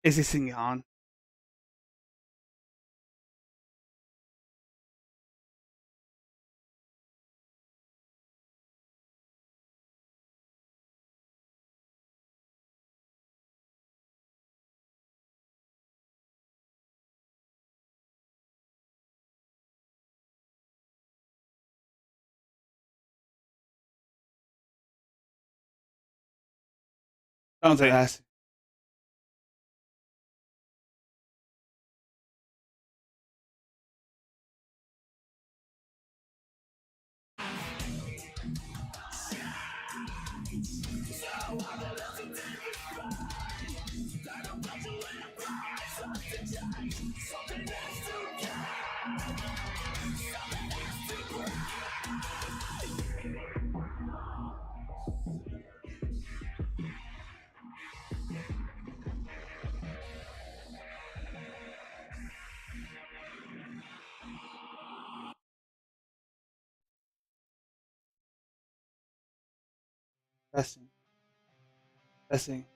Is this thing on? Don't say that. Testing. Testing.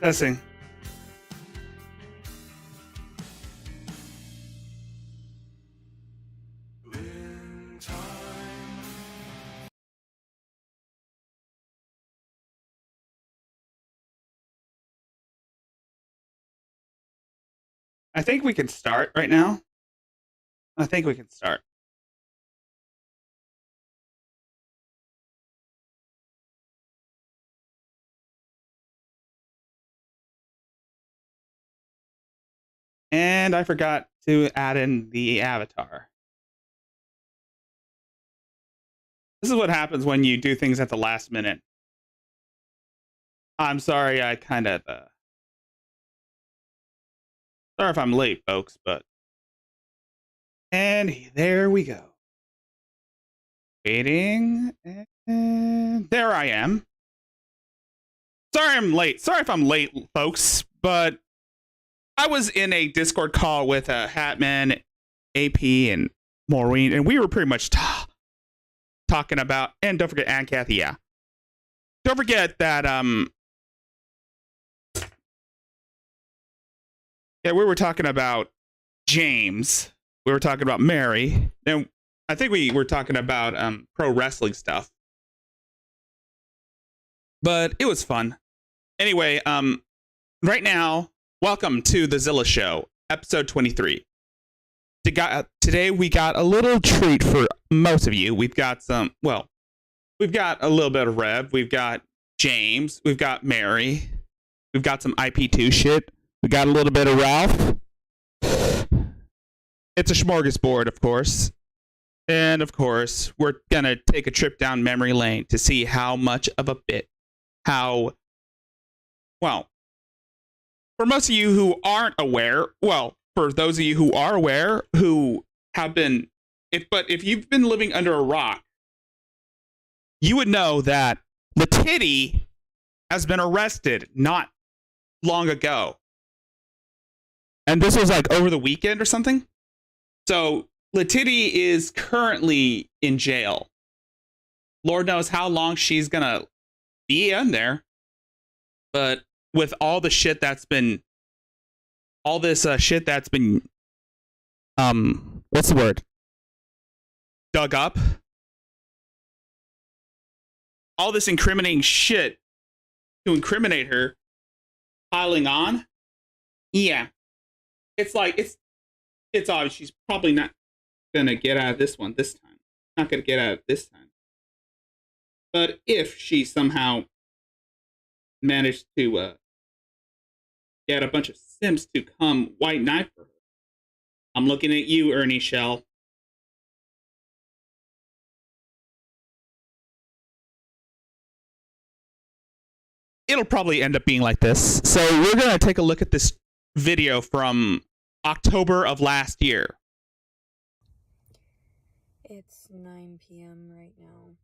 Testing. I think we can start right now. I think we can start. And I forgot to add in the avatar. This is what happens when you do things at the last minute. I'm sorry, I kind of. Sorry if I'm late, folks, but. And there we go. Waiting. And there I am. Sorry I'm late. Sorry if I'm late, folks, but I was in a Discord call with Hatman, AP, and Maureen, and we were pretty much talking about, and don't forget Aunt Kathy, yeah. Don't forget that, yeah, we were talking about James. We were talking about Mary, and I think we were talking about pro wrestling stuff. But it was fun. Anyway, right now, welcome to the Zilla Show, episode 23. Today we got a little treat for most of you. We've got we've got a little bit of Rev. We've got James. We've got Mary. We've got some IP2 shit. We got a little bit of Ralph. It's a smorgasbord, of course. And of course, we're going to take a trip down memory lane to see how much of a bit, for most of you who aren't aware, for those of you who are aware, who have been, if you've been living under a rock, you would know that Latitty has been arrested not long ago. And this was like over the weekend or something. So Latitty is currently in jail. Lord knows how long she's going to be in there. But with all the shit that's been, what's the word? Dug up. All this incriminating shit to incriminate her piling on. Yeah. It's like, it's obvious she's probably not going to get out of this one this time. Not going to get out of this time. But if she somehow managed to get a bunch of simps to come white knife for her, I'm looking at you, Ernie Shell. It'll probably end up being like this. So we're going to take a look at this video from October of last year. It's 9 p.m. right now.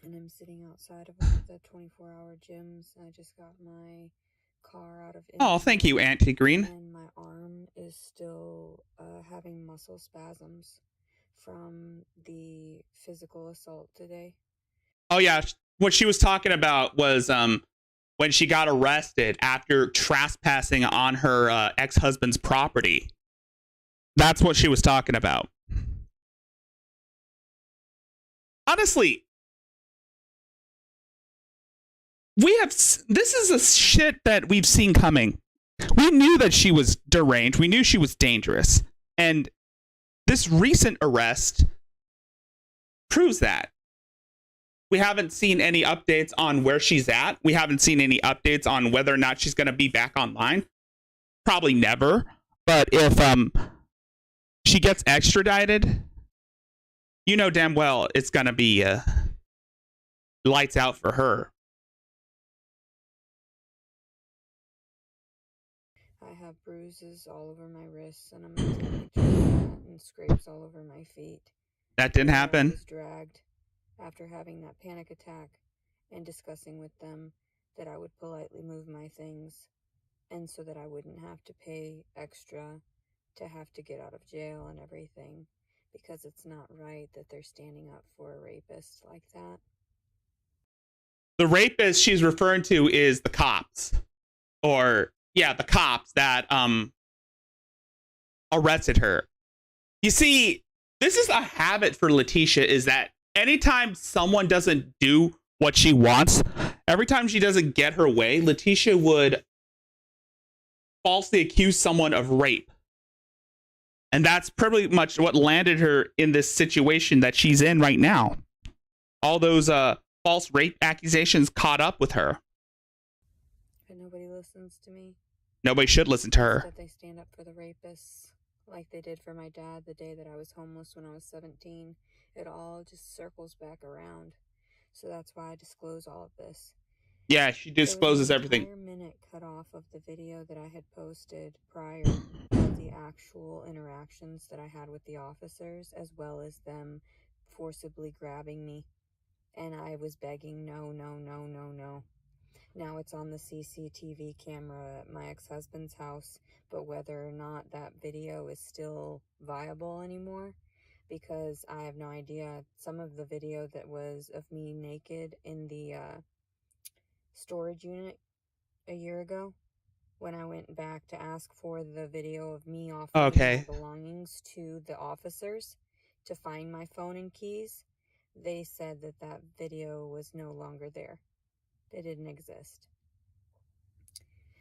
And I'm sitting outside of one of the 24-hour gyms. I just got my car out of Oh, thank you, Auntie Green. And my arm is still having muscle spasms from the physical assault today. Oh, yeah. What she was talking about was when she got arrested after trespassing on her ex-husband's property. That's what she was talking about. Honestly, this is a shit that we've seen coming. We knew that she was deranged. We knew she was dangerous. And this recent arrest proves that. We haven't seen any updates on where she's at. We haven't seen any updates on whether or not she's going to be back online. Probably never. But if she gets extradited, you know damn well it's going to be lights out for her. I have bruises all over my wrists and and scrapes all over my feet. That didn't happen. I was dragged after having that panic attack and discussing with them that I would politely move my things and so that I wouldn't have to pay extra to have to get out of jail and everything, because it's not right that they're standing up for a rapist like that. The rapist she's referring to is the cops. Or, yeah, the cops that arrested her. You see, this is a habit for Letitia, is that anytime someone doesn't do what she wants, every time she doesn't get her way, Letitia would falsely accuse someone of rape. And that's pretty much what landed her in this situation that she's in right now. All those false rape accusations caught up with her. But nobody listens to me. Nobody should listen to her. That they stand up for the rapists like they did for my dad the day that I was homeless when I was 17. It all just circles back around. So that's why I disclose all of this. Yeah, she discloses everything. There was an entire minute cut off of the video that I had posted prior of the actual interactions that I had with the officers, as well as them forcibly grabbing me. And I was begging, no, no, no, no, no. Now it's on the CCTV camera at my ex-husband's house, but whether or not that video is still viable anymore, because I have no idea. Some of the video that was of me naked in the storage unit a year ago, when I went back to ask for the video of me offloading my Okay. belongings to the officers to find my phone and keys, they said that that video was no longer there. It didn't exist.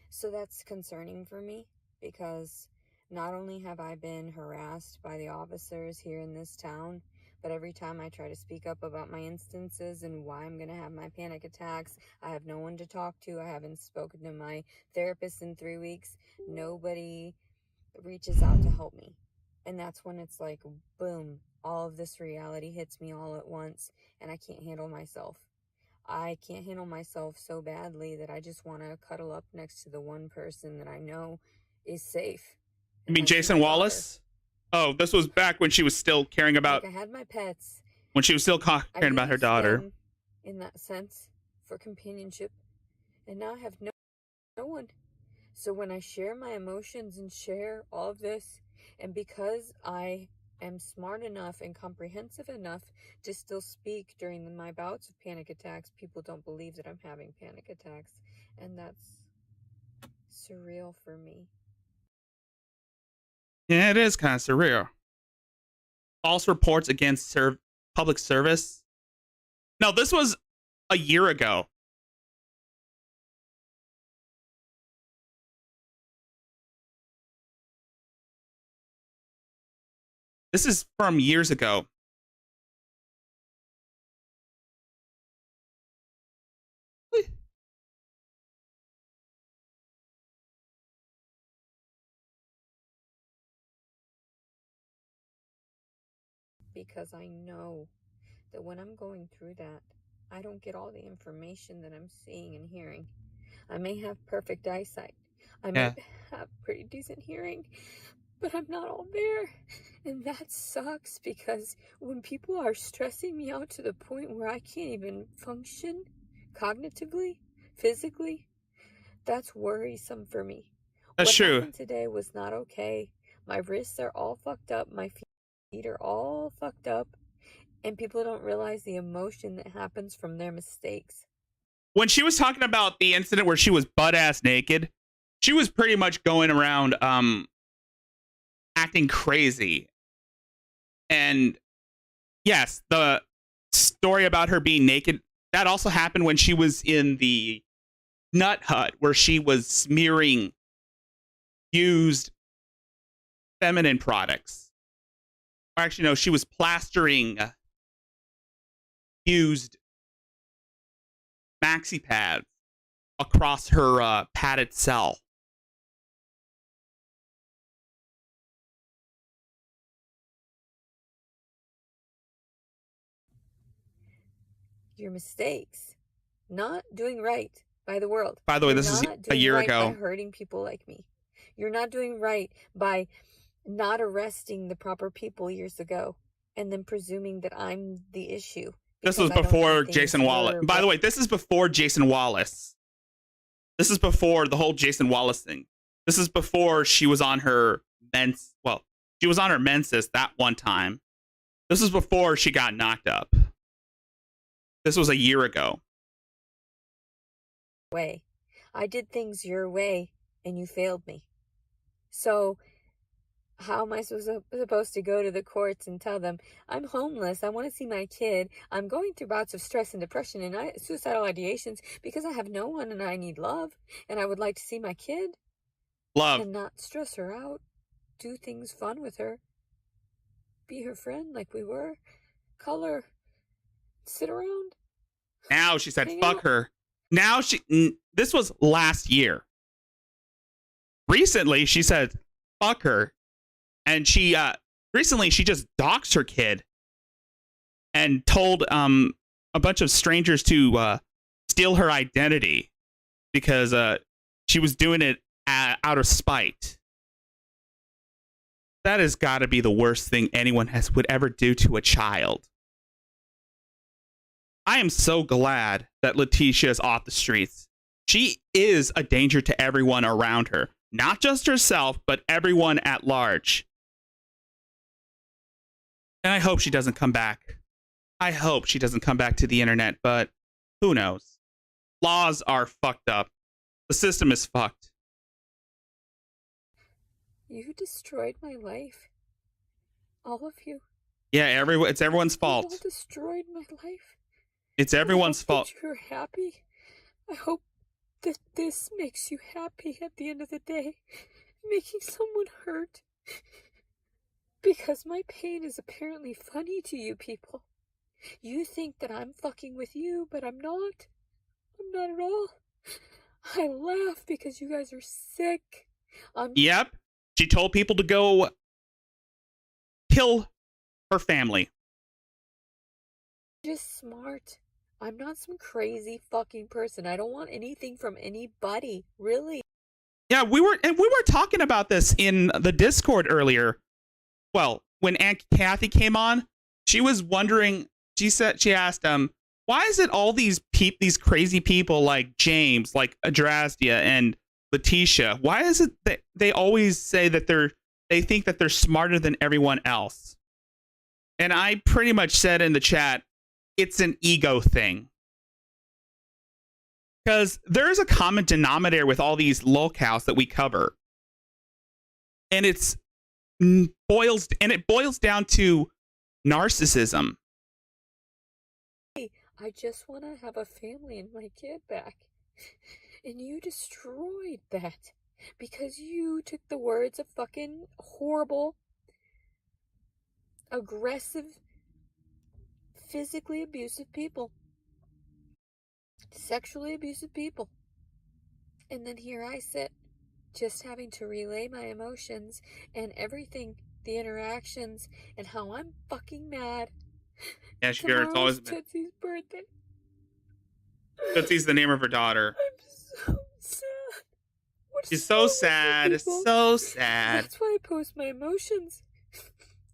So that's concerning for me, because not only have I been harassed by the officers here in this town, but every time I try to speak up about my instances and why I'm going to have my panic attacks, I have no one to talk to. I haven't spoken to my therapist in 3 weeks. Nobody reaches out to help me. And that's when it's like, boom, all of this reality hits me all at once, and I can't handle myself. I can't handle myself so badly that I just want to cuddle up next to the one person that I know is safe. You mean Jason Wallace? Oh, this was back when she was still caring about. Like, I had my pets. When she was still caring about her daughter. In that sense, for companionship, and now I have no one. So when I share my emotions and share all of this, and because I am smart enough and comprehensive enough to still speak during my bouts of panic attacks, people don't believe that I'm having panic attacks, and that's surreal for me. Yeah, it is kind of surreal. False reports against public service. No, this was a year ago. This is from years ago. Because I know that when I'm going through that, I don't get all the information that I'm seeing and hearing. I may have perfect eyesight. I might have pretty decent hearing, but I'm not all there. And that sucks, because when people are stressing me out to the point where I can't even function cognitively, physically, that's worrisome for me. That's true. What happened today was not okay. My wrists are all fucked up. My feet are all fucked up. And people don't realize the emotion that happens from their mistakes. When she was talking about the incident where she was butt-ass naked, she was pretty much going around acting crazy. And yes, the story about her being naked, that also happened when she was in the nut hut, where she was smearing used feminine products. Or actually, no, she was plastering used maxi pads across her padded cell. Your mistakes, not doing right by the world. By the way, this is a year ago. By hurting people like me. You're not doing right by not arresting the proper people years ago and then presuming that I'm the issue. This was before Jason Wallace. By the way, this is before Jason Wallace. This is before the whole Jason Wallace thing. This is before she was on her she was on her menses that one time. This is before she got knocked up. This was a year ago. Way. I did things your way and you failed me. So how am I supposed to go to the courts and tell them, I'm homeless, I want to see my kid, I'm going through bouts of stress and depression and suicidal ideations because I have no one and I need love and I would like to see my kid? Love. And not stress her out. Do things fun with her. Be her friend like we were. Color. Sit around. Now she said, fuck her. Now this was last year. Recently, she said, fuck her. And she recently she just doxed her kid and told a bunch of strangers to steal her identity because she was doing it out of spite. That has got to be the worst thing anyone would ever do to a child. I am so glad that Letitia is off the streets. She is a danger to everyone around her, not just herself, but everyone at large. And I hope she doesn't come back. I hope she doesn't come back to the internet, but who knows? Laws are fucked up. The system is fucked. You destroyed my life. All of you. Yeah, it's everyone's fault. You all destroyed my life. It's everyone's fault. I hope that you're happy. I hope that this makes you happy at the end of the day. Making someone hurt. Because my pain is apparently funny to you people. You think that I'm fucking with you, but I'm not. I'm not at all. I laugh because you guys are sick. Yep. She told people to go kill her family. Just smart. I'm not some crazy fucking person. I don't want anything from anybody, really. Yeah, we were talking about this in the Discord earlier. Well, when Aunt Kathy came on, she was wondering. She asked why is it all these crazy people like James, like Adrastia and Letitia? Why is it that they always say that they think that they're smarter than everyone else? And I pretty much said in the chat, it's an ego thing. Because there is a common denominator with all these locales that we cover. And it boils down to narcissism. I just want to have a family and my kid back. And you destroyed that. Because you took the words of fucking horrible, aggressive, physically abusive people. Sexually abusive people. And then here I sit, just having to relay my emotions and everything, the interactions, and how I'm fucking mad. Yeah, it's always been. Tootsie's birthday. Tootsie's the name of her daughter. I'm so sad. She's so sad. So sad. That's why I post my emotions.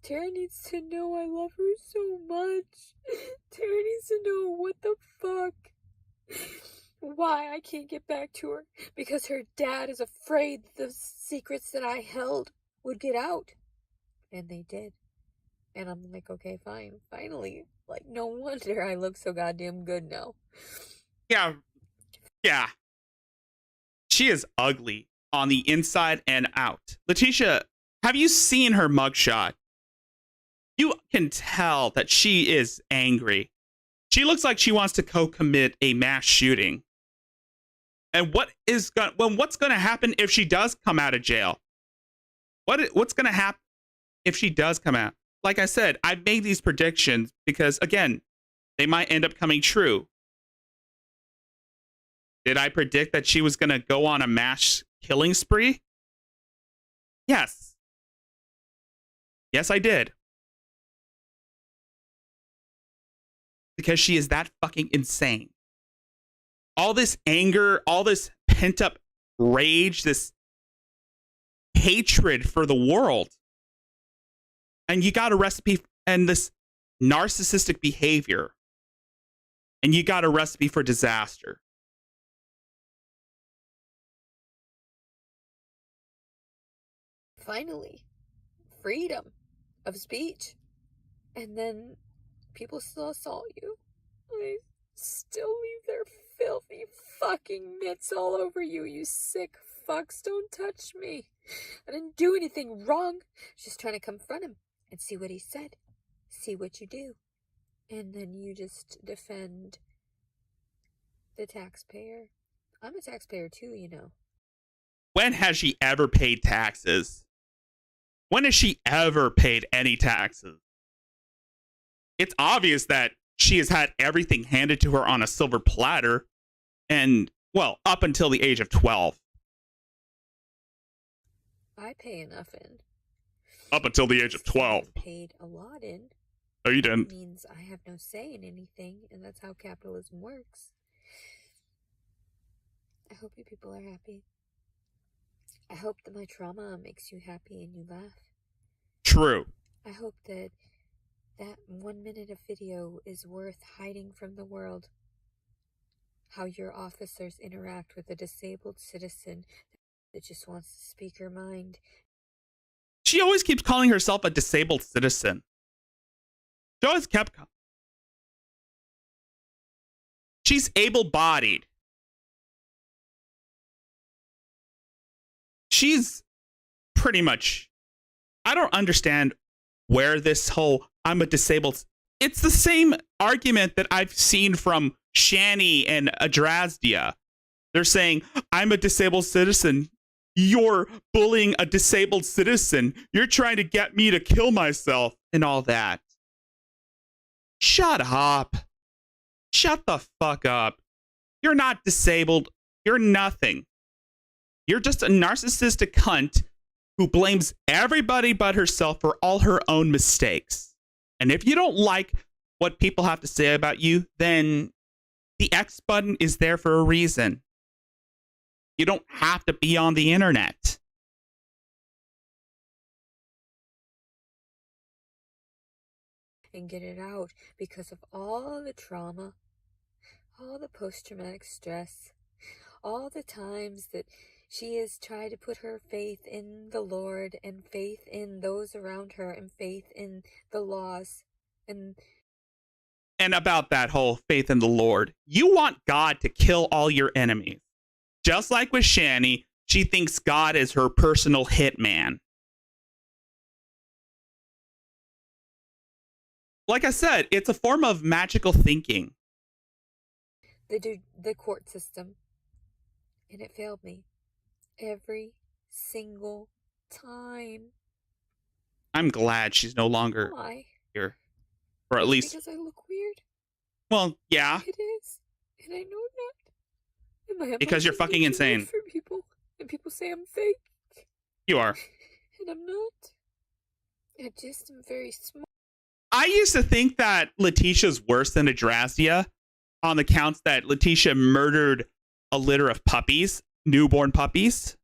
Tara needs to know I love her so much. Tara needs to know what the fuck. Why I can't get back to her. Because her dad is afraid the secrets that I held would get out. And they did. And I'm like, okay, fine. Finally. Like, no wonder I look so goddamn good now. Yeah. Yeah. She is ugly on the inside and out. Letitia, have you seen her mugshot? You can tell that she is angry. She looks like she wants to co-commit a mass shooting. And what's going to happen if she does come out of jail? What's going to happen if she does come out? Like I said, I've made these predictions because, again, they might end up coming true. Did I predict that she was going to go on a mass killing spree? Yes. Yes, I did. Because she is that fucking insane. All this anger, all this pent up rage, this hatred for the world. And you got a recipe, and this narcissistic behavior. And you got a recipe for disaster. Finally, freedom of speech. And then people still assault you. They still leave their filthy fucking mitts all over you, you sick fucks. Don't touch me. I didn't do anything wrong. Just trying to confront him and see what he said. See what you do. And then you just defend the taxpayer. I'm a taxpayer too, you know. When has she ever paid taxes? When has she ever paid any taxes? It's obvious that she has had everything handed to her on a silver platter. And, well, up until the age of 12. I pay enough in. Up until the age of 12. I paid a lot in. No, you didn't. It means I have no say in anything, and that's how capitalism works. I hope you people are happy. I hope that my trauma makes you happy and you laugh. True. I hope that 1 minute of video is worth hiding from the world. how your officers interact with a disabled citizen that just wants to speak her mind. She always keeps calling herself a disabled citizen. She always kept. She's able-bodied. She's pretty much. I don't understand where this whole I'm a disabled. It's the same argument that I've seen from Shani and Adrazdia. They're saying, I'm a disabled citizen. You're bullying a disabled citizen. You're trying to get me to kill myself and all that. Shut up. Shut the fuck up. You're not disabled. You're nothing. You're just a narcissistic cunt who blames everybody but herself for all her own mistakes. And if you don't like what people have to say about you, then the X button is there for a reason. You don't have to be on the internet. And get it out because of all the trauma, all the post-traumatic stress, all the times that she has tried to put her faith in the Lord and faith in those around her and faith in the laws. And about that whole faith in the Lord, you want God to kill all your enemies. Just like with Shani, she thinks God is her personal hitman. Like I said, it's a form of magical thinking. They do the court system, and it failed me every single time. I'm glad she's no longer here. Or at least because I look weird. Well, yeah. It is. And I know that. And because you're fucking insane. For people. And people say I'm fake. You are. And I'm not. I just am very smart. I used to think that Letitia's worse than Adrazdia on the counts that Letitia murdered a litter of puppies, newborn puppies.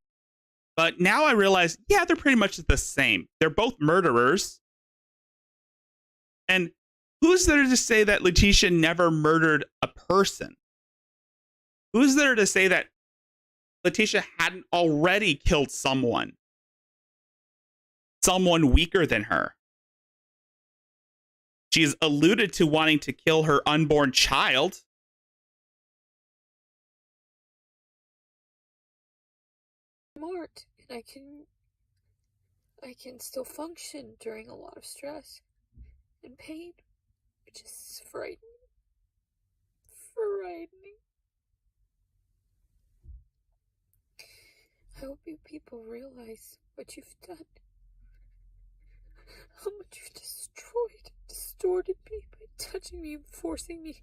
But now I realize, yeah, they're pretty much the same. They're both murderers. And who's there to say that Letitia never murdered a person? Who's there to say that Letitia hadn't already killed someone? Someone weaker than her. She's alluded to wanting to kill her unborn child. Smart, and I can still function during a lot of stress and pain, which is frightening. Frightening. I hope you people realize what you've done. How much you've destroyed, distorted me by touching me and forcing me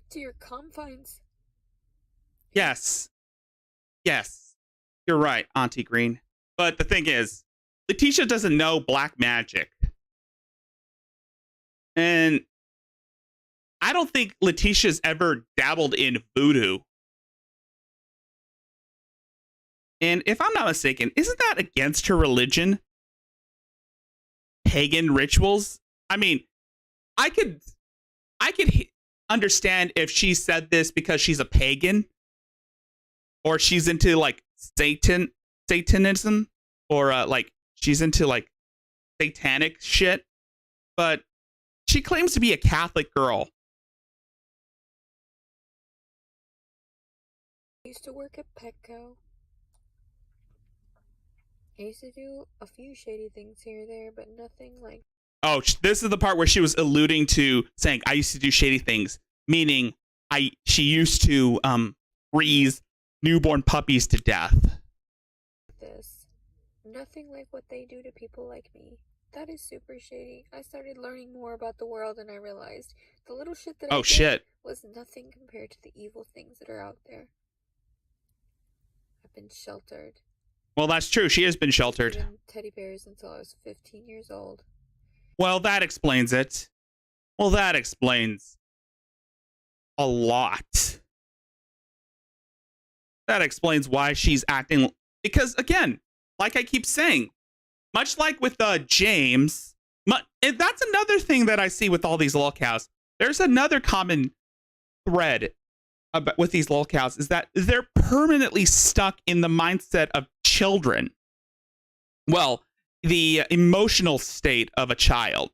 to your confines. Yes. Yes. You're right, Auntie Green. But the thing is, Letitia doesn't know black magic. And I don't think Letitia's ever dabbled in voodoo. And if I'm not mistaken, isn't that against her religion? Pagan rituals? I mean, I could understand if she said this because she's a pagan, or she's into like Satanism, or like she's into like satanic shit. But she claims to be a Catholic girl. I used to work at Petco. I used to do a few shady things here or there, but nothing like... Oh, this is the part where she was alluding to saying, I used to do shady things, meaning she used to freeze newborn puppies to death. This. Nothing like what they do to people like me. That is super shady. I started learning more about the world and I realized the little shit that I did was nothing compared to the evil things that are out there. I've been sheltered. Well, that's true. She has been sheltered. I've been teddy bears until I was 15 years old. Well, that explains it. Well, that explains a lot. That explains why she's acting. Because, again, like I keep saying, much like with James, and that's another thing that I see with all these lolcows. There's another common thread about with these lolcows is that they're permanently stuck in the mindset of children. Well, the emotional state of a child.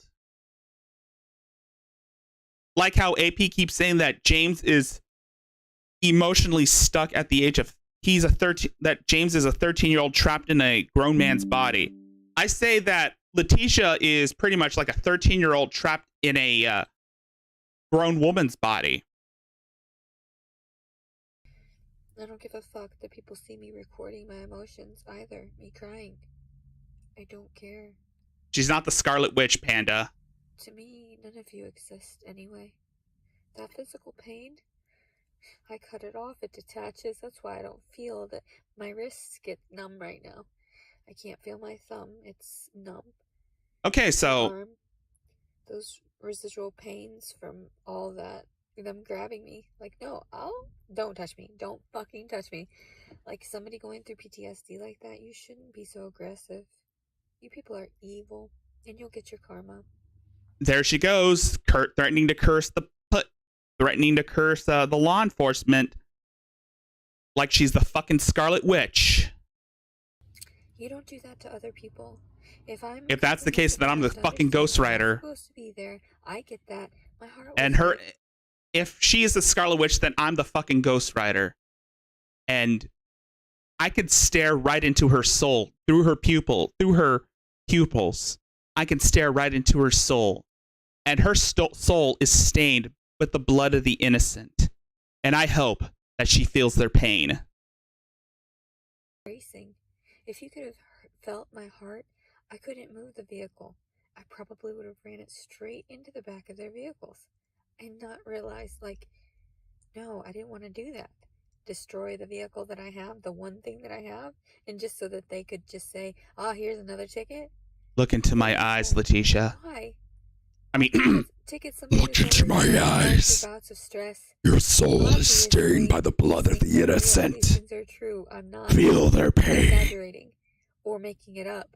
Like how AP keeps saying that James is emotionally stuck at the age of that James is a 13-year-old trapped in a grown man's body. I say that Letitia is pretty much like a 13-year-old trapped in a grown woman's body. I don't give a fuck that people see me recording my emotions either. Me crying. I don't care. She's not the Scarlet Witch, Panda. To me, none of you exist anyway. That physical pain, I cut it off. It detaches. That's why I don't feel that. My wrists get numb right now. I can't feel my thumb. It's numb. Okay, so... Arm, those residual pains from all that, them grabbing me. Like, no, don't touch me. Don't fucking touch me. Like, somebody going through PTSD like that, you shouldn't be so aggressive. You people are evil, and you'll get your karma. There she goes, threatening to curse the law enforcement like she's the fucking Scarlet Witch. You don't do that to other people. If that's the case, then I'm the fucking Ghost Rider. I'm supposed to be there. I get that. My heart. And her, if she is the Scarlet Witch, then I'm the fucking Ghost Rider. And I could stare right into her soul through her pupils. I can stare right into her soul, and her soul is stained with the blood of the innocent. And I hope that she feels their pain. Racing. If you could have felt my heart, I couldn't move the vehicle. I probably would have ran it straight into the back of their vehicles and not realized, like, no, I didn't want to do that. Destroy the vehicle that I have, the one thing that I have, and just so that they could just say, here's another ticket. Look into my eyes, Letitia. Why? I mean, look into my eyes. Your soul is stained by the blood of the innocent. These things are true. I'm not feel their pain. Exaggerating or making it up.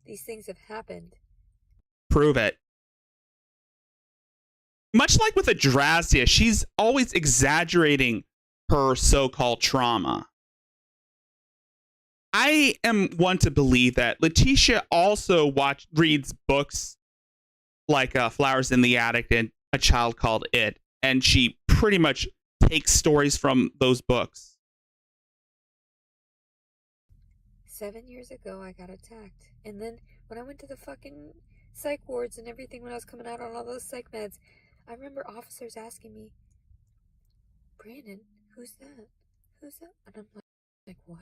These things have happened. Prove it. Much like with Adrazia, she's always exaggerating her so-called trauma. I am one to believe that Letitia also reads books like Flowers in the Attic and A Child Called It, and she pretty much takes stories from those books. 7 years ago, I got attacked. And then when I went to the fucking psych wards and everything, when I was coming out on all those psych meds, I remember officers asking me, Brandon, who's that? Who's that? And I'm like, what?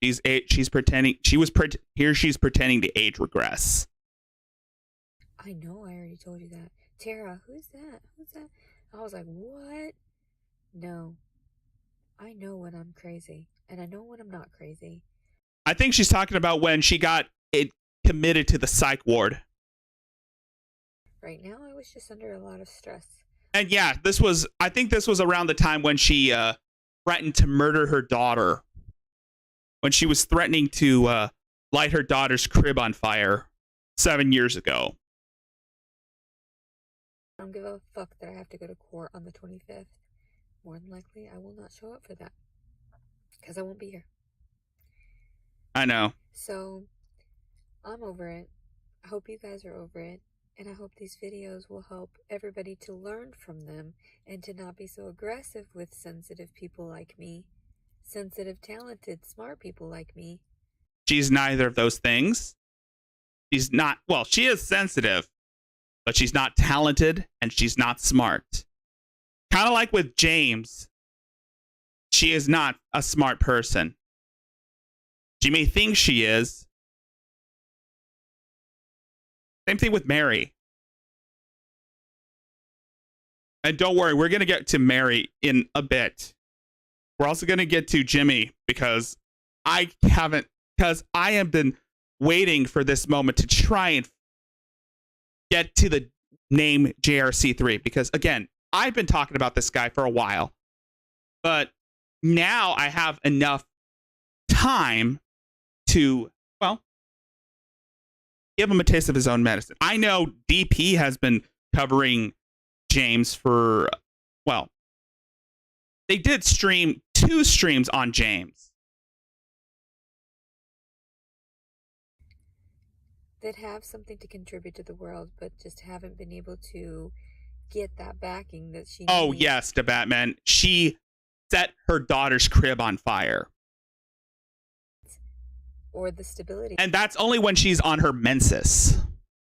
She's pretending. She's pretending to age regress. I know I already told you that. Tara, who's that? Who's that? I was like, what? No. I know when I'm crazy. And I know when I'm not crazy. I think she's talking about when she got committed to the psych ward. Right now, I was just under a lot of stress. And yeah, I think this was around the time when she threatened to murder her daughter. When she was threatening to light her daughter's crib on fire 7 years ago. I don't give a fuck that I have to go to court on the 25th. More than likely, I will not show up for that. Because I won't be here. I know. So, I'm over it. I hope you guys are over it. And I hope these videos will help everybody to learn from them and to not be so aggressive with sensitive people like me. Sensitive, talented, smart people like me. She's neither of those things. She's not, well, she is sensitive, but she's not talented and she's not smart. Kind of like with James, she is not a smart person. She may think she is. Same thing with Mary. And don't worry, we're going to get to Mary in a bit. We're also going to get to Jimmy because I have been waiting for this moment to try and get to the name JRC3 because, again, I've been talking about this guy for a while. But now I have enough time to, well, give him a taste of his own medicine. I know DP has been covering James for, well, they did stream 2 streams on James. That have something to contribute to the world, but just haven't been able to get that backing that she needs. Oh, yes, the Batman. She set her daughter's crib on fire. Or the stability. And that's only when she's on her menses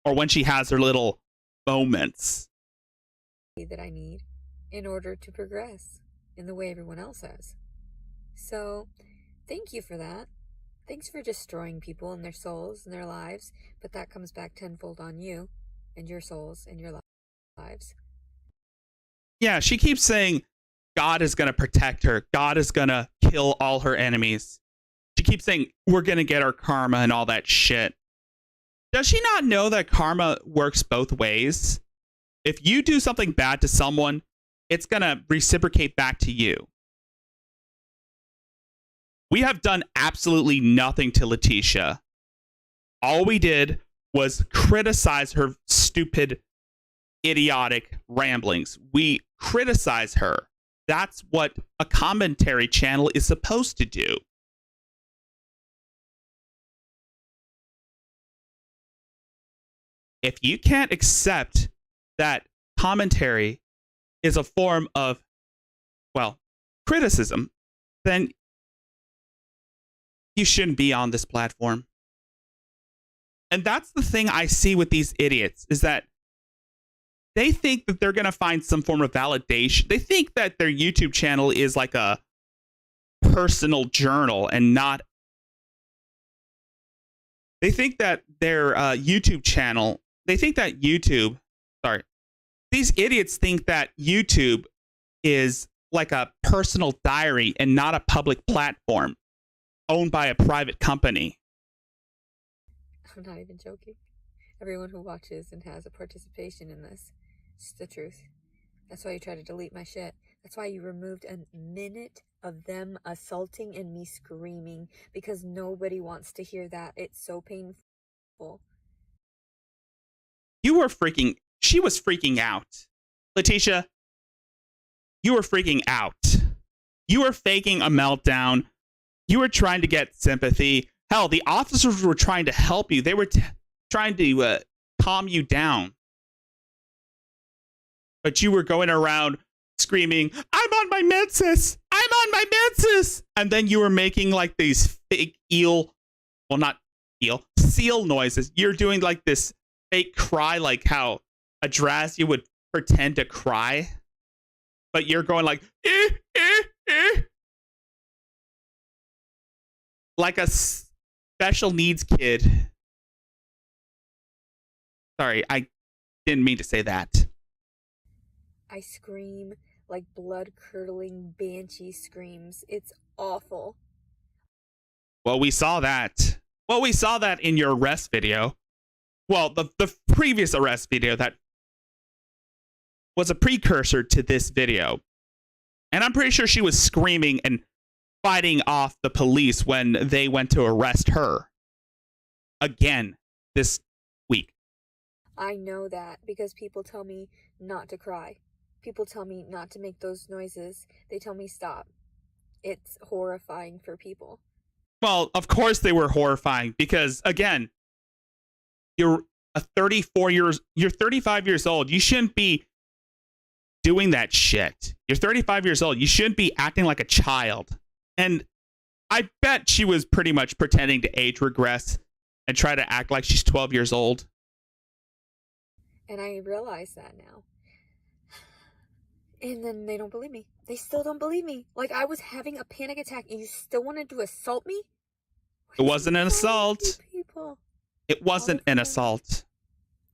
or when she has her little moments. That I need in order to progress in the way everyone else has. So, thank you for that. Thanks for destroying people and their souls and their lives, but that comes back tenfold on you and your souls and your lives. Yeah, she keeps saying God is going to protect her. God is going to kill all her enemies. She keeps saying we're going to get our karma and all that shit. Does she not know that karma works both ways? If you do something bad to someone, it's going to reciprocate back to you. We have done absolutely nothing to Letitia. All we did was criticize her stupid, idiotic ramblings. We criticize her. That's what a commentary channel is supposed to do. If you can't accept that commentary is a form of, well, criticism, then you shouldn't be on this platform. And that's the thing I see with these idiots, is that they think that they're going to find some form of validation. They think that their YouTube channel is like a personal journal and not. They think that their YouTube channel, they think that YouTube, sorry, these idiots think that YouTube is like a personal diary and not a public platform owned by a private company. I'm not even joking. Everyone who watches and has a participation in this, it's the truth. That's why you try to delete my shit. That's why you removed a minute of them assaulting and me screaming, because nobody wants to hear that. It's so painful. She was freaking out. Letitia, you were freaking out. You were faking a meltdown. You were trying to get sympathy. Hell, the officers were trying to help you. They were trying to calm you down. But you were going around screaming, I'm on my menses! I'm on my menses! And then you were making like these fake seal noises. You're doing like this fake cry, like how a Drazi would pretend to cry. But you're going like, eh, eh, eh. Like a special needs kid. Sorry, I didn't mean to say that. I scream like blood-curdling banshee screams. It's awful. Well, we saw that. Well, we saw that in your arrest video. Well, the previous arrest video that was a precursor to this video. And I'm pretty sure she was screaming and fighting off the police when they went to arrest her. Again, this week. I know that because people tell me not to cry. People tell me not to make those noises. They tell me stop. It's horrifying for people. Well, of course they were horrifying because, again, you're 35 years old. You shouldn't be doing that shit. You're 35 years old. You shouldn't be acting like a child. And I bet she was pretty much pretending to age regress and try to act like she's 12 years old. And I realize that now. And then they don't believe me. They still don't believe me. Like, I was having a panic attack and you still wanted to assault me? It wasn't an assault. People. It wasn't an assault.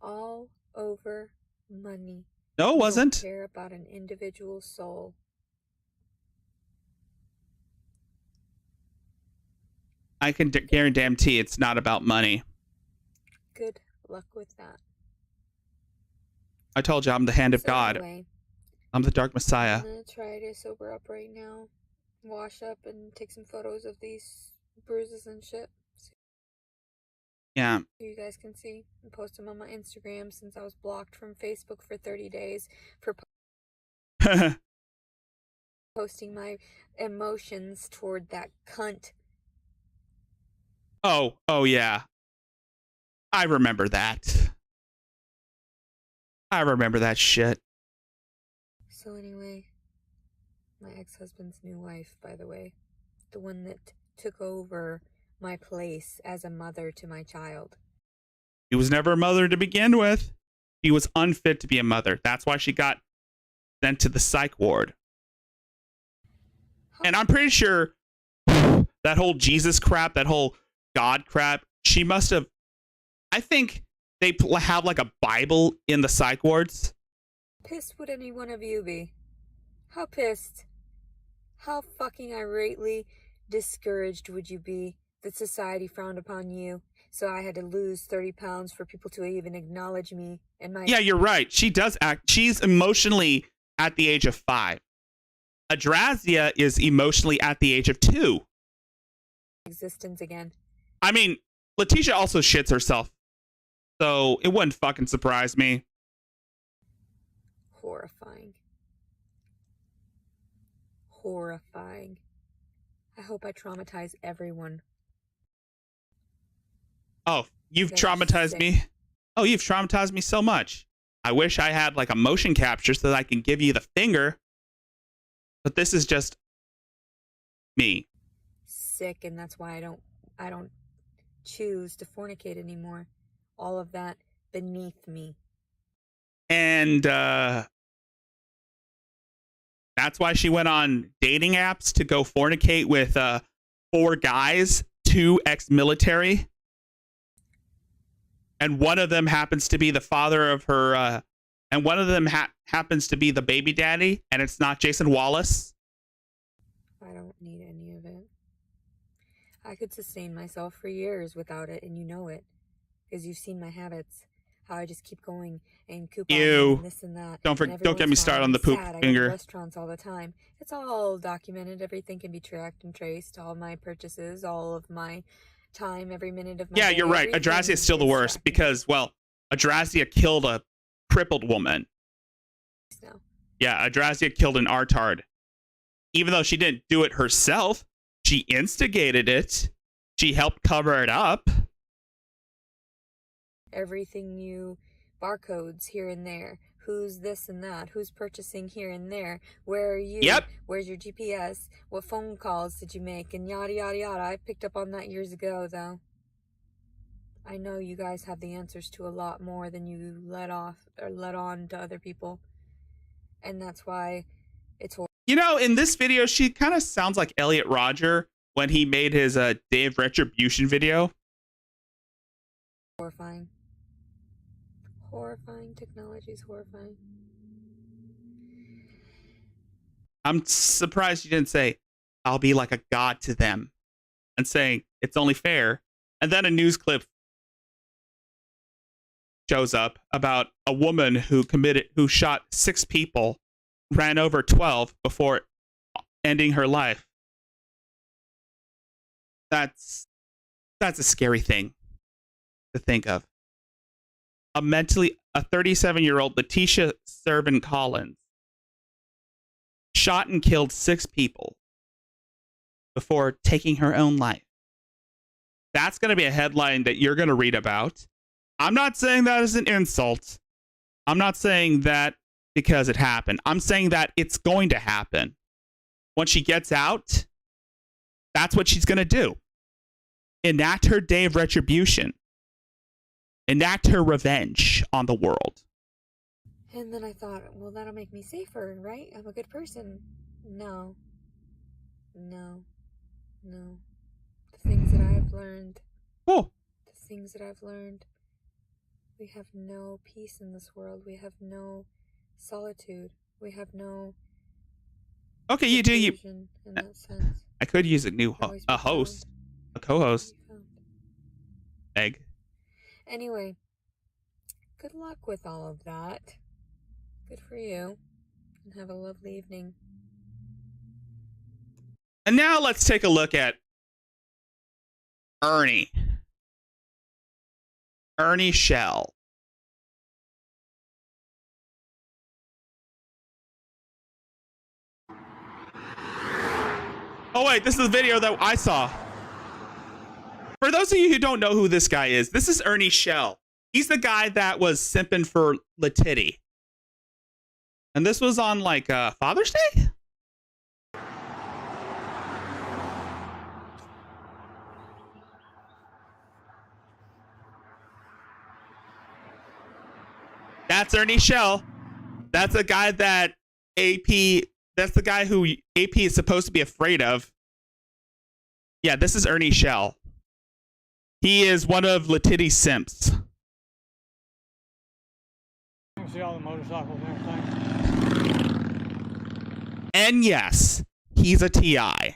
All over money. No, it wasn't. Don't care about an individual soul. I can guarantee it's not about money. Good luck with that. I told you I'm the hand of God. Anyway, I'm the Dark Messiah. I'm gonna try to sober up right now, wash up, and take some photos of these bruises and shit. Yeah. So you guys can see and post them on my Instagram since I was blocked from Facebook for 30 days for posting my emotions toward that cunt. Oh yeah. I remember that. I remember that shit. So anyway, my ex-husband's new wife, by the way, the one that took over my place as a mother to my child. She was never a mother to begin with. She was unfit to be a mother. That's why she got sent to the psych ward. And I'm pretty sure that whole Jesus crap, that whole God crap, she must have. I think they have like a Bible in the psych wards. Pissed would any one of you be? How pissed? How fucking irately discouraged would you be that society frowned upon you? So I had to lose 30 pounds for people to even acknowledge me and my... Yeah, you're right. She does act. She's emotionally at the age of 5. Adrazia is emotionally at the age of 2. Existence again. I mean, Letitia also shits herself. So it wouldn't fucking surprise me. Horrifying. Horrifying. I hope I traumatize everyone. Oh, you've traumatized me. Oh, you've traumatized me so much. I wish I had like a motion capture so that I can give you the finger. But this is just me. Sick, and that's why I don't choose to fornicate anymore. All of that beneath me. And that's why she went on dating apps to go fornicate with 4 guys, 2 ex-military. And one of them happens to be the father of her, and one of them happens to be the baby daddy, and it's not Jason Wallace. I don't need any of it. I could sustain myself for years without it, and you know it. Because you've seen my habits. How I just keep going and couponing and this and that. Don't get me started on the poop finger. I go to restaurants all the time. It's all documented. Everything can be tracked and traced. All my purchases, all of my time, every minute of my day, you're right. Adrazia is still the worst because, well, Adrazia killed a crippled woman. No. Yeah, Adrazia killed an artard. Even though she didn't do it herself, she instigated it. She helped cover it up. Everything you barcodes here and there. Who's this and that? Who's purchasing here and there? Where are you? Yep. Where's your GPS? What phone calls did you make? And yada yada yada. I picked up on that years ago, though. I know you guys have the answers to a lot more than you let on to other people. And that's why it's horrible. You know, in this video, she kind of sounds like Elliot Rodger when he made his Day of Retribution video. Horrifying. Horrifying. Technology is horrifying. I'm surprised you didn't say, I'll be like a god to them, and saying it's only fair. And then a news clip shows up about a woman who shot 6 people, ran over 12 before ending her life. That's a scary thing to think of. A 37-year-old Letitia Servin Collins shot and killed 6 people before taking her own life. That's going to be a headline that you're going to read about. I'm not saying that as an insult. I'm not saying that because it happened. I'm saying that it's going to happen. When she gets out, that's what she's going to do. Enact her day of retribution. Enact her revenge on the world. And then I thought, well, that'll make me safer, right? I'm a good person. No. No. No. The things that I've learned. Oh. The things that I've learned. We have no peace in this world. We have no solitude. We have no... Okay, you do. In that sense. I could use a new host. A co-host. Egg. Anyway, good luck with all of that. Good for you. And have a lovely evening. And now let's take a look at Ernie. Ernie Shell. Oh wait, this is the video that I saw. For those of you who don't know who this guy is, this is Ernie Shell. He's the guy that was simping for Latitty. And this was on like Father's Day? That's Ernie Shell. That's the guy that that's the guy who AP is supposed to be afraid of. Yeah, this is Ernie Shell. He is one of Latitty's simps. You can see all the motorcycles and everything. And yes, he's a TI.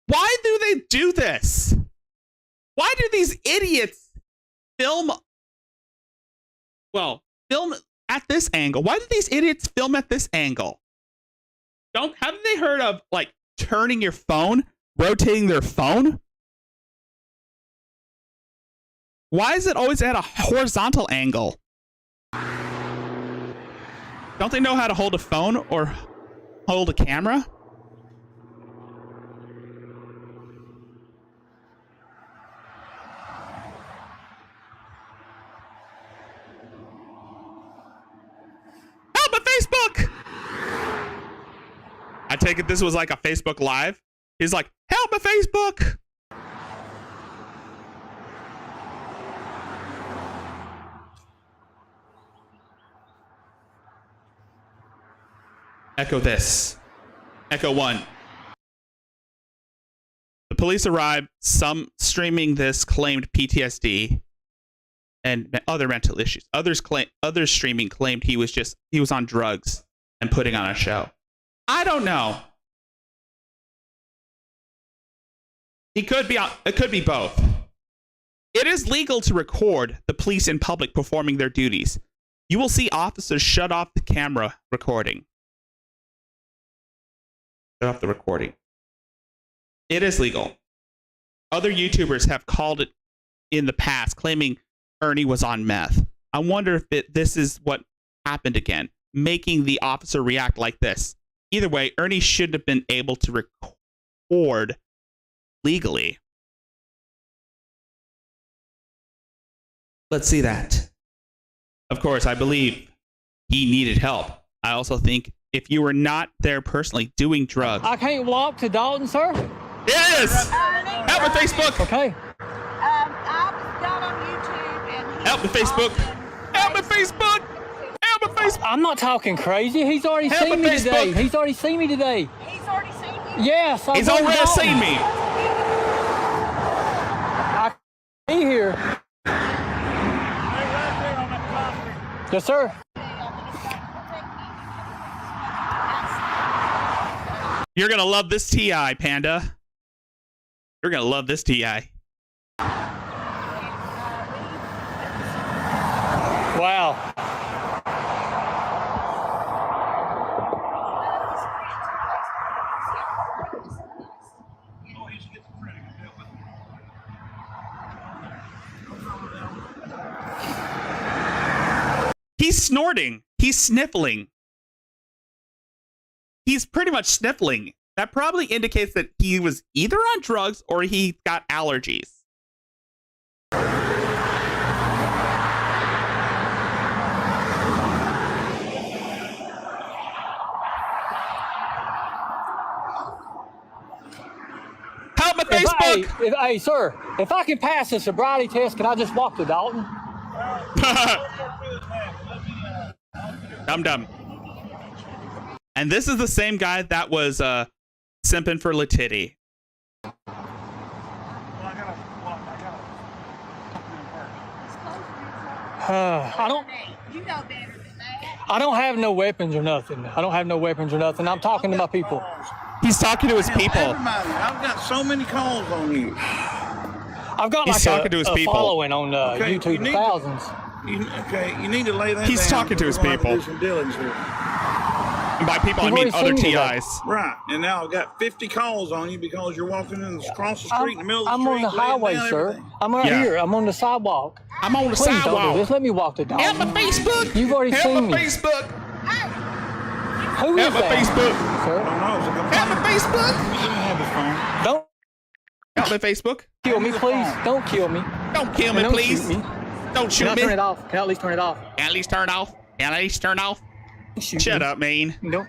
Why do they do this? Why do these idiots film at this angle? Why do these idiots film at this angle? Haven't they heard of like turning your phone, rotating their phone? Why is it always at a horizontal angle? Don't they know how to hold a phone or hold a camera? Facebook! I take it this was like a Facebook Live. He's like, help me, Facebook! Echo this. Echo 1. The police arrived. Some streaming this claimed PTSD and other mental issues. Others streaming claimed he was on drugs and putting on a show. I don't know. It could be both. It is legal to record the police in public performing their duties. You will see officers shut off the camera recording. Shut off the recording. It is legal. Other YouTubers have called it in the past, claiming Ernie was on meth. I wonder if this is what happened again, making the officer react like this. Either way, Ernie should have been able to record legally. Let's see that. Of course, I believe he needed help. I also think if you were not there personally doing drugs. I can't walk to Dalton, sir? Yes! Help me, Facebook! Okay. I got on YouTube and help me, Facebook! Help me, Facebook! Help me, Facebook! I'm not talking crazy. He's already help seen me Facebook. Today. He's already seen me today. He's already seen you? Yes. He's already seen me. I can't be here. Yes, sir. You're gonna love this TI, Panda. You're gonna love this TI. Wow. He's snorting. He's sniffling. He's pretty much sniffling. That probably indicates that he was either on drugs or he got allergies. Help me, Facebook! Hey, sir, if I can pass the sobriety test, can I just walk to Dalton? Dum-dum. And this is the same guy that was simping for Latitty. I don't have no weapons or nothing. I'm talking to my people. He's talking to his people. Everybody, I've got so many calls on you. I've got He's like talking to his a people. following on Okay, you YouTube, need- thousands. You need to lay that down. He's talking to his We're gonna have people. do some dealings here. And by people, I You've mean already other seen me today. TIs. Right, and now I've got 50 calls on you because you're walking across the street in the middle of the I'm street. on the laying highway, down sir. everything. I'm right Yeah. here. I'm on the sidewalk. I'm on the Please don't do sidewalk. this. Let me walk the dog. Help my Facebook. You've already Help seen my me. Facebook. Who is Help my that? Facebook. Sir? I don't know. Is it gonna Help my Facebook. You don't have his phone. Don't Help my Facebook. kill me, please. Don't kill me. Don't kill me, And don't please. shoot me. Don't shoot Can I me. turn it off? Can I at least turn it off? At least turn off. At least turn off. Don't shoot Shut me. up, man. Nope.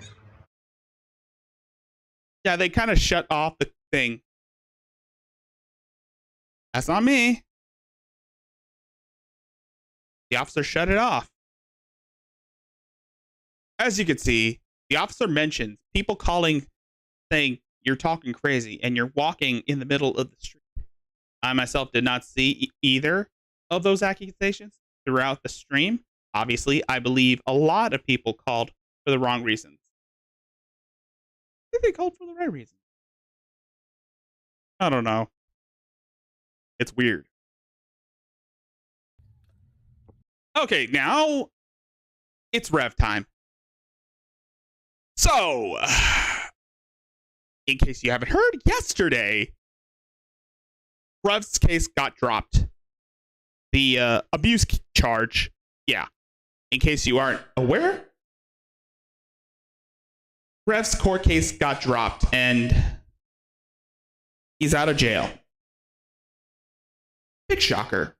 Yeah, they kind of shut off the thing. That's not me. The officer shut it off. As you can see, the officer mentions people calling saying you're talking crazy and you're walking in the middle of the street. I myself did not see either of those accusations throughout the stream. Obviously, I believe a lot of people called for the wrong reasons. I think they called for the right reasons. I don't know. It's weird. Okay, now it's Rev time. So, in case you haven't heard, yesterday, Rev's case got dropped. The abuse charge, yeah. In case you aren't aware, Rev's court case got dropped and he's out of jail. Big shocker.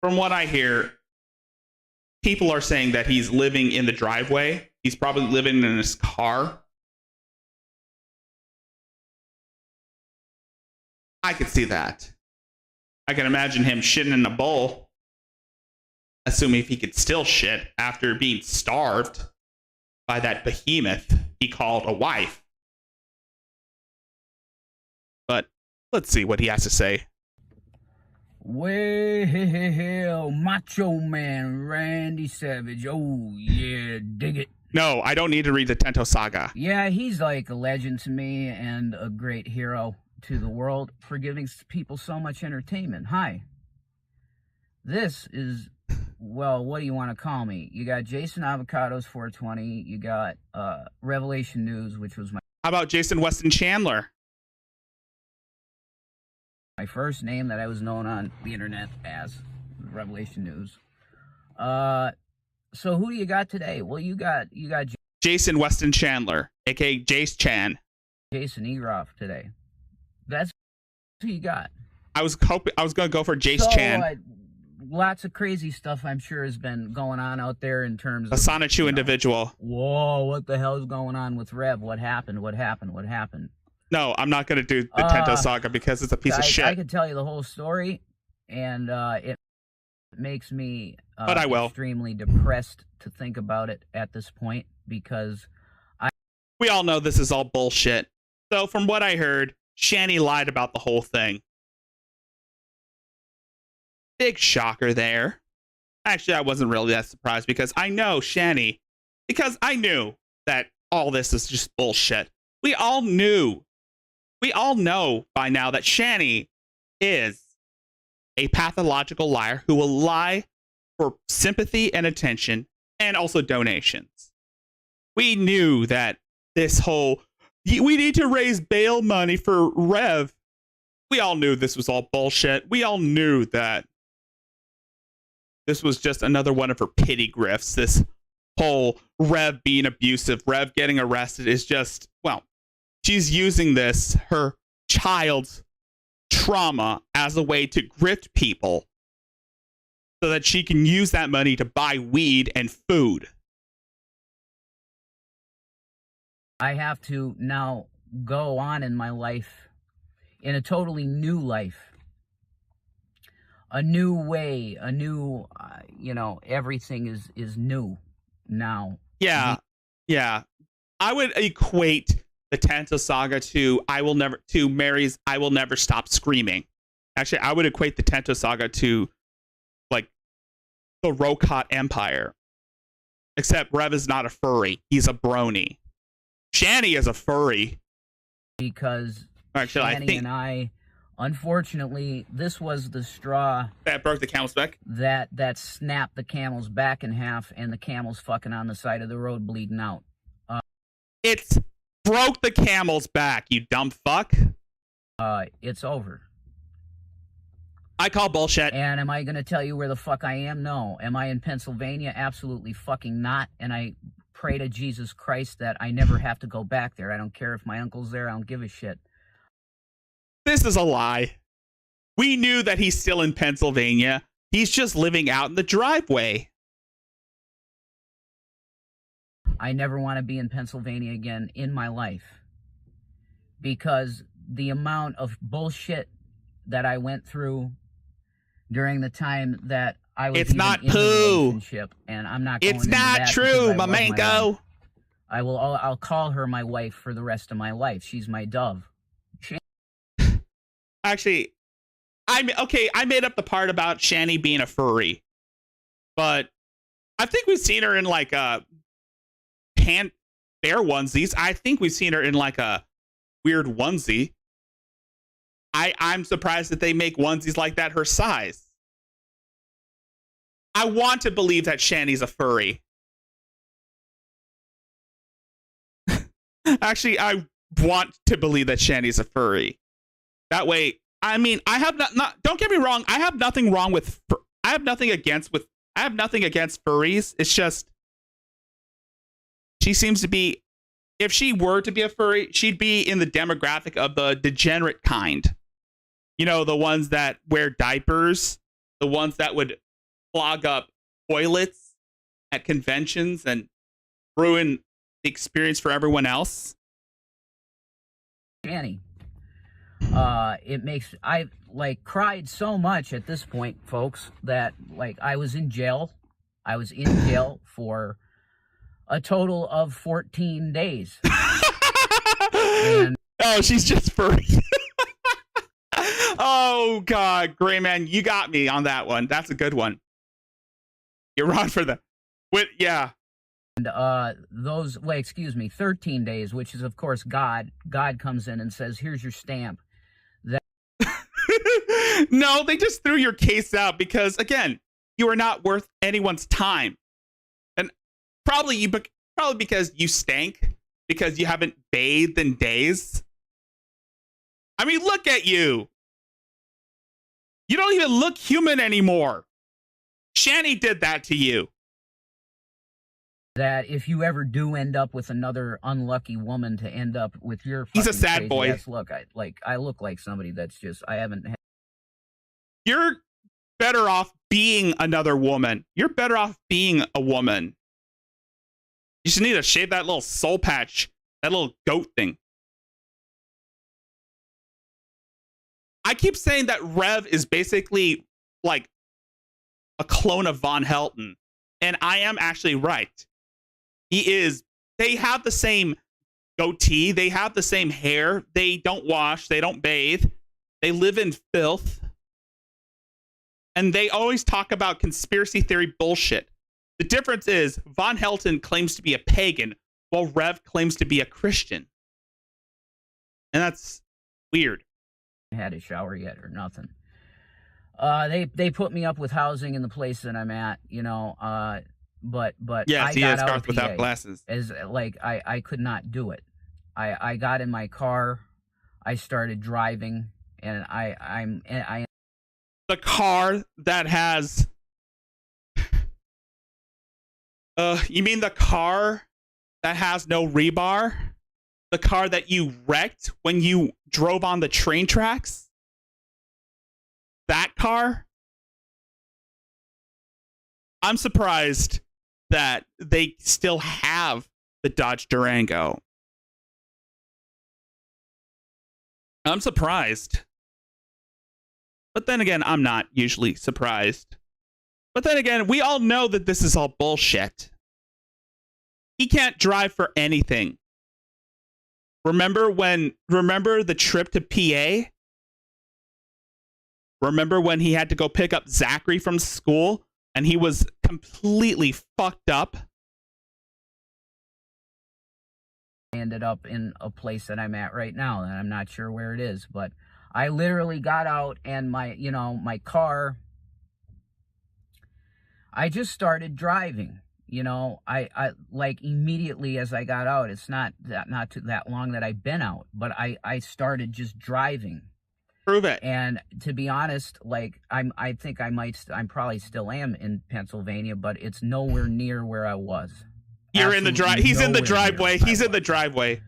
From what I hear, people are saying that he's living in the driveway. He's probably living in his car. I could see that. I can imagine him shitting in a bowl, assuming if he could still shit after being starved by that behemoth he called a wife. But let's see what he has to say. Well, Macho Man Randy Savage. Oh, yeah, dig it. No, I don't need to read the Tento Saga. Yeah, he's like a legend to me and a great hero to the world for giving people so much entertainment. Hi. This is, well, what do you want to call me? You got Jason Avocados 420. You got Revelation News, which was How about Jason Weston Chandler? my first name that I was known on the internet as Revelation News. So who do you got today? Well, you got Jason Weston Chandler, aka Jace Chan. Jason Eroff today. That's who you got. I was gonna go for Jace Chan. Lots of crazy stuff I'm sure has been going on out there in terms A of Sonichu individual. Whoa, what the hell is going on with Rev? What happened? No, I'm not gonna do the Tento Saga because it's a piece of shit. I could tell you the whole story, and it makes me But I will. extremely depressed to think about it at this point because We all know this is all bullshit. So from what I heard, Shani lied about the whole thing. Big shocker there. Actually, I wasn't really that surprised because I know Shani. Because I knew that all this is just bullshit. We all knew. We all know by now that Shani is a pathological liar who will lie for sympathy and attention and also donations. We knew that this whole, we need to raise bail money for Rev. We all knew this was all bullshit. We all knew that this was just another one of her pity grifts. This whole Rev being abusive, Rev getting arrested is just, well, she's using this, her child's trauma, as a way to grift people so that she can use that money to buy weed and food. I have to now go on in my life in a totally new life. A new way, a new, everything is new now. Yeah, yeah. I would equate the Tento Saga to Mary's I Will Never Stop Screaming. Actually, I would equate the Tento Saga to like the Rokot Empire. Except Rev is not a furry. He's a brony. Shani is a furry. Because Actually, Shani and I Unfortunately, this was the straw that broke the camel's back. That snapped the camel's back in half, and the camel's fucking on the side of the road bleeding out. It's broke the camel's back, you dumb fuck. It's over. I call bullshit. And am I going to tell you where the fuck I am? No. Am I in Pennsylvania? Absolutely fucking not. And I pray to Jesus Christ that I never have to go back there. I don't care if my uncle's there. I don't give a shit. This is a lie. We knew that he's still in Pennsylvania. He's just living out in the driveway. I never want to be in Pennsylvania again in my life. Because the amount of bullshit that I went through during the time that I was in a relationship, and I'm not going it's not true, my mango. I'll call her my wife for the rest of my life. She's my dove. Actually, I made up the part about Shani being a furry, but I think we've seen her in like a bear onesies. I think we've seen her in like a weird onesie. I'm surprised that they make onesies like that her size. I want to believe that Shani's a furry. Actually, I want to believe that Shani's a furry. That way, I mean, I have not don't get me wrong, I have nothing against furries. It's just she seems to be, if she were to be a furry, she'd be in the demographic of the degenerate kind. You know, the ones that wear diapers, the ones that would clog up toilets at conventions and ruin the experience for everyone else. Annie, I cried so much at this point, folks, that like I was in jail. I was in jail for a total of 14 days. And oh, she's just furry. Oh, God, Gray Man, you got me on that one. That's a good one. You're on for the... yeah. And 13 days, which is, of course, God. God comes in and says, here's your stamp. No, they just threw your case out because, again, you are not worth anyone's time. And probably because you stank, because you haven't bathed in days. I mean, look at you. You don't even look human anymore. Shani did that to you. That if you ever do end up with another unlucky woman to end up with your he's a sad boy. Yes, look, I look like somebody that's just, I haven't had. You're better off being another woman. You're better off being a woman. You just need to shave that little soul patch, that little goat thing. I keep saying that Rev is basically like a clone of Von Helton, and I am actually right. He is. They have the same goatee. They have the same hair. They don't wash. They don't bathe. They live in filth. And they always talk about conspiracy theory bullshit. The difference is Von Helton claims to be a pagan, while Rev claims to be a Christian. And that's weird. Had a shower yet or nothing. They put me up with housing in the place that I'm at, you know, but yes, I got out without glasses. As like I could not do it. I got in my car, I started driving, and I the car that has you mean the car that has no rebar? The car that you wrecked when you drove on the train tracks? That car? I'm surprised that they still have the Dodge Durango. I'm surprised. But then again, I'm not usually surprised. But then again, we all know that this is all bullshit. He can't drive for anything. Remember the trip to PA? Remember when he had to go pick up Zachary from school and he was completely fucked up? I ended up in a place that I'm at right now, and I'm not sure where it is, but I literally got out and my car, I just started driving. I like immediately as I got out, it's not too that long that I've been out, but I started just driving. Prove it. And to be honest, like I think I'm probably still am in Pennsylvania, but it's nowhere near where I was. You're in the drive. He's in the driveway. He's in the driveway.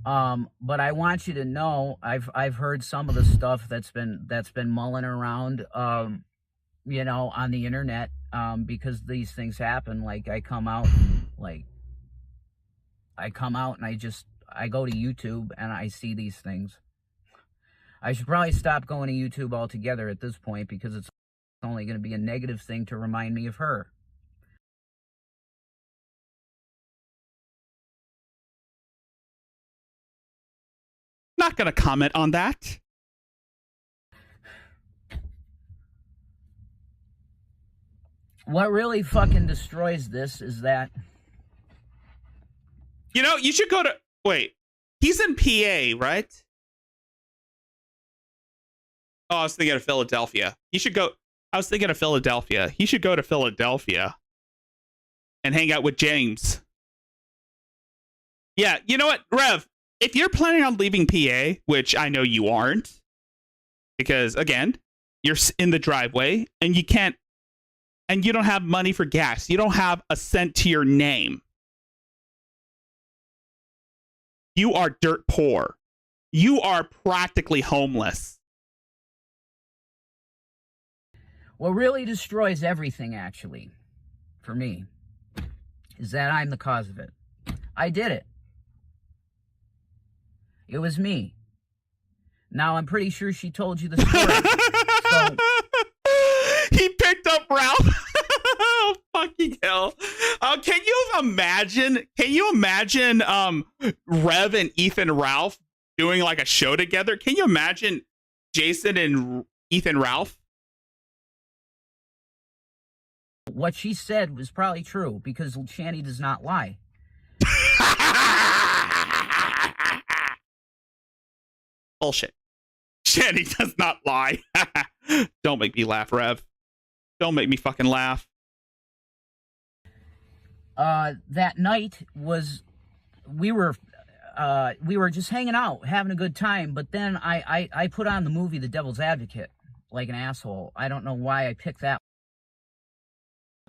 But I want you to know, I've heard some of the stuff that's been mulling around, on the internet, because these things happen. Like I come out and I go to YouTube and I see these things. I should probably stop going to YouTube altogether at this point because it's only going to be a negative thing to remind me of her. Not going to comment on that. What really fucking destroys this is that... You should go to... Wait. He's in PA, right? Oh, I was thinking of Philadelphia. You should go... I was thinking of Philadelphia. He should go to Philadelphia and hang out with James. Yeah, you know what, Rev? If you're planning on leaving PA, which I know you aren't, because, again, you're in the driveway and you can't... And you don't have money for gas. You don't have a cent to your name. You are dirt poor. You are practically homeless. What really destroys everything, actually, for me, is that I'm the cause of it. I did it. It was me. Now, I'm pretty sure she told you the story. So... He picked up Ralph. Oh, fucking hell. Can you imagine? Rev and Ethan Ralph doing like a show together? Can you imagine Jason and Ethan Ralph? What she said was probably true because Shanny does not lie. Bullshit. Shanny does not lie. Don't make me laugh, Rev. Don't make me fucking laugh. That night was, we were just hanging out, having a good time, but then I put on the movie The Devil's Advocate like an asshole. I don't know why I picked that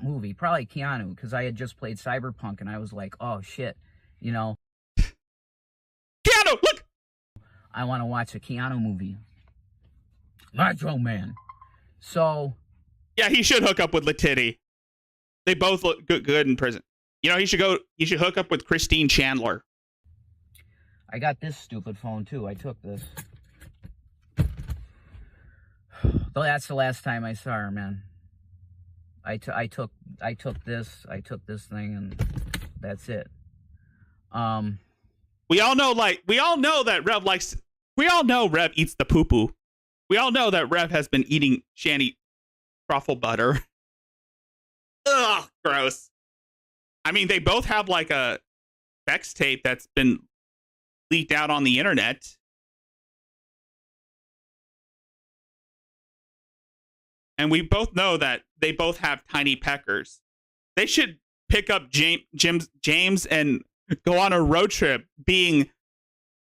movie. Probably Keanu, because I had just played Cyberpunk and I was like, oh shit, Keanu, look! I want to watch a Keanu movie. Macho Man. So... Yeah, he should hook up with Letiti. They both look good in prison. He should hook up with Christine Chandler. I got this stupid phone too. I took this. Though that's the last time I saw her, man. I took this thing and that's it. We all know that Rev eats the poo-poo. We all know that Rev has been eating Shanny truffle butter. Ugh, gross. I mean, they both have like a sex tape that's been leaked out on the internet. And we both know that they both have tiny peckers. They should pick up James and go on a road trip being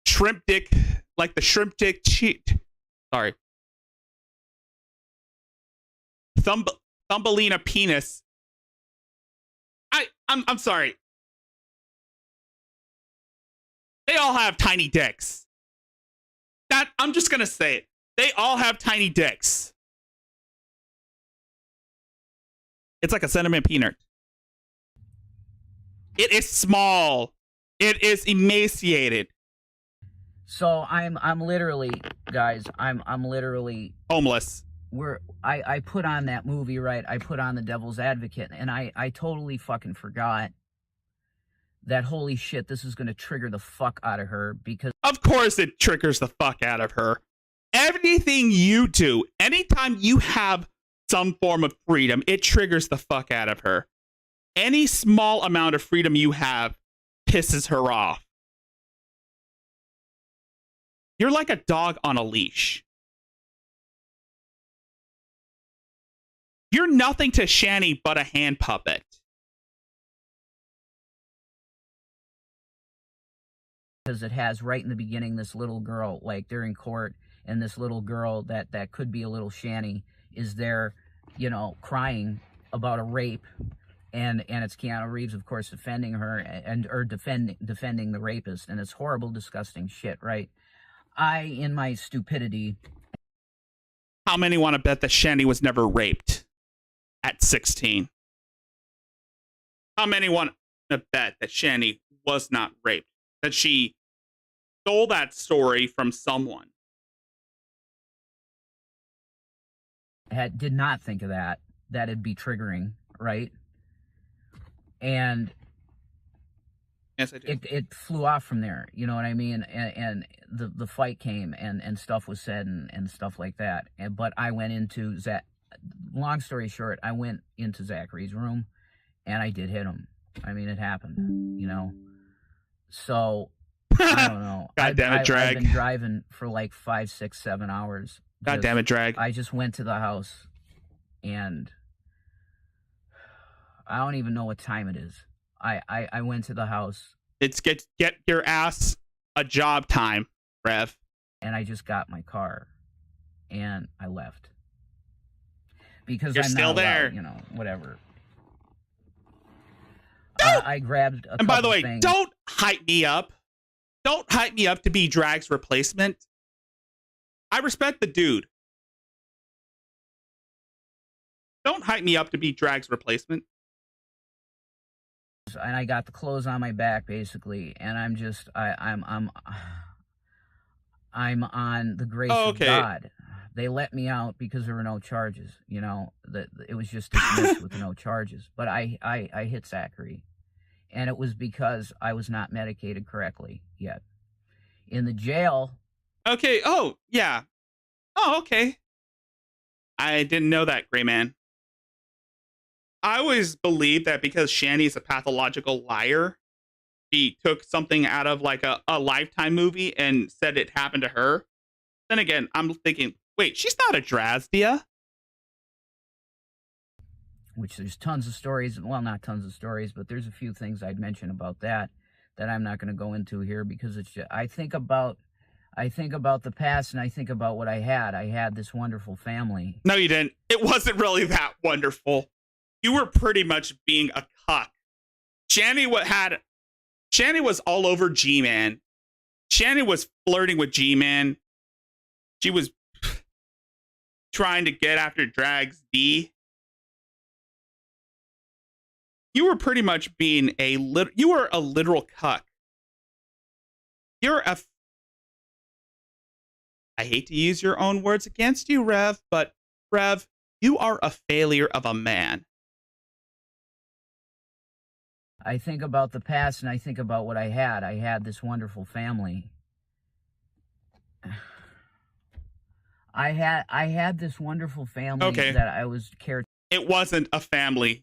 shrimp dick, like the shrimp dick cheat. Sorry. Thumbelina penis. I'm sorry. They all have tiny dicks. I'm just gonna say it. They all have tiny dicks. It's like a cinnamon peanut. It is small. It is emaciated. So I'm literally, guys, I'm literally homeless. I put on that movie, right? I put on The Devil's Advocate, and I totally fucking forgot that, holy shit, this is going to trigger the fuck out of her, because... Of course it triggers the fuck out of her. Everything you do, anytime you have some form of freedom, it triggers the fuck out of her. Any small amount of freedom you have pisses her off. You're like a dog on a leash. You're nothing to Shanny but a hand puppet. Because it has right in the beginning this little girl, like they're in court, and this little girl that could be a little Shanny is there, you know, crying about a rape, and it's Keanu Reeves, of course, defending her or defending the rapist, and it's horrible, disgusting shit, right? I, in my stupidity, how many want to bet that Shanny was never raped at 16? How many want to bet that Shanny was not raped? That she stole that story from someone? did not think of that. That'd be triggering, right? And yes, I do. It flew off from there, you know what I mean? And the fight came, and stuff was said, and stuff like that. But I went into long story short, I went into Zachary's room, and I did hit him. I mean, it happened, you know? So, I don't know. God damn it, Drag. I've been driving for like 5, 6, 7 hours. God damn it, Drag. I just went to the house, and I don't even know what time it is. I went to the house. It's get your ass a job time, Rev. And I just got my car, and I left. Because you're I'm still not there. Allowed, you know, whatever. I grabbed a and by the way, things. Don't hype me up. Don't hype me up to be Drag's replacement. I respect the dude. Don't hype me up to be Drag's replacement. And I got the clothes on my back, basically, and I'm just I'm on the grace of God. They let me out because there were no charges. You know, it was just dismissed with no charges. But I hit Zachary, and it was because I was not medicated correctly yet. In the jail. Okay. Oh yeah. Oh okay. I didn't know that, Gray Man. I always believed that because Shanny's a pathological liar, she took something out of like a Lifetime movie and said it happened to her. Then again, I'm thinking, wait, she's not a Drazdia. Which there's tons of stories. Well, not tons of stories, but there's a few things I'd mention about that I'm not going to go into here because it's just, I think about the past, and I think about what I had. I had this wonderful family. No, you didn't. It wasn't really that wonderful. You were pretty much being a cuck. Shanny was all over G-Man. Shanny was flirting with G-Man. She was trying to get after Drag's D. You were pretty much being you were a literal cuck. I hate to use your own words against you, Rev, but Rev, you are a failure of a man. I think about the past, and I think about what I had. I had this wonderful family. I had this wonderful family that I was caretaking. It wasn't a family.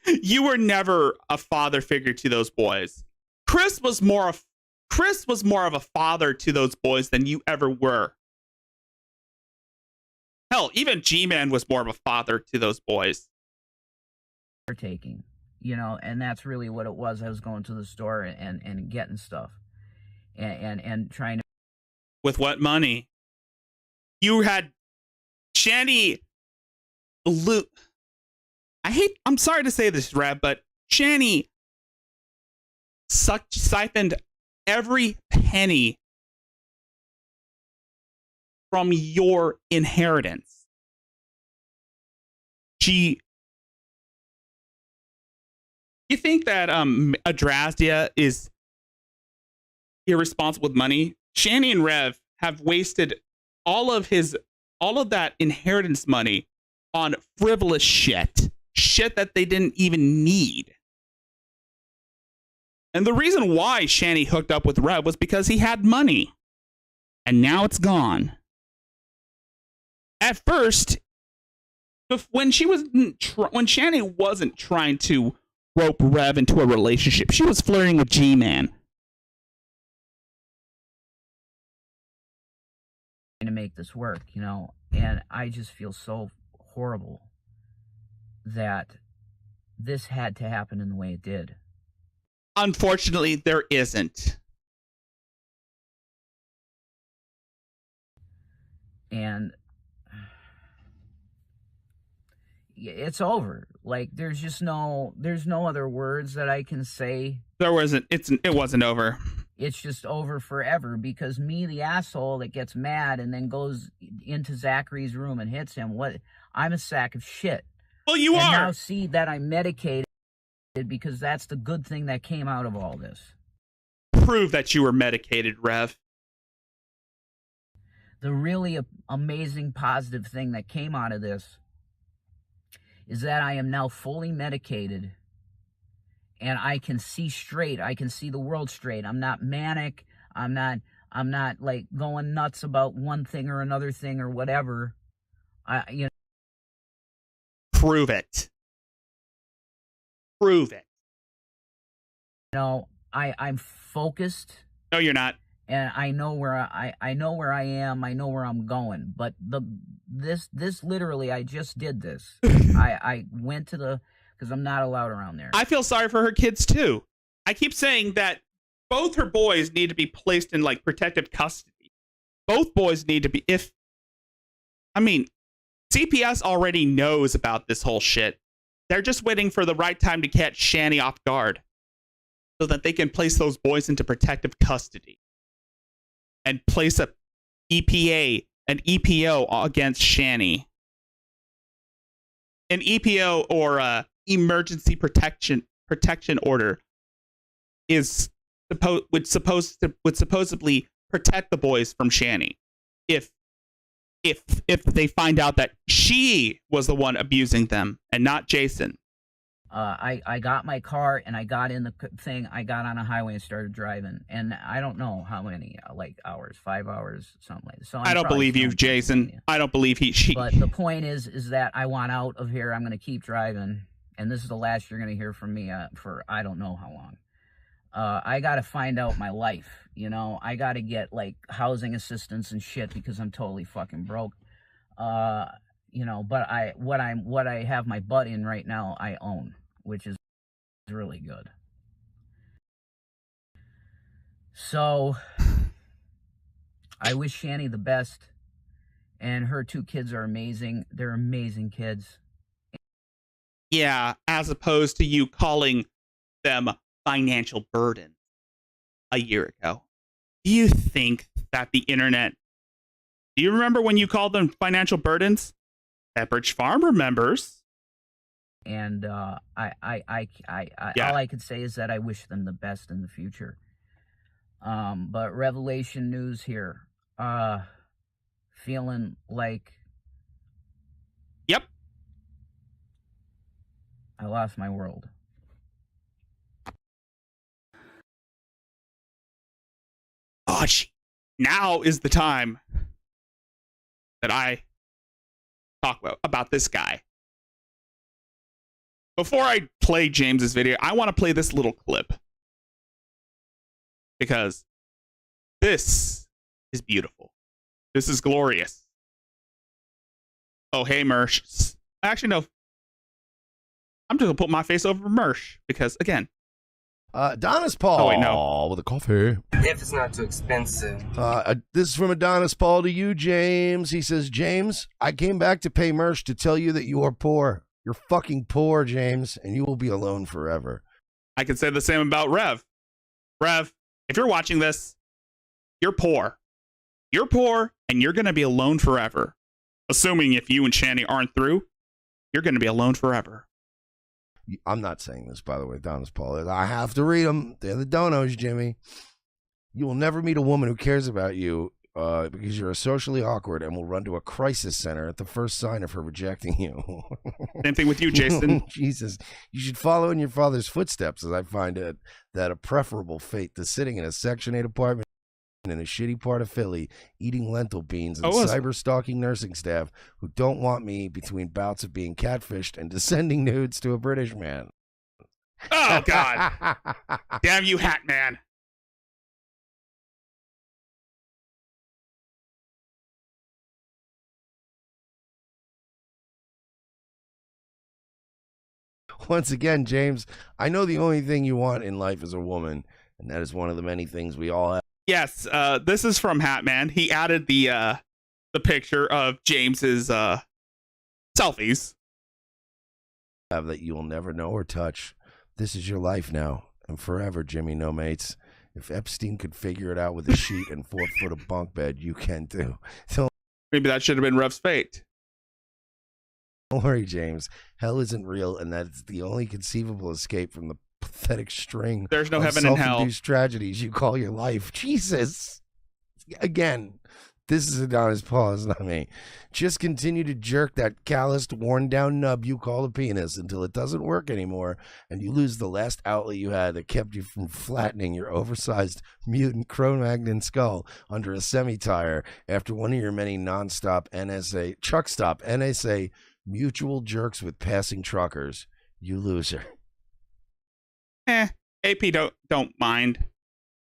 You were never a father figure to those boys. Chris was more of a father to those boys than you ever were. Hell, even G-Man was more of a father to those boys. Caretaking. You know, and that's really what it was. I was going to the store and getting stuff and trying to. With what money? You had Shanny. I'm sorry to say this, Rev, but Shanny siphoned every penny from your inheritance. You think that Adrazdia is irresponsible with money? Shanny and Rev have wasted all of that inheritance money on frivolous shit that they didn't even need. And the reason why Shanny hooked up with Rev was because he had money, and now it's gone. At first, when Shanny wasn't trying to rope Rev into a relationship, she was flirting with G-Man. To make this work, you know, and I just feel so horrible. that this had to happen in the way it did. Unfortunately, there isn't. And it's over. Like, there's no other words that I can say. It wasn't over. It's just over forever, because me, the asshole that gets mad and then goes into Zachary's room and hits him, I'm a sack of shit. Well, you are. Now see that I'm medicated, because that's the good thing that came out of all this. Prove that you were medicated, Rev. The really amazing positive thing that came out of this is that I am now fully medicated, and I can see straight. I can see the world straight. I'm not manic. I'm not like going nuts about one thing or another thing or whatever. Prove it. Prove it. I'm focused. No, you're not. And I know where I know where I am. I know where I'm going. But this literally, I just did this. I went to because I'm not allowed around there. I feel sorry for her kids too. I keep saying that both her boys need to be placed in like protective custody. Both boys need to be. CPS already knows about this whole shit. They're just waiting for the right time to catch Shani off guard, so that they can place those boys into protective custody and place a EPA and EPO against Shani. An EPO, or emergency protection order, would supposedly protect the boys from Shani if they find out that she was the one abusing them and not Jason. I got my car and I got in the thing. I got on a highway and started driving. And I don't know how many, hours, 5 hours, something like that. So I don't believe you, Jason. I don't believe she. But the point is that I want out of here. I'm going to keep driving. And this is the last you're going to hear from me for I don't know how long. I got to find out my life. I got to get housing assistance and shit, because I'm totally fucking broke. But what I have my butt in right now, I own, which is really good. So I wish Shani the best, and her 2 kids are amazing. They're amazing kids. Yeah, as opposed to you calling them financial burden a year ago. Do you think that the internet... Do you remember when you called them financial burdens? Pepperidge Farm remembers. And all I could say is that I wish them the best in the future. But revelation news here. Feeling like... Yep. I lost my world. Oh, now is the time that I talk about this guy. Before I play James's video, I want to play this little clip, because this is beautiful. This is glorious. Oh, hey, Mersh. Actually, no. I'm just going to put my face over Mersh, because, again. Adonis Paul. Oh, wait, no. With a coffee. If it's not too expensive. This is from Adonis Paul to you, James. He says, James, I came back to pay Mersh to tell you that you are poor. You're fucking poor, James, and you will be alone forever. I can say the same about Rev. Rev, if you're watching this, you're poor. You're poor, and you're going to be alone forever. Assuming if you and Shani aren't through, you're going to be alone forever. I'm not saying this, by the way, Adonis Paul. I have to read them. They're the donos, Jimmy. You will never meet a woman who cares about you because you're socially awkward and will run to a crisis center at the first sign of her rejecting you. Same thing with you, Jason. Jesus. You should follow in your father's footsteps, as I find that a preferable fate to sitting in a Section 8 apartment in a shitty part of Philly, eating lentil beans and cyber-stalking nursing staff who don't want me between bouts of being catfished and sending nudes to a British man. Oh, God. Damn you, Hat Man. Once again, James, I know the only thing you want in life is a woman, and that is one of the many things we all have. Yes, this is from Hatman. He added the picture of James's selfies. That you will never know or touch. This is your life now and forever, Jimmy No Mates. If Epstein could figure it out with a sheet and 4 foot of bunk bed, you can too. So maybe that should have been Ruff's fate. Don't worry, James. Hell isn't real, and that's the only conceivable escape from the pathetic string. There's no of heaven and hell. Self-induced tragedies you call your life. Jesus. Again, this is Adonis Pause, not me. Just continue to jerk that calloused, worn-down nub you call a penis until it doesn't work anymore, and you lose the last outlet you had that kept you from flattening your oversized mutant Cro-Magnon skull under a semi-tire after one of your many non-stop NSA, truck stop NSA mutual jerks with passing truckers. You loser. AP don't mind.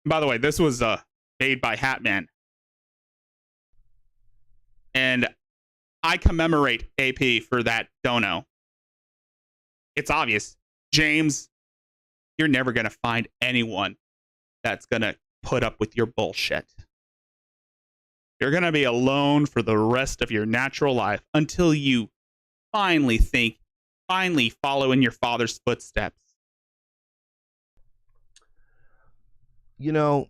By the way, this was made by Hatman. And I commemorate AP for that dono. It's obvious. James, you're never going to find anyone that's going to put up with your bullshit. You're going to be alone for the rest of your natural life until you finally follow in your father's footsteps. You know,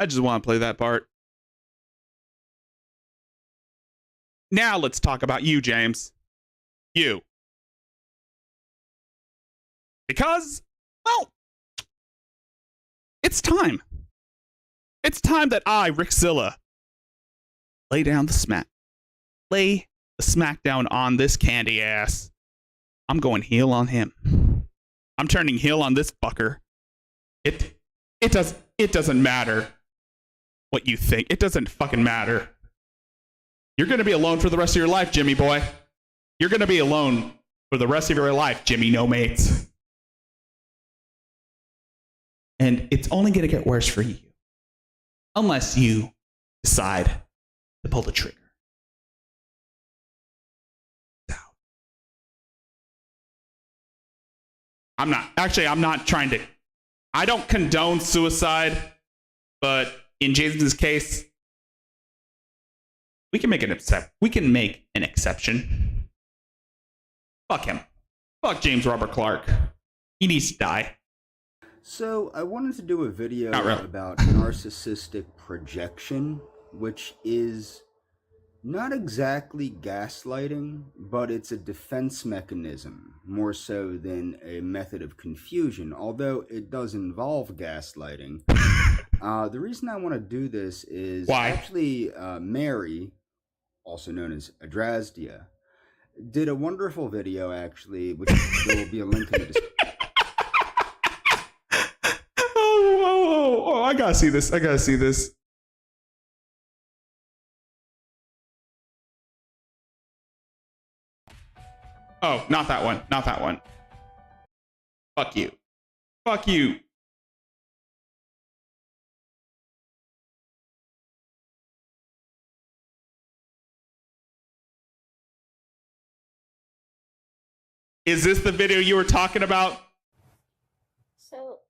I just want to play that part. Now let's talk about you, James. You. Because, well, it's time. It's time that I, Rickzilla, lay the smackdown on this candy ass. I'm going heel on him. I'm turning heel on this fucker. It doesn't matter what you think. It doesn't fucking matter. You're going to be alone for the rest of your life, Jimmy boy. You're going to be alone for the rest of your life, Jimmy No Mates. And it's only going to get worse for you. Unless you decide to pull the trigger. I'm not trying to. I don't condone suicide, but in Jason's case, we can make an exception. Fuck him. Fuck James Robert Clark. He needs to die. So I wanted to do a video really. about narcissistic projection, which is not exactly gaslighting, but it's a defense mechanism, more so than a method of confusion, although it does involve gaslighting. The reason I want to do this is actually Mary, also known as Adrasdia, did a wonderful video, actually, which there will be a link in the description. Oh, I gotta see this. Oh, not that one. Fuck you. Is this the video you were talking about? So,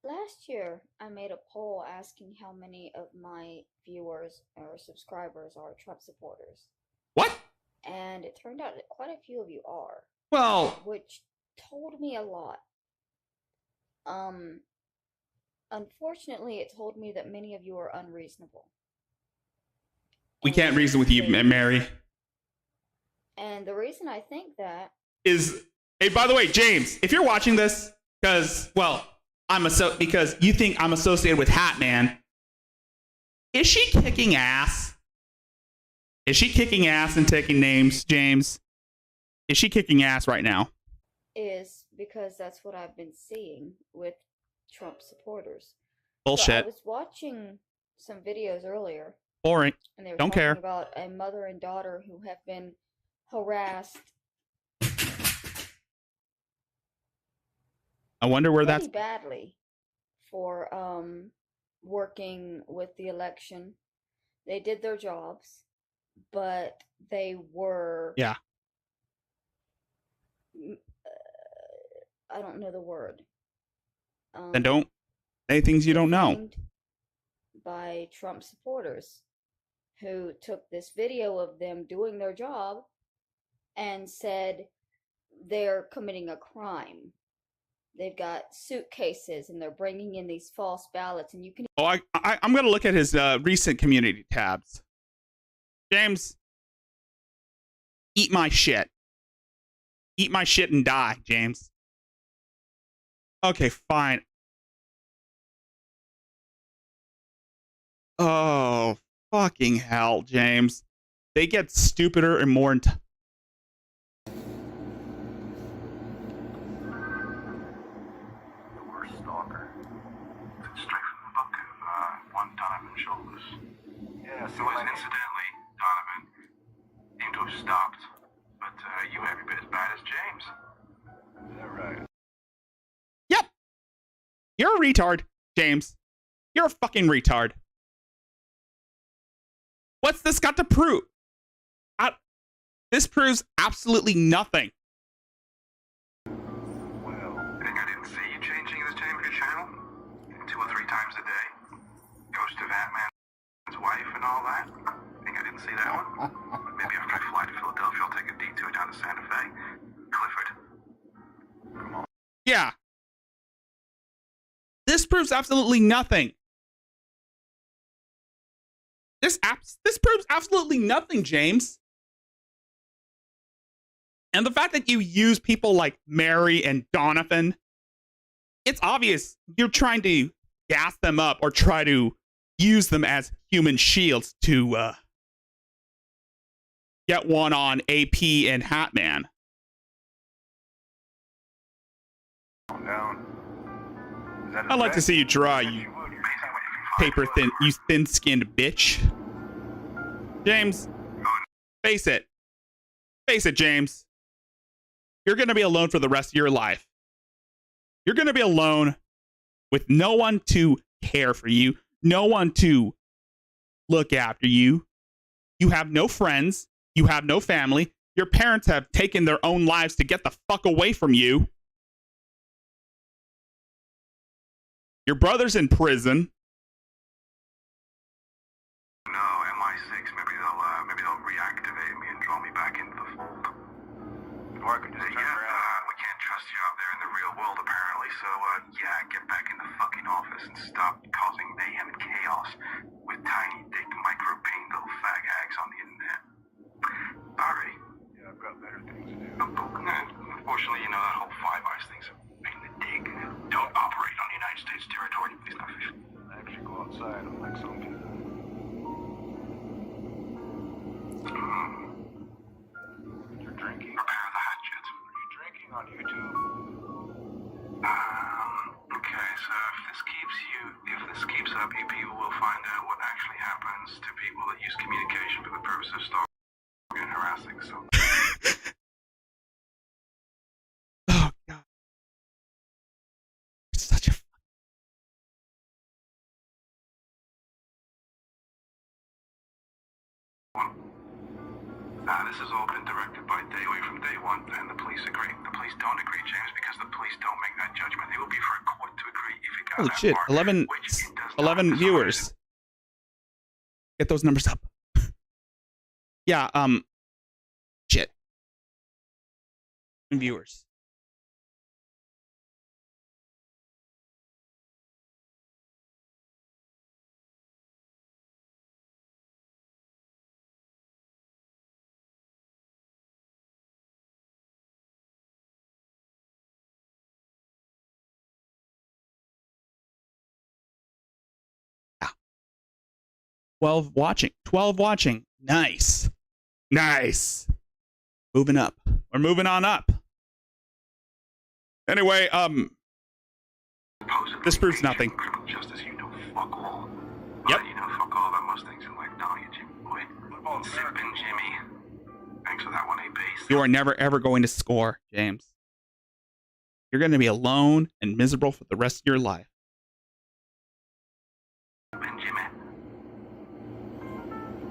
last year I made a poll asking how many of my viewers or subscribers are Trump supporters. What? And it turned out that quite a few of you are. Well, which told me a lot. Unfortunately, it told me that many of you are unreasonable. We can't reason with you, Mary. And the reason I think that is, hey, by the way, James, if you're watching this, because you think I'm associated with Hatman, is she kicking ass? Is she kicking ass and taking names, James? Is she kicking ass right now? Is because that's what I've been seeing with Trump supporters. Bullshit. So I was watching some videos earlier. Boring. And they were Don't talking care. about a mother and daughter who have been harassed. I wonder where that's badly for working with the election. They did their jobs, but they were I don't know the word. Then don't say things you don't know. By Trump supporters who took this video of them doing their job and said they're committing a crime. They've got suitcases and they're bringing in these false ballots, and you can. Oh, I'm going to look at his recent community tabs. James, eat my shit. Eat my shit and die, James. Okay, fine. Oh, fucking hell, James. They get stupider and more shoulders. Yeah, so incidentally, Donovan seemed to have stopped, but you every bit as bad as James. Is that right? Yep. You're a retard, James. You're a fucking retard. What's this got to prove? This proves absolutely nothing. Well, I think I didn't see you changing the name of your channel 2 or 3 times a day. Ghost of Ant-Man's wife and all that. I think I didn't see that one. Maybe after I fly to Philadelphia, I'll take a detour down to Santa Fe. Clifford. Come on. Yeah. This proves absolutely nothing. This proves absolutely nothing, James. And the fact that you use people like Mary and Donovan, it's obvious you're trying to gas them up or try to use them as human shields to get one on AP and Hatman. I'd like to see you try, you you thin-skinned bitch. James, face it. Face it, James. You're going to be alone for the rest of your life. You're going to be alone with no one to care for you, no one to look after you. You have no friends. You have no family. Your parents have taken their own lives to get the fuck away from you. Your brother's in prison. No, MI6. Maybe they'll reactivate me and draw me back into the fold. Or I could just turn around. We can't trust you out there in the real world, apparently. So, get back in the fucking office and stop causing mayhem and chaos with tiny, dick, micro-ping little fag hags on the internet. Sorry. Yeah, I've got better things to do. Unfortunately, that whole Five Eyes thing's a pain in the dick. Don't operate on United States territory. It's not official. Actually go outside, unlike some people. You're drinking. Prepare the hatchet. Are you drinking on YouTube? Okay, so if this keeps up, you people will find out what actually happens to people that use communication for the purpose of stalking and harassing. So. Oh God. It's such a This has all been directed by Daly from day one, and the police agree. The police don't agree, James, because the police don't make that judgment. It will be for a court to agree if it goes holy shit, far, 11 viewers. Get those numbers up. Yeah, shit. Viewers. Yeah. 12 watching. Nice. Moving up. We're moving on up. Anyway, this proves nothing. Criminal justice, fuck all. Yep. Fuck all about most things in life, don't you, Jimmy boy? Sippin' Jimmy. Thanks for that one, AP. You are never ever going to score, James. You're going to be alone and miserable for the rest of your life. Jimmy.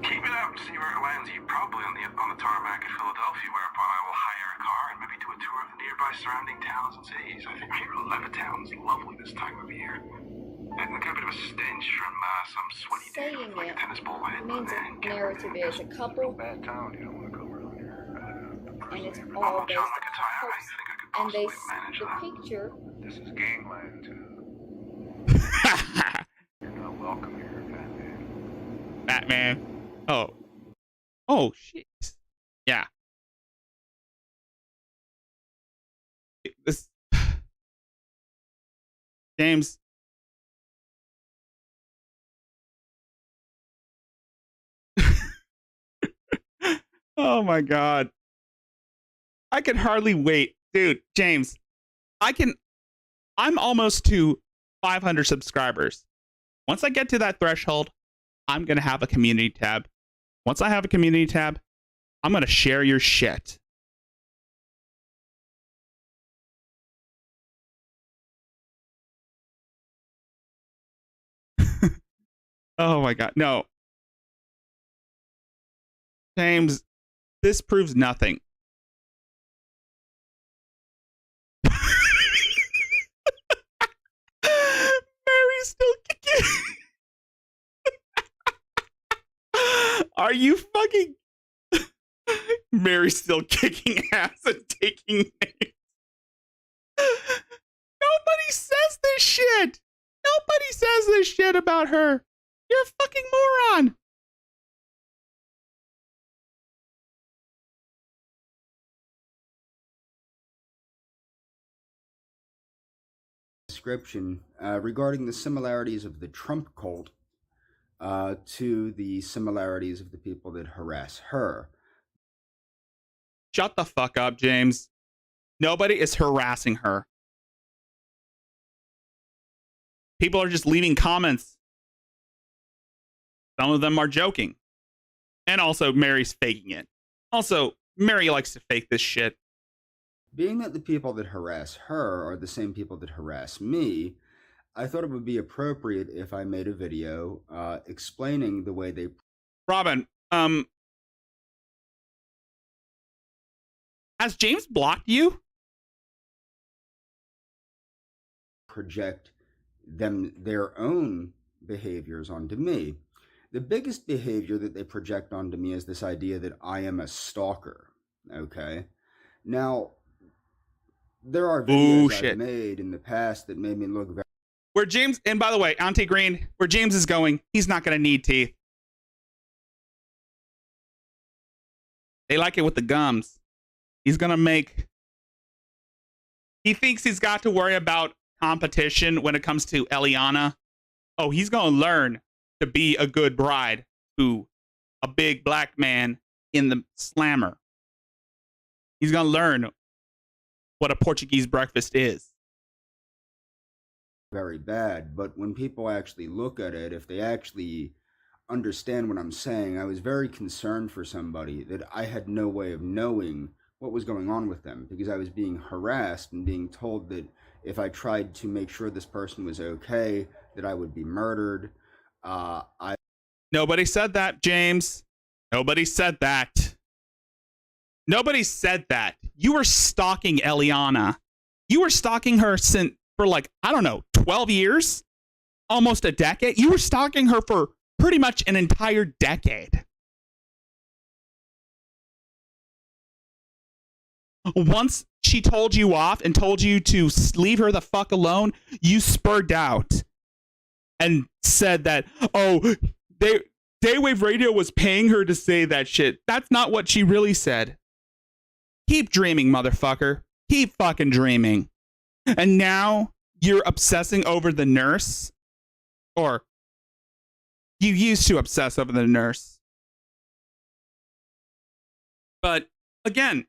Keep it out and see where it lands you. Probably on the tarmac in Philadelphia, whereupon I will hire a car and maybe do a tour of the nearby surrounding towns and cities. I think Levittown's lovely this time of year. And I got a bit of a stench from some sweaty Saying dude with like a tennis ball head. means a narrative is a couple, Bad town, you don't want to go around here. and it's all based on couples. And they the picture. This is gangland. You're not welcome here, Batman. Batman. Oh. Oh, shit. Yeah. This. James. Oh my God. I can hardly wait. Dude, James, I'm almost to 500 subscribers. Once I get to that threshold, I'm going to have a community tab. Once I have a community tab, I'm going to share your shit. Oh my God. No. James, this proves nothing. Mary's still kicking. Are you fucking... Mary's still kicking ass and taking names. Nobody says this shit. Nobody says this shit about her. You're a fucking moron. Description regarding the similarities of the Trump cult to the similarities of the people that harass her. Shut the fuck up, James. Nobody is harassing her. People are just leaving comments. Some of them are joking. And also, Mary's faking it. Also, Mary likes to fake this shit. Being that the people that harass her are the same people that harass me, I thought it would be appropriate if I made a video explaining the way they... Robin, has James blocked you? Project their own behaviors onto me. The biggest behavior that they project onto me is this idea that I am a stalker. Okay? Now, there are videos I've made in the past that made me look very... Where James, and by the way, Auntie Green, where James is going, he's not going to need teeth. They like it with the gums. He's going to make... He thinks he's got to worry about competition when it comes to Eliana. Oh, he's going to learn to be a good bride to a big black man in the slammer. He's going to learn what a Portuguese breakfast is. Very bad, but when people actually look at it, if they actually understand what I'm saying, I was very concerned for somebody that I had no way of knowing what was going on with them, because I was being harassed and being told that if I tried to make sure this person was okay, that I would be murdered. Nobody said that, James. Nobody said that. Nobody said that. You were stalking Eliana. You were stalking her since for like, I don't know, 12 years? Almost a decade? You were stalking her for pretty much an entire decade. Once she told you off and told you to leave her the fuck alone, you spurred out and said that, oh, Daywave Radio was paying her to say that shit. That's not what she really said. Keep dreaming, motherfucker. Keep fucking dreaming. And now you're obsessing over the nurse? Or you used to obsess over the nurse. But again,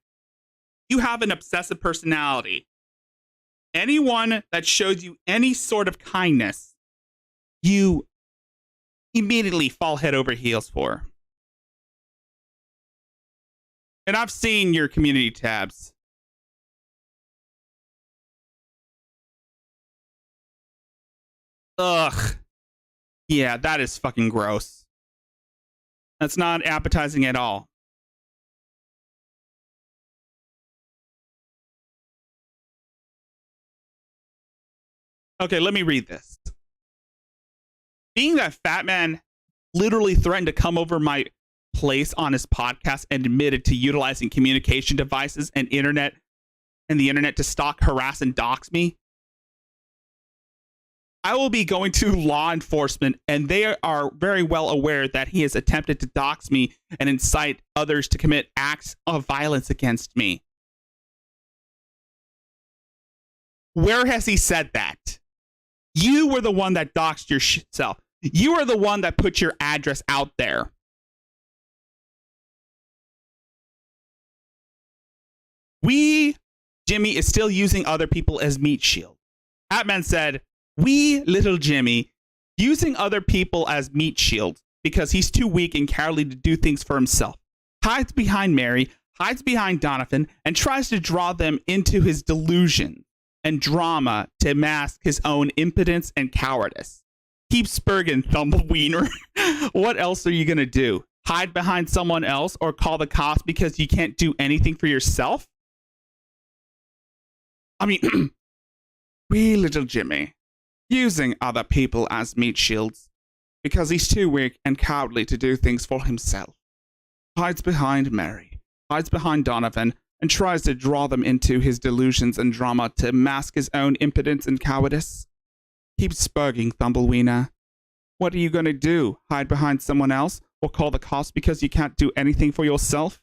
you have an obsessive personality. Anyone that shows you any sort of kindness, you immediately fall head over heels for. And I've seen your community tabs. Ugh. Yeah, that is fucking gross. That's not appetizing at all. Okay, let me read this. Being that Fat Man literally threatened to come over my place on his podcast and admitted to utilizing communication devices and the internet to stalk, harass, and dox me, I will be going to law enforcement, and they are very well aware that he has attempted to dox me and incite others to commit acts of violence against me. Where has he said that? You were the one that doxed yourself. You are the one that put your address out there. Jimmy is still using other people as meat shield. Batman said, little Jimmy, using other people as meat shields because he's too weak and cowardly to do things for himself. Hides behind Mary, hides behind Donovan, and tries to draw them into his delusion and drama to mask his own impotence and cowardice. Keep spurging, Thumbleweener. What else are you going to do? Hide behind someone else or call the cops because you can't do anything for yourself? I mean, wee little Jimmy, using other people as meat shields because he's too weak and cowardly to do things for himself. Hides behind Mary, hides behind Donovan, and tries to draw them into his delusions and drama to mask his own impotence and cowardice. Keep spurging, Thumbleweener. What are you going to do? Hide behind someone else or call the cops because you can't do anything for yourself?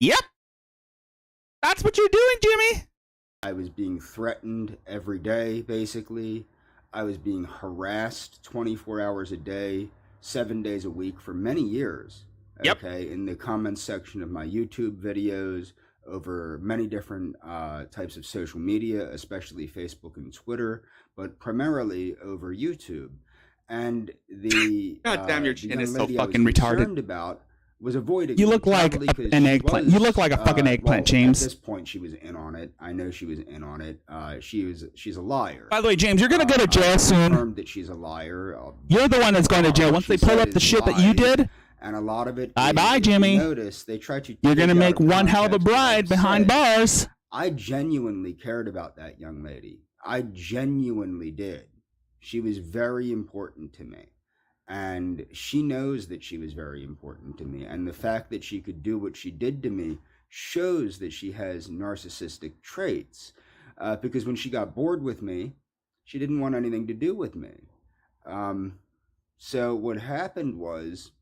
Yep. That's what you're doing, Jimmy. I was being threatened every day, basically. I was being harassed 24 hours a day, 7 days a week for many years. Yep. Okay, in the comments section of my YouTube videos, over many different types of social media, especially Facebook and Twitter, but primarily over YouTube. And the God damn, your chin is so lady fucking I was retarded. concerned about was avoiding You me, look like probably 'cause an she eggplant. was, You look like a fucking eggplant, well, James. At this point, she was in on it. I know she was in on it. She's a liar. By the way, James, you're going to go to jail soon. Confirmed that she's a liar. You're the one that's going to jail. Once they pull up the shit that you did, and a lot of it. Bye, Jimmy. Notice they try to. You're going to make one hell of a bride behind bars. I genuinely cared about that young lady. I genuinely did. She was very important to me. And she knows that she was very important to me. And the fact that she could do what she did to me shows that she has narcissistic traits. Because when she got bored with me, she didn't want anything to do with me. So what happened was,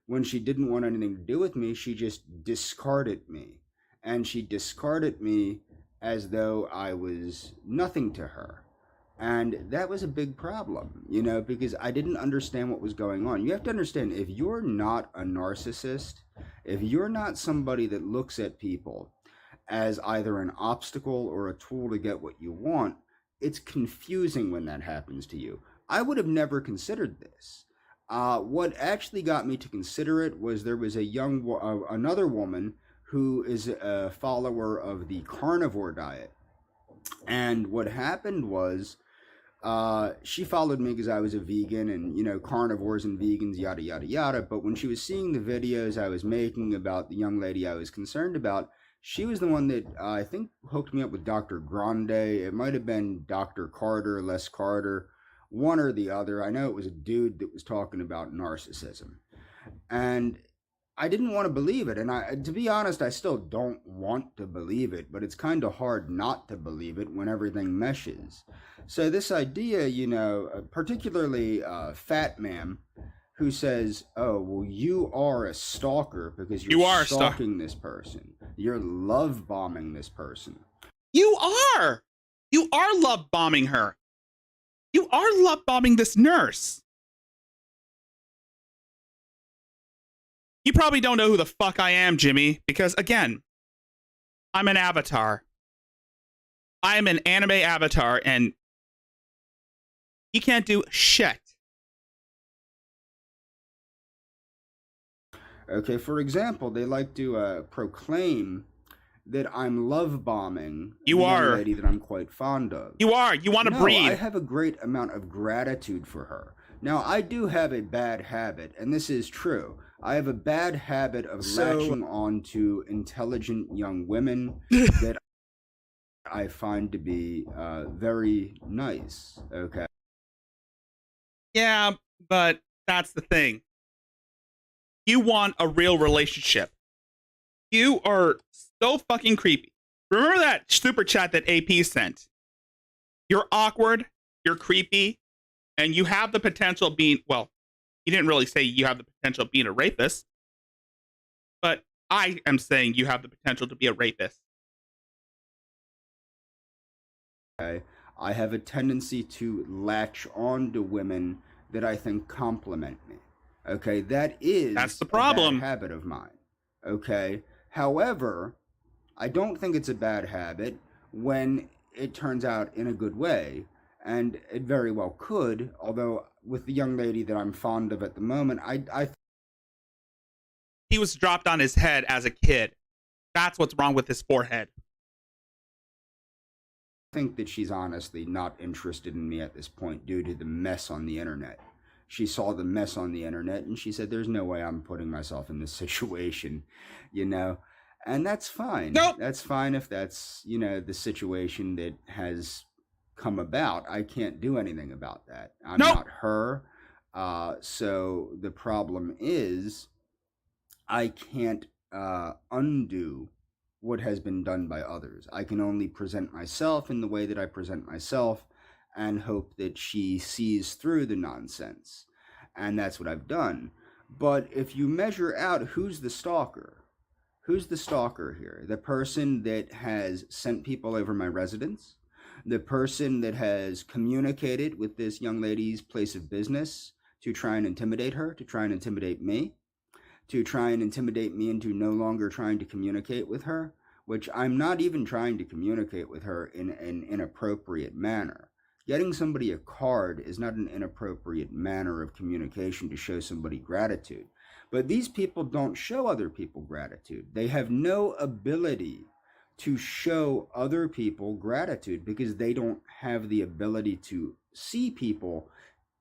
when she didn't want anything to do with me, she just discarded me. And she discarded me as though I was nothing to her. And that was a big problem, because I didn't understand what was going on. You have to understand, if you're not a narcissist, if you're not somebody that looks at people as either an obstacle or a tool to get what you want, it's confusing when that happens to you. I would have never considered this. What actually got me to consider it was there was another woman who is a follower of the carnivore diet. And what happened was, she followed me because I was a vegan and, carnivores and vegans, yada, yada, yada. But when she was seeing the videos I was making about the young lady I was concerned about, she was the one that I think hooked me up with Dr. Grande. It might have been Dr. Carter, Les Carter, one or the other. I know it was a dude that was talking about narcissism. And I didn't want to believe it. And to be honest, I still don't want to believe it, but it's kind of hard not to believe it when everything meshes. So this idea, particularly Fat Man, who says, oh, well, you are a stalker because you're stalking this person. You're love bombing this person. You are love bombing her. You are love bombing this nurse. You probably don't know who the fuck I am, Jimmy, because, again, I'm an avatar. I am an anime avatar, and you can't do shit. Okay, for example, they like to proclaim that I'm love bombing the young lady that I'm quite fond of. You are. You want to breathe. I have a great amount of gratitude for her. Now, I do have a bad habit, and this is true. I have a bad habit of latching on to intelligent young women that I find to be very nice. Okay. Yeah, but that's the thing. You want a real relationship. You are so fucking creepy. Remember that super chat that AP sent? You're awkward, you're creepy, and you have the potential of being, well, he didn't really say you have the potential of being a rapist, but I am saying you have the potential to be a rapist. Okay. I have a tendency to latch on to women that I think compliment me. Okay, that's the problem. A bad habit of mine. Okay, however, I don't think it's a bad habit when it turns out in a good way, and it very well could. Although with the young lady that I'm fond of at the moment, he was dropped on his head as a kid. That's what's wrong with his forehead. I think that she's honestly not interested in me at this point due to the mess on the internet. She saw the mess on the internet and she said, there's no way I'm putting myself in this situation, you know? And that's fine. Nope. That's fine if that's, you know, the situation that has come about. I can't do anything about that. I'm nope. not her. So the problem is I can't undo what has been done by others. I can only present myself in the way that I present myself and hope that she sees through the nonsense. And that's what I've done. But if you measure out who's the stalker here? The person that has sent people over my residence, the person that has communicated with this young lady's place of business to try and intimidate her, to try and intimidate me, to try and intimidate me into no longer trying to communicate with her, which I'm not even trying to communicate with her in an inappropriate manner. Getting somebody a card is not an inappropriate manner of communication to show somebody gratitude. But these people don't show other people gratitude. They have no ability to show other people gratitude because they don't have the ability to see people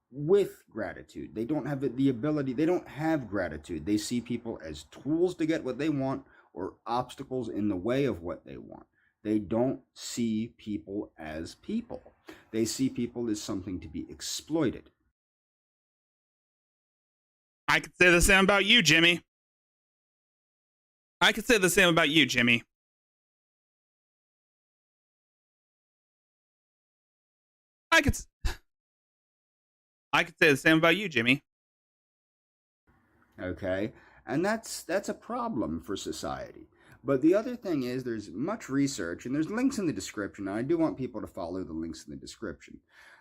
with gratitude. They don't have the ability, they don't have gratitude. They see people as tools to get what they want or obstacles in the way of what they want. They don't see people as people. They see people as something to be exploited. I could say the same about you, Jimmy. I could say the same about you, Jimmy. I could say the same about you, Jimmy. Okay, and that's a problem for society. But the other thing is there's much research, and there's links in the description, and I do want people to follow the links in the description.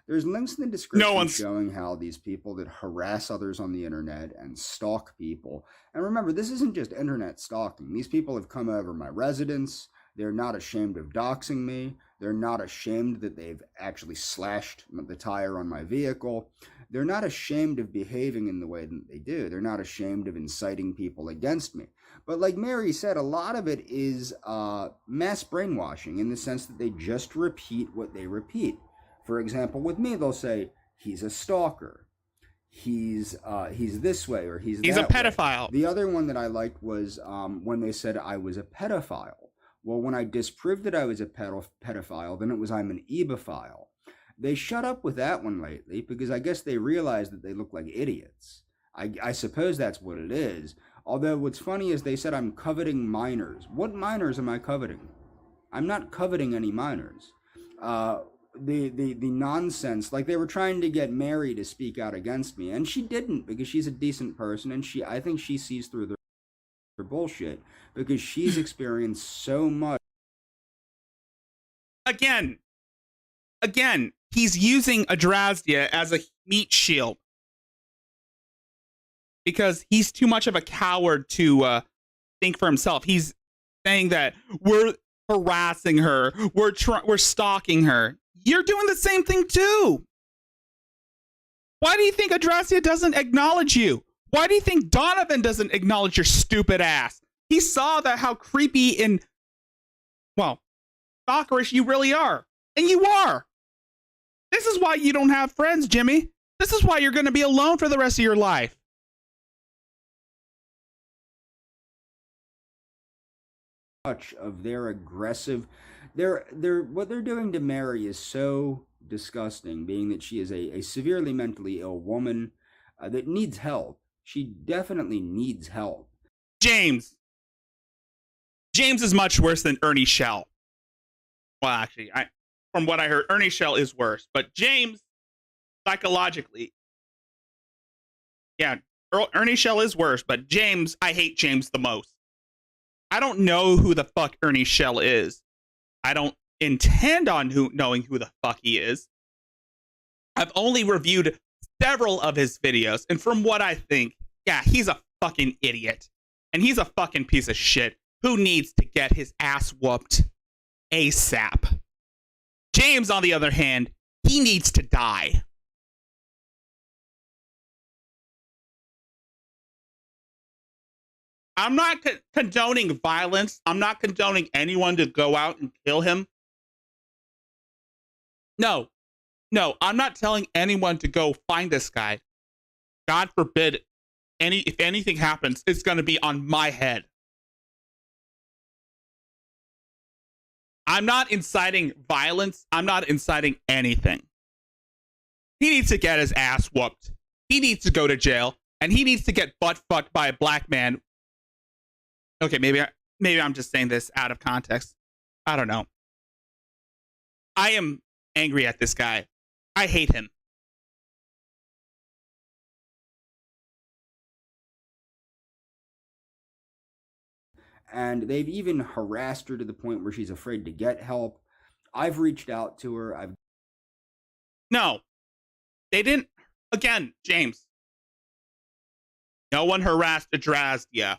There's links in the description showing how these people that harass others on the internet and stalk people. And remember, this isn't just internet stalking. These people have come over my residence. They're not ashamed of doxing me. They're not ashamed that they've actually slashed the tire on my vehicle. They're not ashamed of behaving in the way that they do. They're not ashamed of inciting people against me. But like Mary said, a lot of it is mass brainwashing in the sense that they just repeat what they repeat. For example, with me, they'll say, he's a stalker. He's this way or he's a pedophile. The other one that I liked was when they said I was a pedophile. Well, when I disproved that I was a pedophile, then it was I'm an ebophile. They shut up with that one lately because I guess they realized that they look like idiots. I suppose that's what it is. Although what's funny is they said I'm coveting minors. What minors am I coveting? I'm not coveting any minors. The nonsense, like they were trying to get Mary to speak out against me, and she didn't because she's a decent person, and I think she sees through their bullshit because she's experienced so much. Again, he's using Adrazdia as a meat shield because he's too much of a coward to think for himself. He's saying that we're harassing her, we're stalking her. You're doing the same thing too. Why do you think Adrazdia doesn't acknowledge you? Why do you think Donovan doesn't acknowledge your stupid ass? He saw that how creepy and, well, stalkerish you really are. And you are. This is why you don't have friends, Jimmy. This is why you're going to be alone for the rest of your life. much of their aggressive, what they're doing to Mary is so disgusting, being that she is a severely mentally ill woman that needs help. She definitely needs help. James is much worse than Ernie Shell. Well, actually, from what I heard, Ernie Shell is worse, but James, psychologically, yeah, Ernie Shell is worse, but James, I hate James the most. I don't know who the fuck Ernie Shell is. I don't intend on knowing who the fuck he is. I've only reviewed several of his videos, and from what I think, yeah, he's a fucking idiot. And he's a fucking piece of shit who needs to get his ass whooped ASAP. James, on the other hand, he needs to die. I'm not condoning violence. I'm not condoning anyone to go out and kill him. No, I'm not telling anyone to go find this guy. God forbid, if anything happens, it's going to be on my head. I'm not inciting violence. I'm not inciting anything. He needs to get his ass whooped. He needs to go to jail, and he needs to get butt fucked by a black man. Okay, maybe I'm just saying this out of context. I don't know. I am angry at this guy. I hate him. And they've even harassed her to the point where she's afraid to get help. I've reached out to her. No, they didn't. Again, James. No one harassed Adrazdia.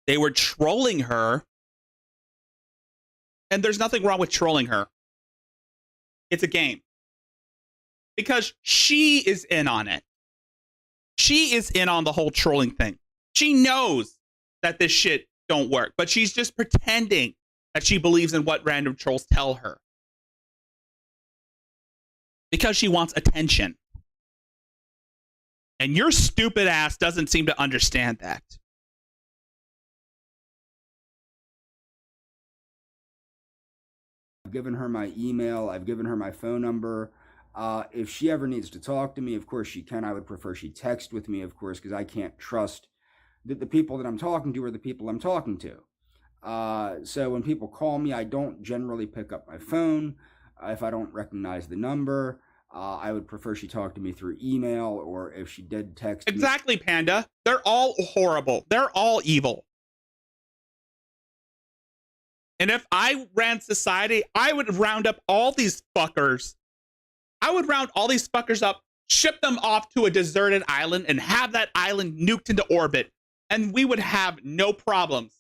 They were trolling her. And there's nothing wrong with trolling her. It's a game. Because she is in on it. She is in on the whole trolling thing. She knows that this shit don't work, but she's just pretending that she believes in what random trolls tell her. Because she wants attention. And your stupid ass doesn't seem to understand that. I've given her my email. I've given her my phone number. If she ever needs to talk to me, of course she can. I would prefer she text with me, of course, because I can't trust that the people that I'm talking to are the people I'm talking to. So when people call me, I don't generally pick up my phone if I don't recognize the number. I would prefer she talk to me through email, or if she did text Exactly, Panda. They're all horrible. They're all evil. And if I ran society, I would round up all these fuckers. I would round all these fuckers up, ship them off to a deserted island, and have that island nuked into orbit. And we would have no problems.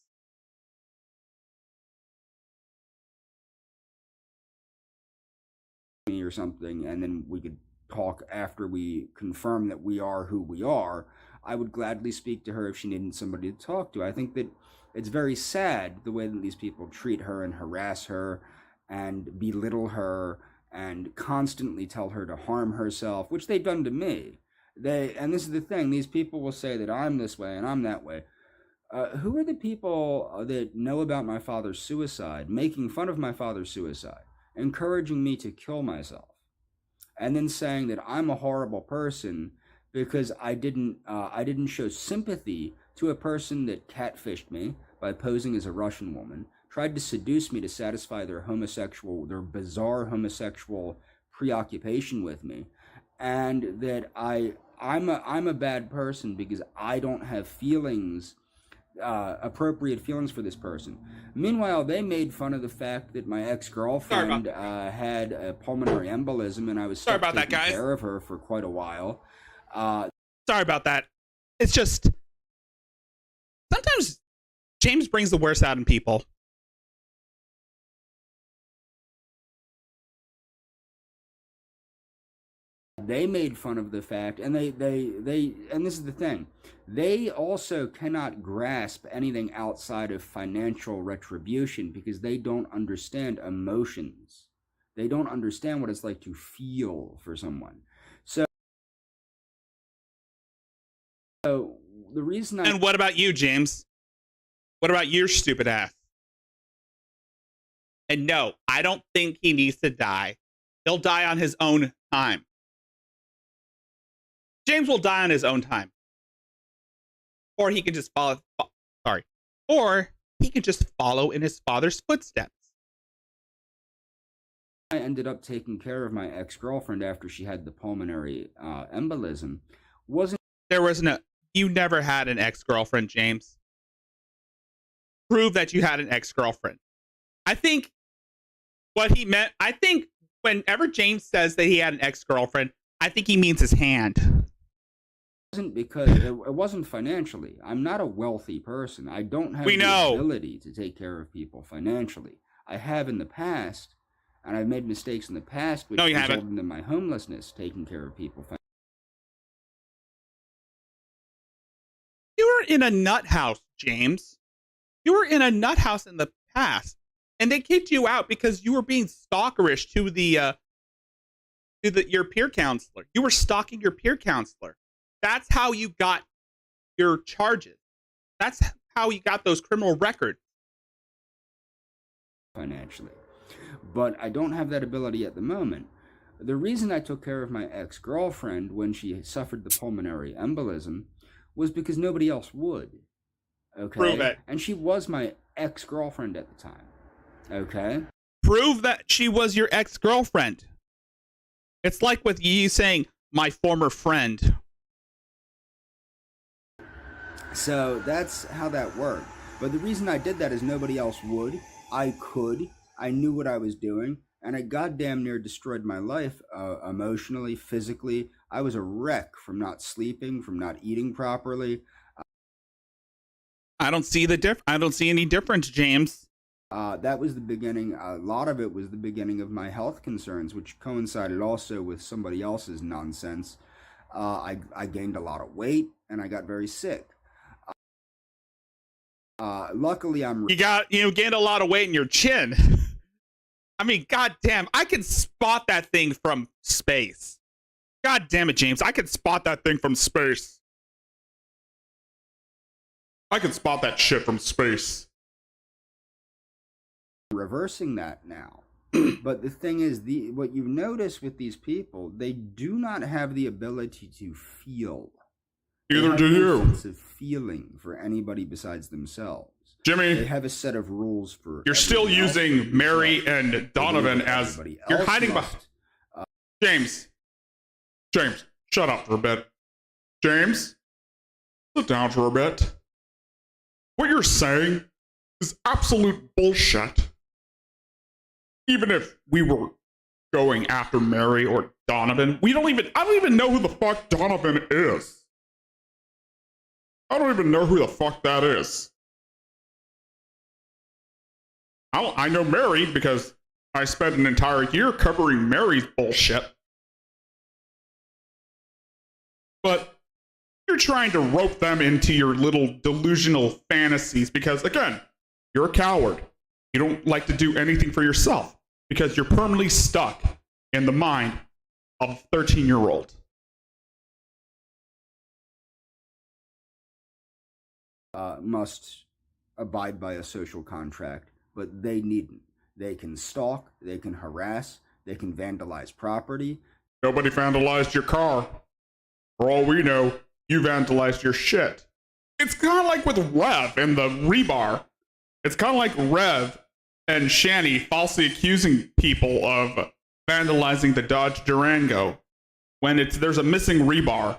Or something, and then we could talk after we confirm that we are who we are. I would gladly speak to her if she needed somebody to talk to. I think that it's very sad the way that these people treat her and harass her and belittle her and constantly tell her to harm herself, which they've done to me. And this is the thing, these people will say that I'm this way and I'm that way. Who are the people that know about my father's suicide, making fun of my father's suicide, encouraging me to kill myself, and then saying that I'm a horrible person because I didn't show sympathy to a person that catfished me by posing as a Russian woman, tried to seduce me to satisfy their bizarre homosexual preoccupation with me, and that I'm a bad person because I don't have feelings, appropriate feelings for this person. Meanwhile, they made fun of the fact that my ex-girlfriend had a pulmonary embolism, and I was stuck taking care of her for quite a while. Sorry about that. It's just sometimes James brings the worst out in people. They made fun of the fact, and they and this is the thing, they also cannot grasp anything outside of financial retribution because they don't understand emotions. They don't understand what it's like to feel for someone. So the reason And what about you, James? What about your stupid ass? And no, I don't think he needs to die. He'll die on his own time. James will die on his own time. Or he can just follow, or he can just follow in his father's footsteps. I ended up taking care of my ex-girlfriend after she had the pulmonary embolism. You never had an ex-girlfriend, James. Prove that you had an ex-girlfriend. I think whenever James says that he had an ex-girlfriend, I think he means his hand. It wasn't financially. I'm not a wealthy person. I don't have the ability to take care of people financially. I have in the past, and I've made mistakes in the past, which resulted in my homelessness, taking care of people financially. You were in a nut house, James. You were in a nut house in the past, and they kicked you out because you were being stalkerish to your peer counselor. You were stalking your peer counselor. That's how you got your charges. That's how you got those criminal records. Financially. But I don't have that ability at the moment. The reason I took care of my ex-girlfriend when she suffered the pulmonary embolism was because nobody else would. Okay? Prove it. And she was my ex-girlfriend at the time. Okay? Prove that she was your ex-girlfriend. It's like with you saying, my former friend. So that's how that worked. But the reason I did that is nobody else would. I could. I knew what I was doing. And it goddamn near destroyed my life emotionally, physically. I was a wreck from not sleeping, from not eating properly. I don't see any difference, James. That was the beginning. A lot of it was the beginning of my health concerns, which coincided also with somebody else's nonsense. I gained a lot of weight, and I got very sick. Luckily, you gained a lot of weight in your chin. I mean, goddamn, I can spot that thing from space. God damn it, James, I can spot that thing from space. I can spot that shit from space. Reversing that now. But the thing is, what you notice with these people, they do not have the ability to feel. Neither do you. Sense of feeling for anybody besides themselves. Jimmy, they have a set of rules for. You're still using Mary and Donovan as you're hiding behind. James, shut up for a bit. James, sit down for a bit. What you're saying is absolute bullshit. Even if we were going after Mary or Donovan, I don't even know who the fuck Donovan is. I don't even know who the fuck that is. I know Mary because I spent an entire year covering Mary's bullshit. But you're trying to rope them into your little delusional fantasies because, again, you're a coward. You don't like to do anything for yourself because you're permanently stuck in the mind of a 13-year-old. Must abide by a social contract, but they needn't. They can stalk, they can harass, they can vandalize property. Nobody vandalized your car. For all we know, you vandalized your shit. It's kind of like with Rev and the rebar. It's kind of like Rev and Shani falsely accusing people of vandalizing the Dodge Durango when there's a missing rebar.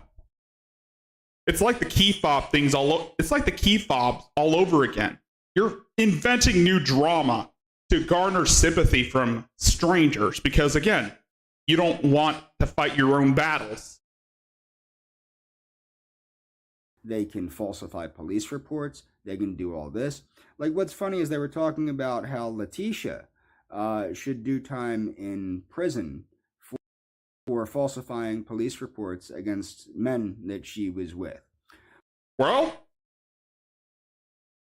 It's like the key fob things it's like the key fobs all over again. You're inventing new drama to garner sympathy from strangers because, again, you don't want to fight your own battles. They can falsify police reports. They can do all this. Like, what's funny is they were talking about how Letitia should do time in prison for falsifying police reports against men that she was with. Well,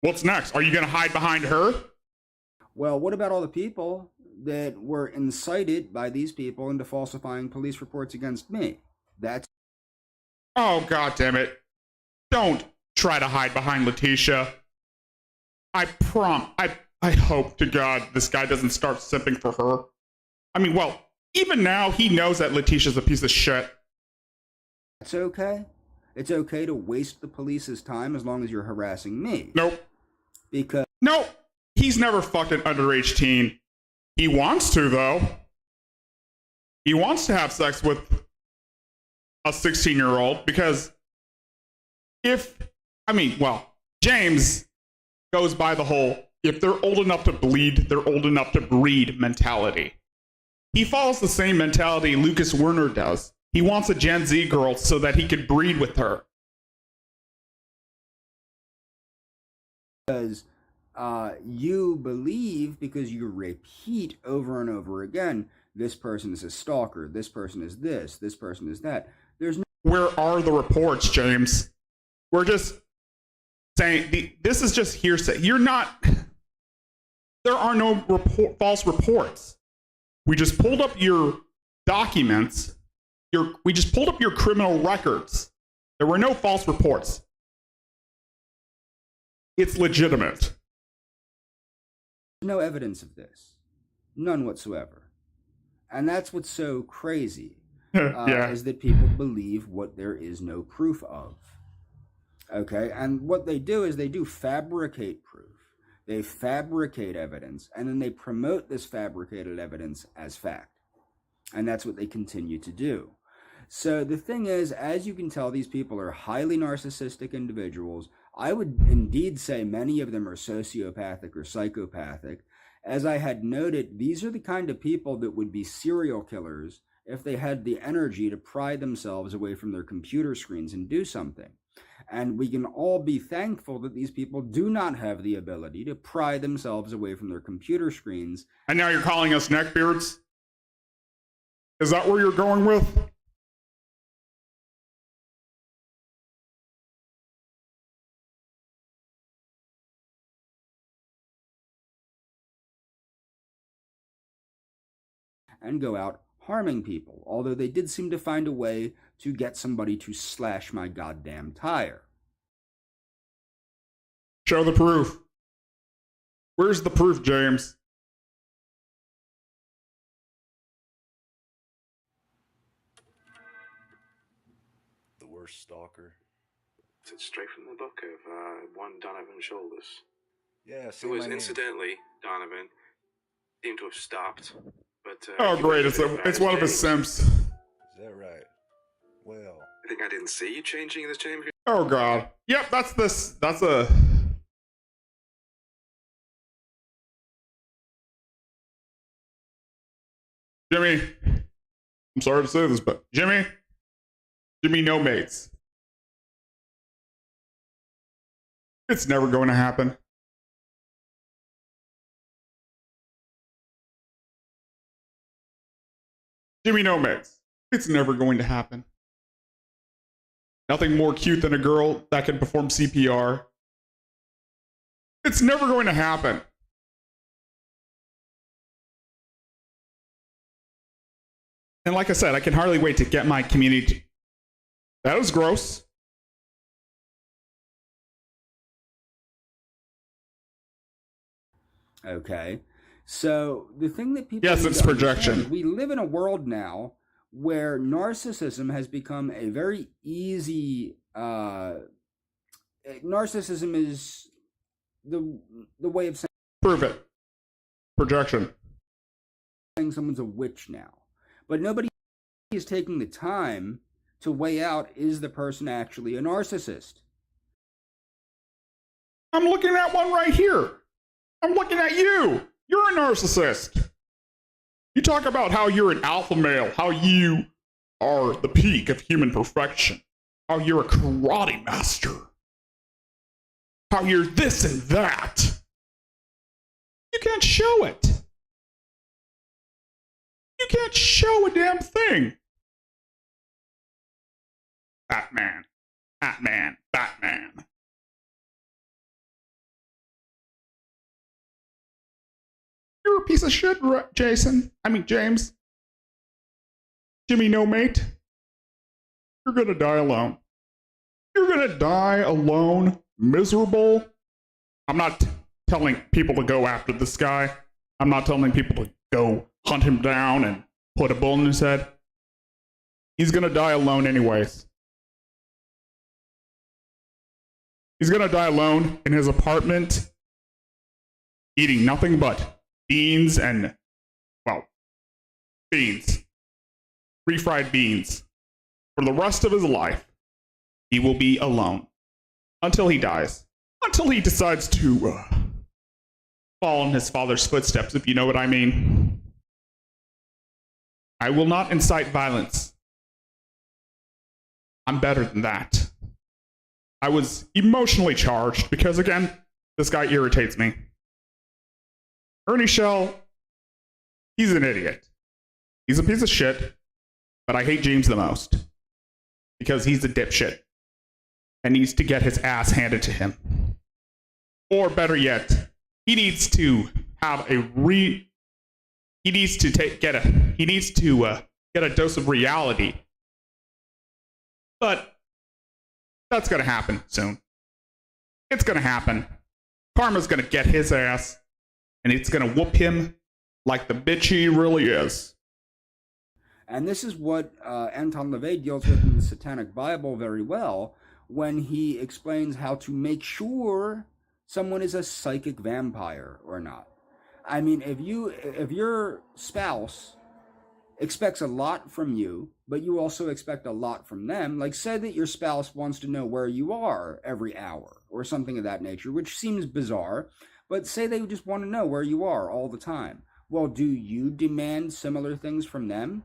what's next? Are you going to hide behind her? Well, what about all the people that were incited by these people into falsifying police reports against me? Oh, God damn it. Don't try to hide behind Letitia. I hope to God this guy doesn't start simping for her. I mean, well, even now he knows that Letitia's a piece of shit. It's okay. It's okay to waste the police's time as long as you're harassing me. Nope. Because nope. He's never fucked an underage teen. He wants to, though. He wants to have sex with a 16-year-old because James goes by the whole, if they're old enough to bleed, they're old enough to breed mentality. He follows the same mentality Lucas Werner does. He wants a Gen Z girl so that he could breed with her. Because you believe, because you repeat over and over again, this person is a stalker, this person is this person is that. There's no... Where are the reports, James? We're just saying, this is just hearsay. You're not... There are no false reports. We just pulled up your documents. We just pulled up your criminal records. There were no false reports. It's legitimate. No evidence of this. None whatsoever. And that's what's so crazy. Is that people believe what there is no proof of. Okay? And what they do is they do fabricate proof. They fabricate evidence, and then they promote this fabricated evidence as fact. And that's what they continue to do. So the thing is, as you can tell, these people are highly narcissistic individuals. I would indeed say many of them are sociopathic or psychopathic. As I had noted, these are the kind of people that would be serial killers if they had the energy to pry themselves away from their computer screens and do something. And we can all be thankful that these people do not have the ability to pry themselves away from their computer screens. And now you're calling us neckbeards? Is that where you're going with? And go out harming people, although they did seem to find a way to get somebody to slash my goddamn tire. Show the proof. Where's the proof, James? The worst stalker. It's straight from the book of one Donovan Shoulders. Yeah, it was incidentally Donovan seemed to have stopped. But, oh, great. It's one of his Sims. Is that right? Well, I think I didn't see you changing this chamber. Oh, God. Yep, that's a... Jimmy, I'm sorry to say this, but Jimmy no mates. It's never going to happen. Jimmy no mates. It's never going to happen. Nothing more cute than a girl that can perform CPR. It's never going to happen. And like I said, I can hardly wait to get my community. That was gross. Okay. So the thing that people... Yes, it's projection. We live in a world now where narcissism has become a very easy... narcissism is the way of saying... Prove it. Projection. Saying someone's a witch now. But nobody is taking the time to weigh out, is the person actually a narcissist? I'm looking at one right here. I'm looking at you. You're a narcissist. You talk about how you're an alpha male, how you are the peak of human perfection, how you're a karate master, how you're this and that. You can't show it. You can't show a damn thing. Batman. Batman. Batman. You're a piece of shit, Jason. I mean, James. Jimmy no mate. You're gonna die alone. You're gonna die alone, miserable. I'm not telling people to go after this guy. I'm not telling people to go hunt him down and put a bullet in his head. He's gonna die alone anyways. He's gonna die alone in his apartment, eating nothing but beans and, well, beans. Refried beans. For the rest of his life, he will be alone. Until he dies. Until he decides to follow in his father's footsteps, if you know what I mean. I will not incite violence. I'm better than that. I was emotionally charged because, again, this guy irritates me. Ernie Shell, he's an idiot. He's a piece of shit, but I hate James the most because he's a dipshit and needs to get his ass handed to him. Or better yet, he needs to have a get a dose of reality. But that's gonna happen soon. It's gonna happen. Karma's gonna get his ass, and it's gonna whoop him like the bitch he really is. And this is what Anton LaVey deals with in the Satanic Bible very well when he explains how to make sure someone is a psychic vampire or not. I mean, if your spouse expects a lot from you, but you also expect a lot from them, like say that your spouse wants to know where you are every hour or something of that nature, which seems bizarre, but say they just want to know where you are all the time. Well, do you demand similar things from them?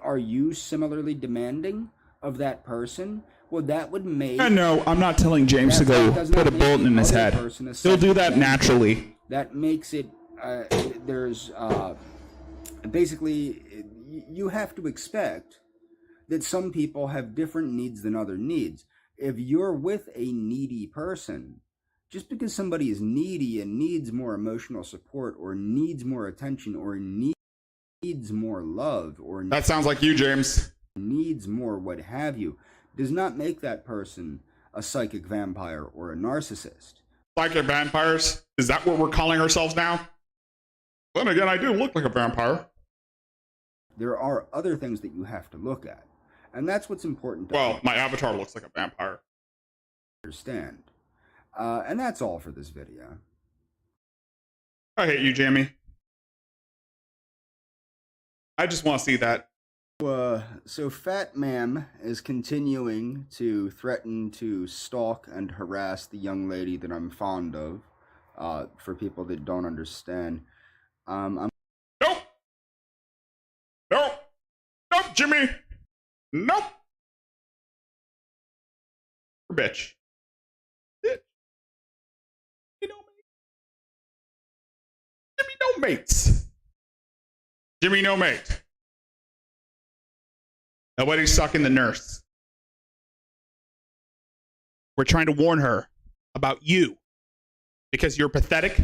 Are you similarly demanding of that person? Well, that would make... No, I'm not telling James to go put a bullet in his head. He'll do that naturally. That makes it... basically, you have to expect that some people have different needs than other needs. If you're with a needy person, just because somebody is needy and needs more emotional support or needs more attention or needs more love or that sounds like you, James. Needs more what have you, does not make that person a psychic vampire or a narcissist. Psychic vampires? Is that what we're calling ourselves now? Then again, I do look like a vampire. There are other things that you have to look at. And that's what's important to well, my avatar looks like a vampire. Understand. And that's all for this video. I hate you, Jamie. I just want to see that. So Fat Ma'am is continuing to threaten to stalk and harass the young lady that I'm fond of. For people that don't understand. Nope! Nope! Nope, Jimmy! Nope! Bitch. Jimmy no mates. Jimmy no mate. Nobody's sucking the nurse. We're trying to warn her about you. Because you're pathetic.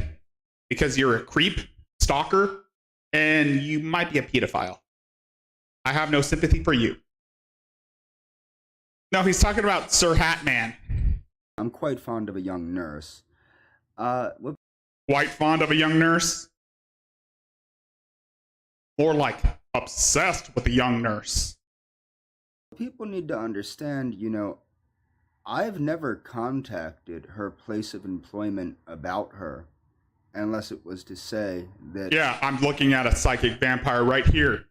Because you're a creep, stalker, and you might be a pedophile. I have no sympathy for you. No, he's talking about Sir Hatman. I'm quite fond of a young nurse. Quite fond of a young nurse? More like obsessed with a young nurse. People need to understand, you know, I've never contacted her place of employment about her, unless it was to say that... Yeah, I'm looking at a psychic vampire right here.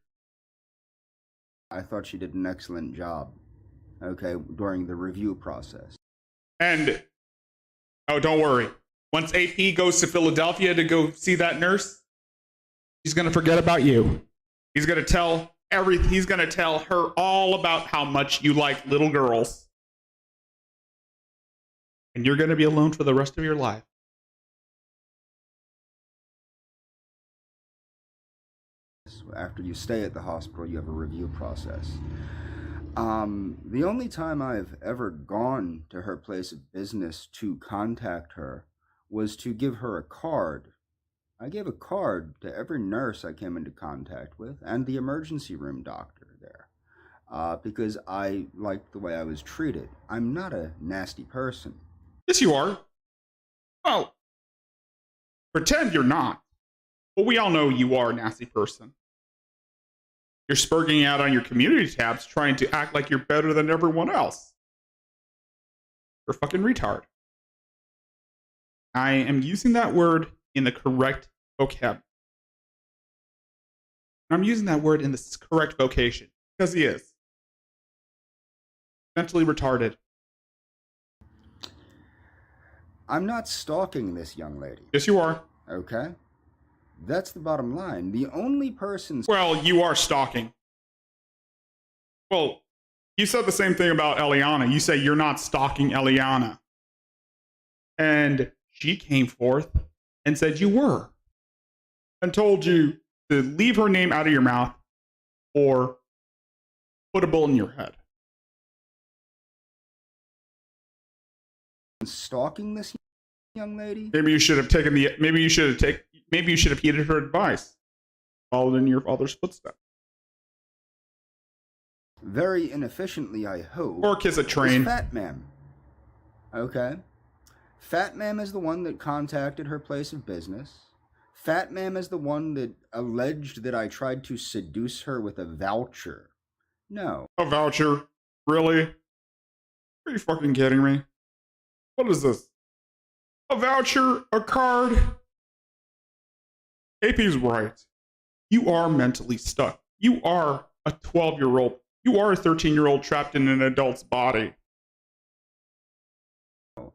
I thought she did an excellent job, okay, during the review process. And, oh, don't worry. Once AP goes to Philadelphia to go see that nurse, he's going to forget about you. He's going to tell her all about how much you like little girls. And you're going to be alone for the rest of your life. After you stay at the hospital, you have a review process. The only time I've ever gone to her place of business to contact her was to give her a card. I gave a card to every nurse I came into contact with and the emergency room doctor there because I liked the way I was treated. I'm not a nasty person. Yes, you are. Oh, Pretend you're not. But we all know you are a nasty person. You're spurging out on your community tabs trying to act like you're better than everyone else. You're a fucking retard. I am using that word in the correct vocab. I'm using that word in the correct vocation. Because he is. Mentally retarded. I'm not stalking this young lady. Yes, you are. Okay? That's the bottom line. The only person... Well, you are stalking. Well, you said the same thing about Eliana. You say you're not stalking Eliana. And she came forth and said you were. And told you to leave her name out of your mouth or put a bullet in your head. Stalking this young lady? Maybe you should have taken the. Maybe you should have heeded her advice. Followed in your father's footsteps. Very inefficiently, I hope. Or kiss a train. Fat Ma'am. Okay. Fat Ma'am is the one that contacted her place of business. Fat Ma'am is the one that alleged that I tried to seduce her with a voucher. No. A voucher? Really? Are you fucking kidding me? What is this? A voucher? A card? AP's right. You are mentally stuck. You are a 12-year-old. You are a 13-year-old trapped in an adult's body.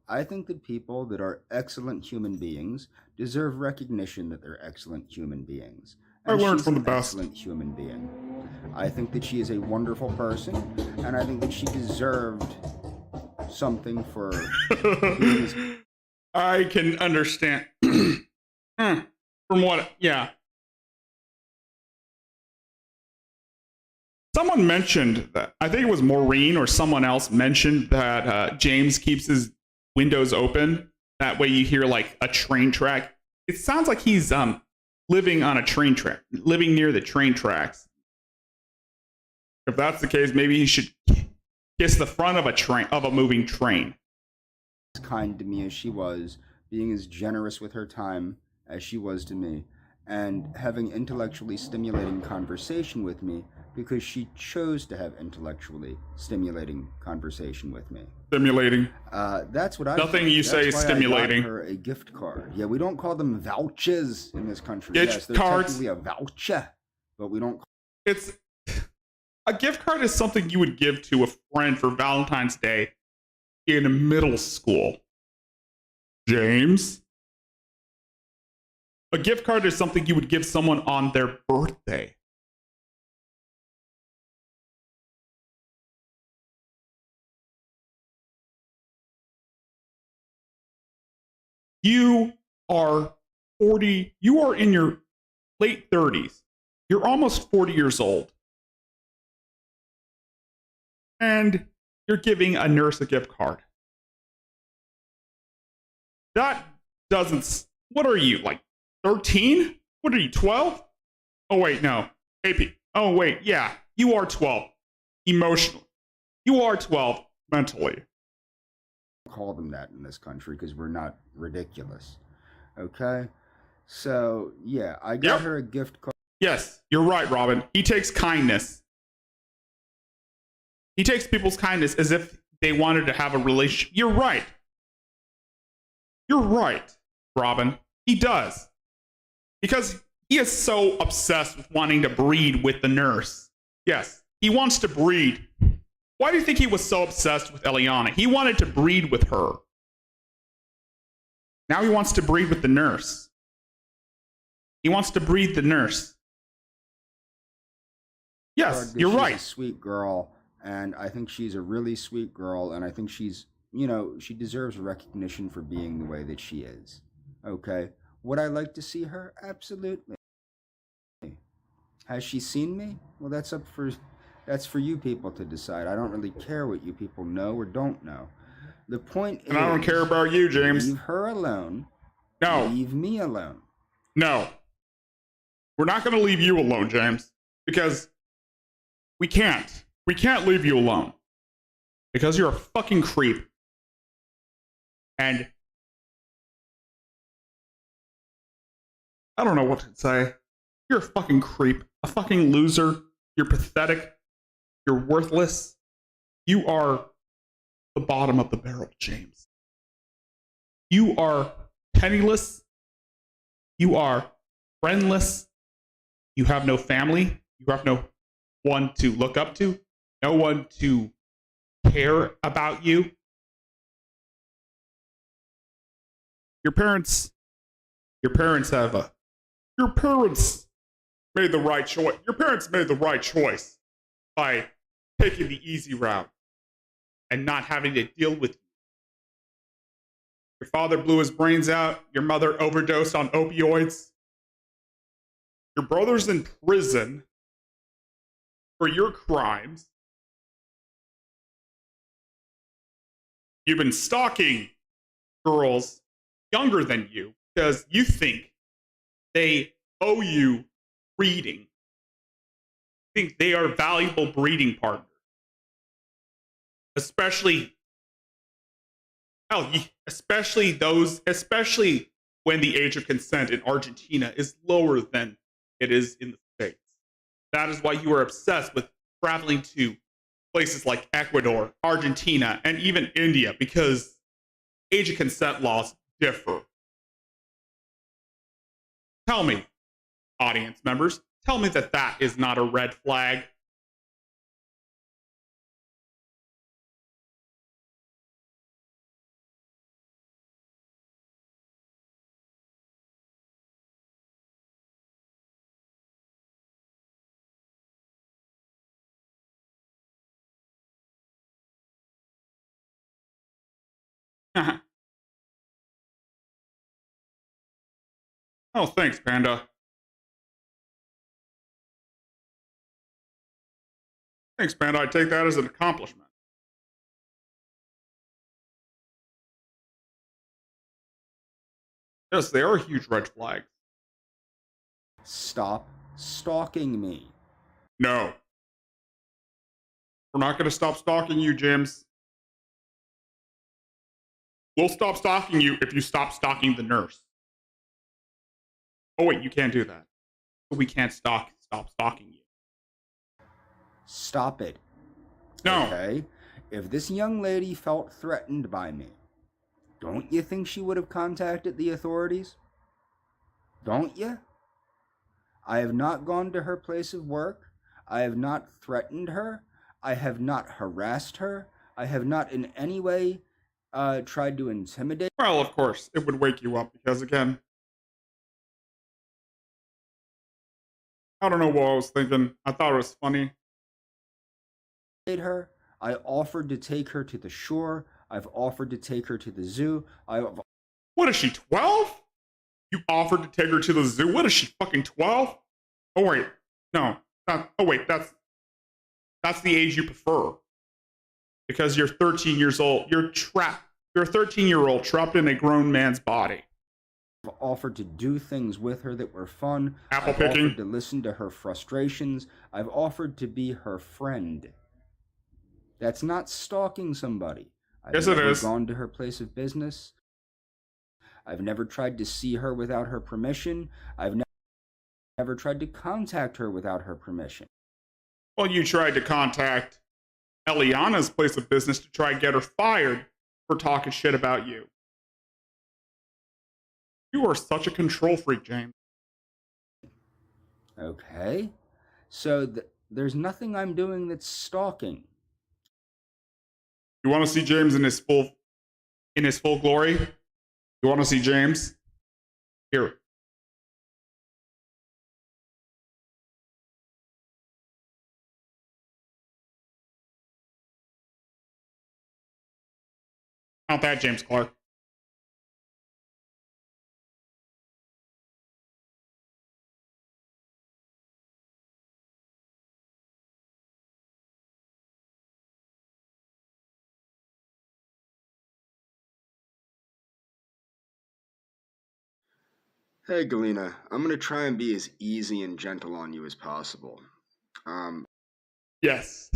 I think that people that are excellent human beings deserve recognition that they're excellent human beings. And I learned from the best. Excellent human being. I think that she is a wonderful person, and I think that she deserved something for being I can understand. From what, yeah. Someone mentioned that, I think it was Maureen or someone else mentioned that James keeps his windows open. That way you hear like a train track. It sounds like he's living on a train track, living near the train tracks. If that's the case, maybe he should kiss the front of a moving train. As kind to me as she was, being as generous with her time as she was to me, and having intellectually stimulating conversation with me because she chose to have intellectually stimulating conversation with me. Stimulating. That's what I. Nothing think. you That's say is why stimulating. I got her a gift card. Yeah, we don't call them vouchers in this country. Gift yes, they're cards. technically a voucher, but we don't. It's a gift card is something you would give to a friend for Valentine's Day in middle school. James. A gift card is something you would give someone on their birthday. You are 40, you are in your late 30s. You're almost 40 years old. And you're giving a nurse a gift card. That doesn't, what are you, like 13? What are you, 12? Oh, wait, no. AP. Oh, wait, yeah. You are 12. Emotionally. You are 12 mentally. Call them that in this country because we're not ridiculous. Okay? So, yeah, I got her a gift card. Yes, you're right, Robin. He takes kindness. He takes people's kindness as if they wanted to have a relationship. You're right. You're right, Robin. He does. Because he is so obsessed with wanting to breed with the nurse. Yes, he wants to breed. Why do you think he was so obsessed with Eliana? He wanted to breed with her. Now he wants to breed with the nurse. He wants to breed the nurse. Yes, you're right. She's a sweet girl, and I think she's a really sweet girl, and I think she's, you know, she deserves recognition for being the way that she is. Okay? Would I like to see her? Absolutely. Has she seen me? Well, that's for you people to decide. I don't really care what you people know or don't know. The point is, and I don't care about you, James. Leave her alone. No. Leave me alone. No. We're not going to leave you alone, James. Because we can't. We can't leave you alone. Because you're a fucking creep. And I don't know what to say. You're a fucking creep, a fucking loser. You're pathetic. You're worthless. You are the bottom of the barrel, James. You are penniless. You are friendless. You have no family. You have no one to look up to. No one to care about you. Your parents made the right choice. Your parents made the right choice by taking the easy route and not having to deal with you. Your father blew his brains out. Your mother overdosed on opioids. Your brother's in prison for your crimes. You've been stalking girls younger than you because you think they owe you breeding. Think they are valuable breeding partners. Especially when the age of consent in Argentina is lower than it is in the States. That is why you are obsessed with traveling to places like Ecuador, Argentina, and even India, because age of consent laws differ. Tell me, audience members, tell me that that is not a red flag. Oh, thanks, Panda. Thanks, Panda. I take that as an accomplishment. Yes, they are huge red flags. Stop stalking me. No. We're not going to stop stalking you, James. We'll stop stalking you if you stop stalking the nurse. Oh, wait, you can't do that. We can't stop stalking you. Stop it. No. Okay? If this young lady felt threatened by me, don't you think she would have contacted the authorities? Don't you? I have not gone to her place of work. I have not threatened her. I have not harassed her. I have not in any way tried to intimidate. Well, of course, it would wake you up because, again, I don't know what I was thinking. I thought it was funny. Her. I offered to take her to the shore. I've offered to take her to the zoo. What is she, 12? You offered to take her to the zoo? What is she, fucking 12? Oh, wait. No. Oh, wait. That's the age you prefer. Because you're 13 years old. You're trapped. You're a 13-year-old trapped in a grown man's body. I've offered to do things with her that were fun. Apple I've picking. offered to listen to her frustrations. I've offered to be her friend. That's not stalking somebody. Yes, it is. I've never gone to her place of business. I've never tried to see her without her permission. I've never tried to contact her without her permission. Well, you tried to contact Eliana's place of business to try and get her fired for talking shit about you. You are such a control freak, James. Okay. So there's nothing I'm doing that's stalking. You want to see James in his full glory? You want to see James? Here. Not that James Clark. Hey, Galena, I'm going to try and be as easy and gentle on you as possible. Yes.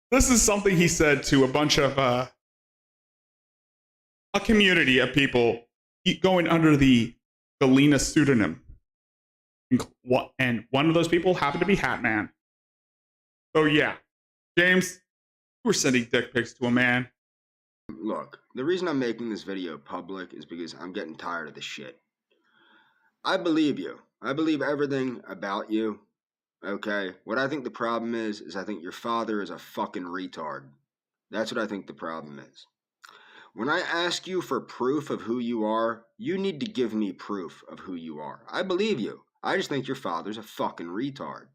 This is something he said to a bunch of, a community of people going under the Galena pseudonym. And one of those people happened to be Hat Man. So yeah, James, we're sending dick pics to a man. Look, the reason I'm making this video public is because I'm getting tired of this shit. I believe you. I believe everything about you. Okay? What I think the problem is I think your father is a fucking retard. That's what I think the problem is. When I ask you for proof of who you are, you need to give me proof of who you are. I believe you. I just think your father's a fucking retard.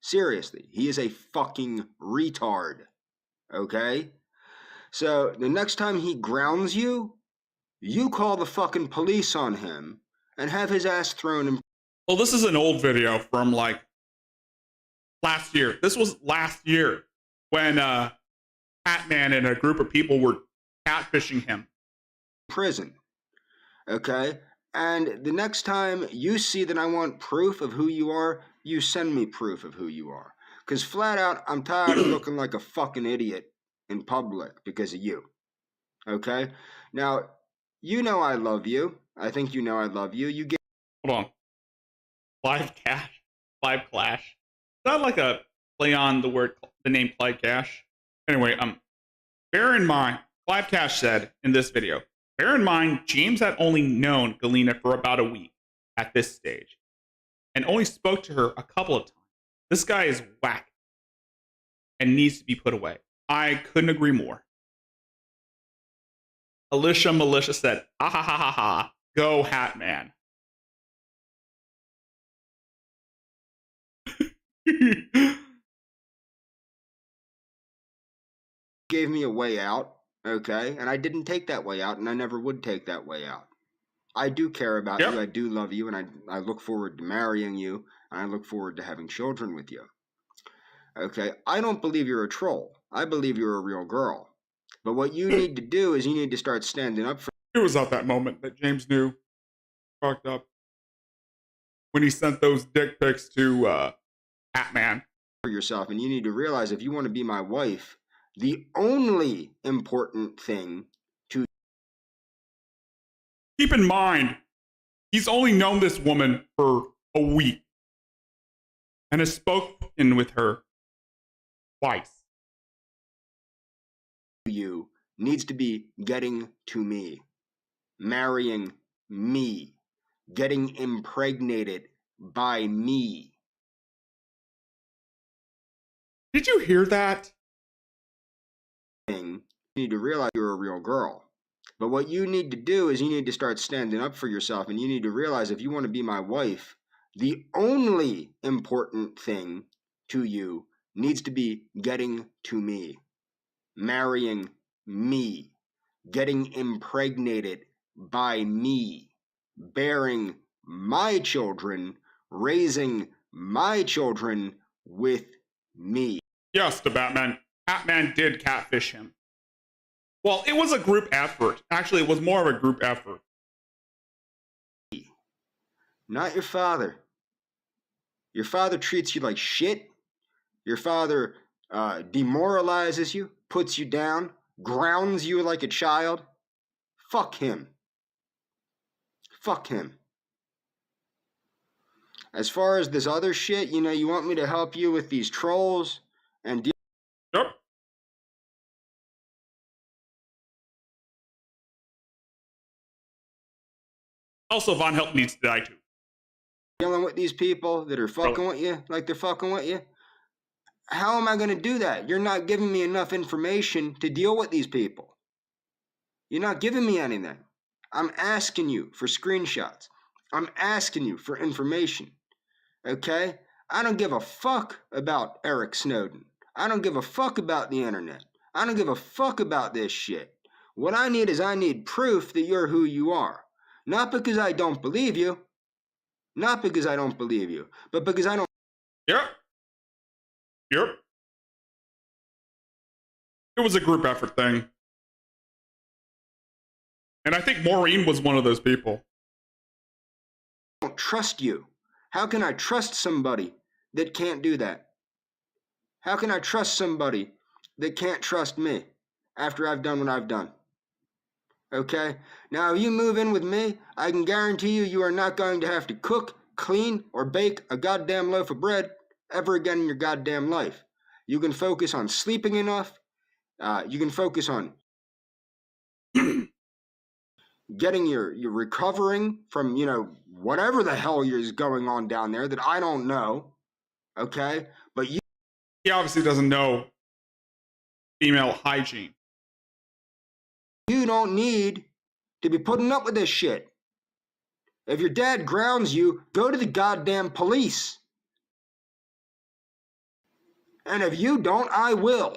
Seriously, he is a fucking retard. Okay? So the next time he grounds you, you call the fucking police on him and have his ass thrown in. Well, this is an old video from like last year. This was last year when Hat Man and a group of people were catfishing him. Prison. Okay? And the next time you see that I want proof of who you are, you send me proof of who you are. Because flat out, I'm tired of looking like a fucking idiot in public because of you. Okay? Now, you know I love you. I think you know I love you. You get. Hold on. Live Clash. Is that like a play on the name Clyde Cash? Anyway, bear in mind, Clive Cash said in this video, bear in mind, James had only known Galena for about a week at this stage and only spoke to her a couple of times. This guy is whack and needs to be put away. I couldn't agree more. Alicia Militia said, ha ha ha ha ha, go Hat Man. Gave me a way out, okay? And I didn't take that way out, and I never would take that way out. I do care about you, I do love you, and I look forward to marrying you, and I look forward to having children with you. Okay? I don't believe you're a troll. I believe you're a real girl. But what you need to do is you need to start standing up for. It was at that moment that James knew fucked up when he sent those dick pics to Hat Man. For yourself, and you need to realize if you want to be my wife, the only important thing to keep in mind, he's only known this woman for a week and has spoken with her twice. You needs to be getting to me, marrying me, getting impregnated by me. Did you hear that? You need to realize you're a real girl. But what you need to do is you need to start standing up for yourself, and you need to realize if you want to be my wife, the only important thing to you needs to be getting to me, marrying me, getting impregnated by me, bearing my children, raising my children with me. Yes, the Batman. Batman did catfish him. Well, it was a group effort. Actually, it was more of a group effort. Not your father. Your father treats you like shit. Your father demoralizes you, puts you down, grounds you like a child. Fuck him. Fuck him. As far as this other shit, you know, you want me to help you with these trolls and Yep. Also, Von Help needs to die too. Dealing with these people that are fucking with you like they're fucking with you. How am I going to do that? You're not giving me enough information to deal with these people. You're not giving me anything. I'm asking you for screenshots. I'm asking you for information. Okay? I don't give a fuck about Eric Snowden. I don't give a fuck about the internet. I don't give a fuck about this shit. What I need proof that you're who you are. Not because I don't believe you. Not because I don't believe you. But because I don't. Yep. It was a group effort thing. And I think Maureen was one of those people. I don't trust you. How can I trust somebody that can't do that? How can I trust somebody that can't trust me after I've done what I've done? Okay? Now, if you move in with me, I can guarantee you, you are not going to have to cook, clean or bake a goddamn loaf of bread ever again in your goddamn life. You can focus on sleeping enough. You can focus on getting your recovering from, whatever the hell is going on down there that I don't know. Okay? But he obviously doesn't know female hygiene. You don't need to be putting up with this shit. If your dad grounds you, go to the goddamn police. And if you don't, I will.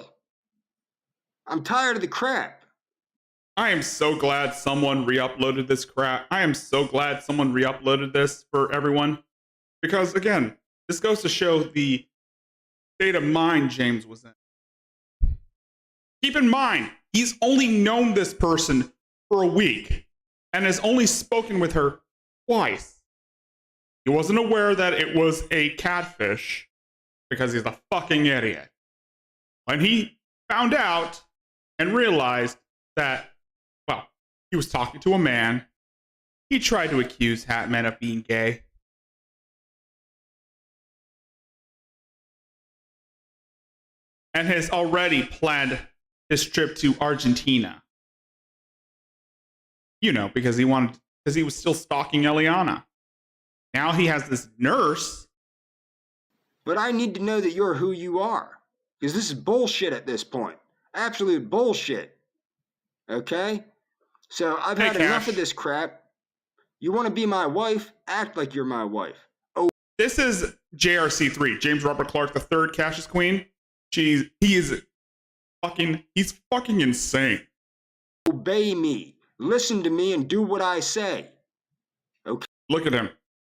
I'm tired of the crap. I am so glad someone re-uploaded this crap. I am so glad someone re-uploaded this for everyone. Because, again, this goes to show the state of mind James was in. Keep in mind, he's only known this person for a week and has only spoken with her twice. He wasn't aware that it was a catfish because he's a fucking idiot. When he found out and realized that, well, he was talking to a man, he tried to accuse Hatman of being gay. And has already planned his trip to Argentina. Because he was still stalking Eliana. Now he has this nurse. But I need to know that you're who you are. Because this is bullshit at this point. Absolute bullshit. Okay? So I've had enough of this crap. You want to be my wife? Act like you're my wife. Oh. This is JRC3, James Robert Clark III, Cash's Queen. He's fucking insane. Obey me. Listen to me and do what I say. Okay? Look at him.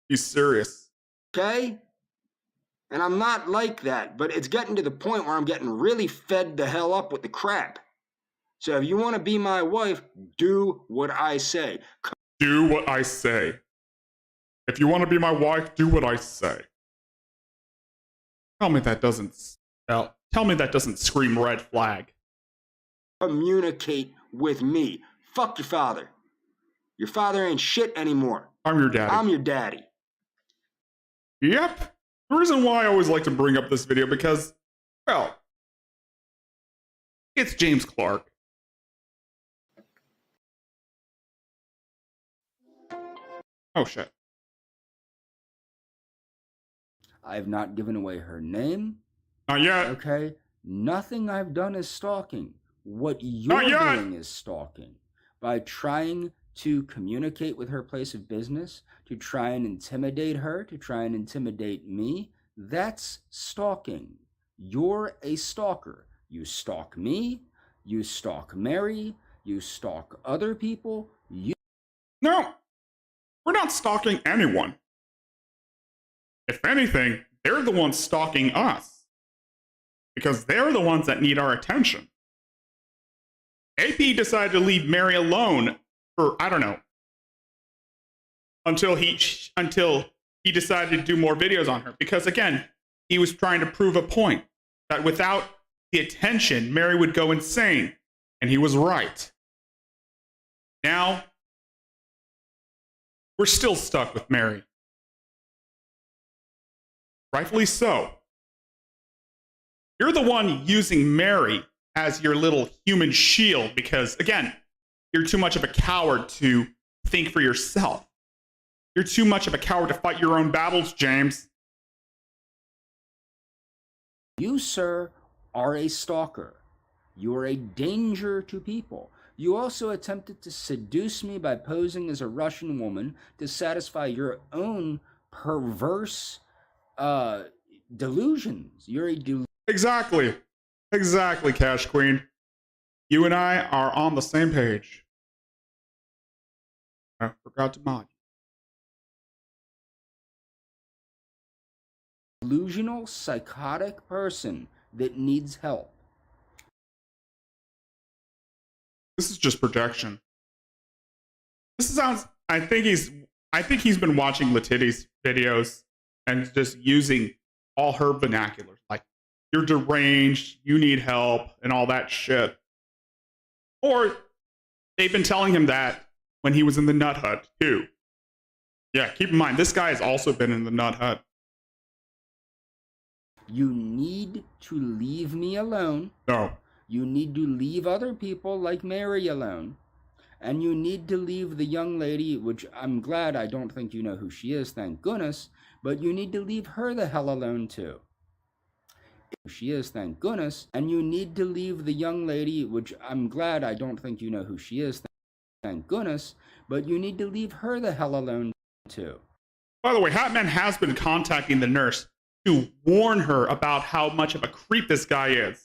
He's serious. Okay? And I'm not like that, but it's getting to the point where I'm getting really fed the hell up with the crap. So if you want to be my wife, do what I say. Do what I say. If you want to be my wife, do what I say. Tell me that doesn't scream red flag. Communicate with me. Fuck your father. Your father ain't shit anymore. I'm your daddy. I'm your daddy. Yep. The reason why I always like to bring up this video because, well, it's James Clark. Oh, shit. I've not given away her name. Not yet. Okay? Nothing I've done is stalking. What you're doing is stalking. By trying to communicate with her place of business, to try and intimidate her, to try and intimidate me, that's stalking. You're a stalker. You stalk me, you stalk Mary, you stalk other people. No, we're not stalking anyone. If anything, they're the ones stalking us. Because they're the ones that need our attention. AP decided to leave Mary alone for, I don't know, until he decided to do more videos on her. Because again, he was trying to prove a point that without the attention, Mary would go insane. And he was right. Now, we're still stuck with Mary. Rightfully so. You're the one using Mary as your little human shield because, again, you're too much of a coward to think for yourself. You're too much of a coward to fight your own battles, James. You, sir, are a stalker. You are a danger to people. You also attempted to seduce me by posing as a Russian woman to satisfy your own perverse delusions. You're a Exactly, Cash Queen. You and I are on the same page. I forgot to mod. Delusional, psychotic person that needs help. This is just projection. I think he's been watching Latidi's videos and just using all her vernaculars, like you're deranged, you need help, and all that shit. Or they've been telling him that when he was in the nut hut too. Yeah, keep in mind, this guy has also been in the nut hut. You need to leave me alone. No. You need to leave other people like Mary alone. And you need to leave the young lady, which I'm glad I don't think you know who she is, thank goodness, but you need to leave her the hell alone too. She is, thank goodness. And you need to leave the young lady, which I'm glad I don't think you know who she is, thank goodness, but you need to leave her the hell alone too. By the way, Hatman has been contacting the nurse to warn her about how much of a creep this guy is.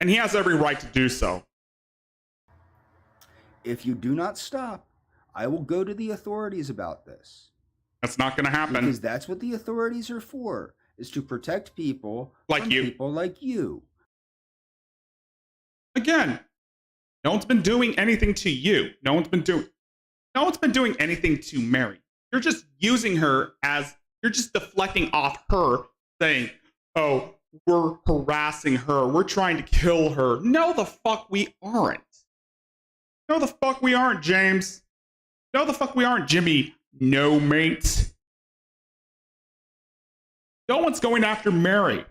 And he has every right to do so. If you do not stop, I will go to the authorities about this. That's not going to happen. Because that's what the authorities are for, is to protect people like you. People like you. Again, no one's been doing anything to you. No one's been doing anything to Mary. You're just using her as, you're just deflecting off her, saying, oh, we're harassing her. We're trying to kill her. No, the fuck we aren't. No, the fuck we aren't, James. No, the fuck we aren't, Jimmy. No, mate. No one's going after Mary.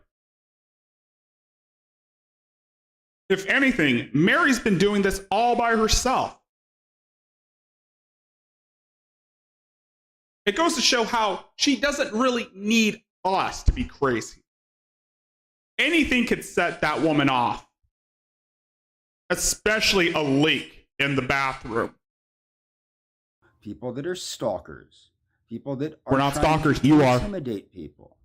If anything, Mary's been doing this all by herself. It goes to show how she doesn't really need us to be crazy. Anything could set that woman off. Especially a leak in the bathroom. People that are stalkers. People that are We're not stalkers, you are. Intimidate people.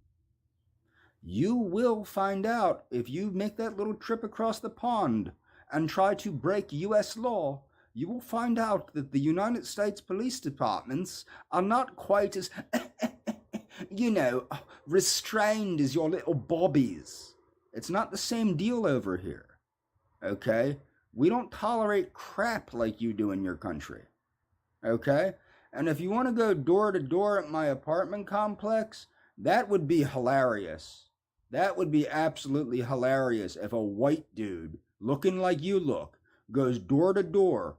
You will find out if you make that little trip across the pond and try to break U.S. law. You will find out that the United States police departments are not quite as, restrained as your little bobbies. It's not the same deal over here. Okay? We don't tolerate crap like you do in your country. Okay? And if you want to go door to door at my apartment complex, that would be hilarious. That would be absolutely hilarious if a white dude, looking like you look, goes door to door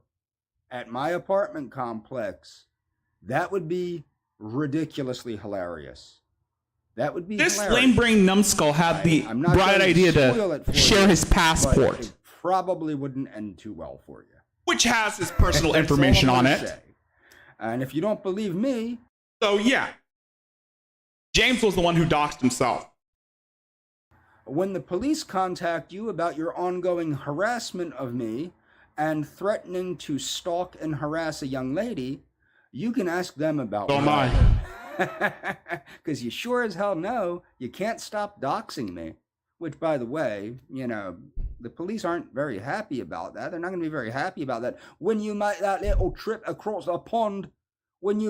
at my apartment complex. That would be ridiculously hilarious. That would be this hilarious. lame brain numbskull had the bright idea to share his passport. It probably wouldn't end too well for you. Which has his personal information on it. Say. And if you don't believe me... So yeah, James was the one who doxed himself. When the police contact you about your ongoing harassment of me and threatening to stalk and harass a young lady, you can ask them about mine. Because you sure as hell know you can't stop doxing me. Which, by the way, the police aren't very happy about that. They're not going to be very happy about that. When you make that little trip across the pond, and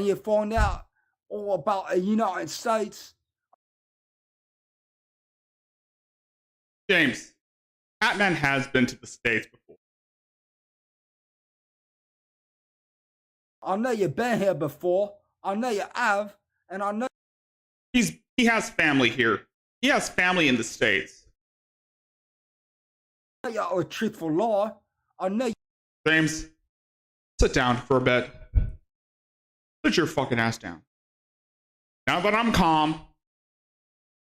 you find out all about the United States. James, Batman has been to the States before. I know you've been here before. I know you have. And I know... He has family here. He has family in the States. I know you're a truthful liar. I know... James, sit down for a bit. Sit your fucking ass down. Now that I'm calm,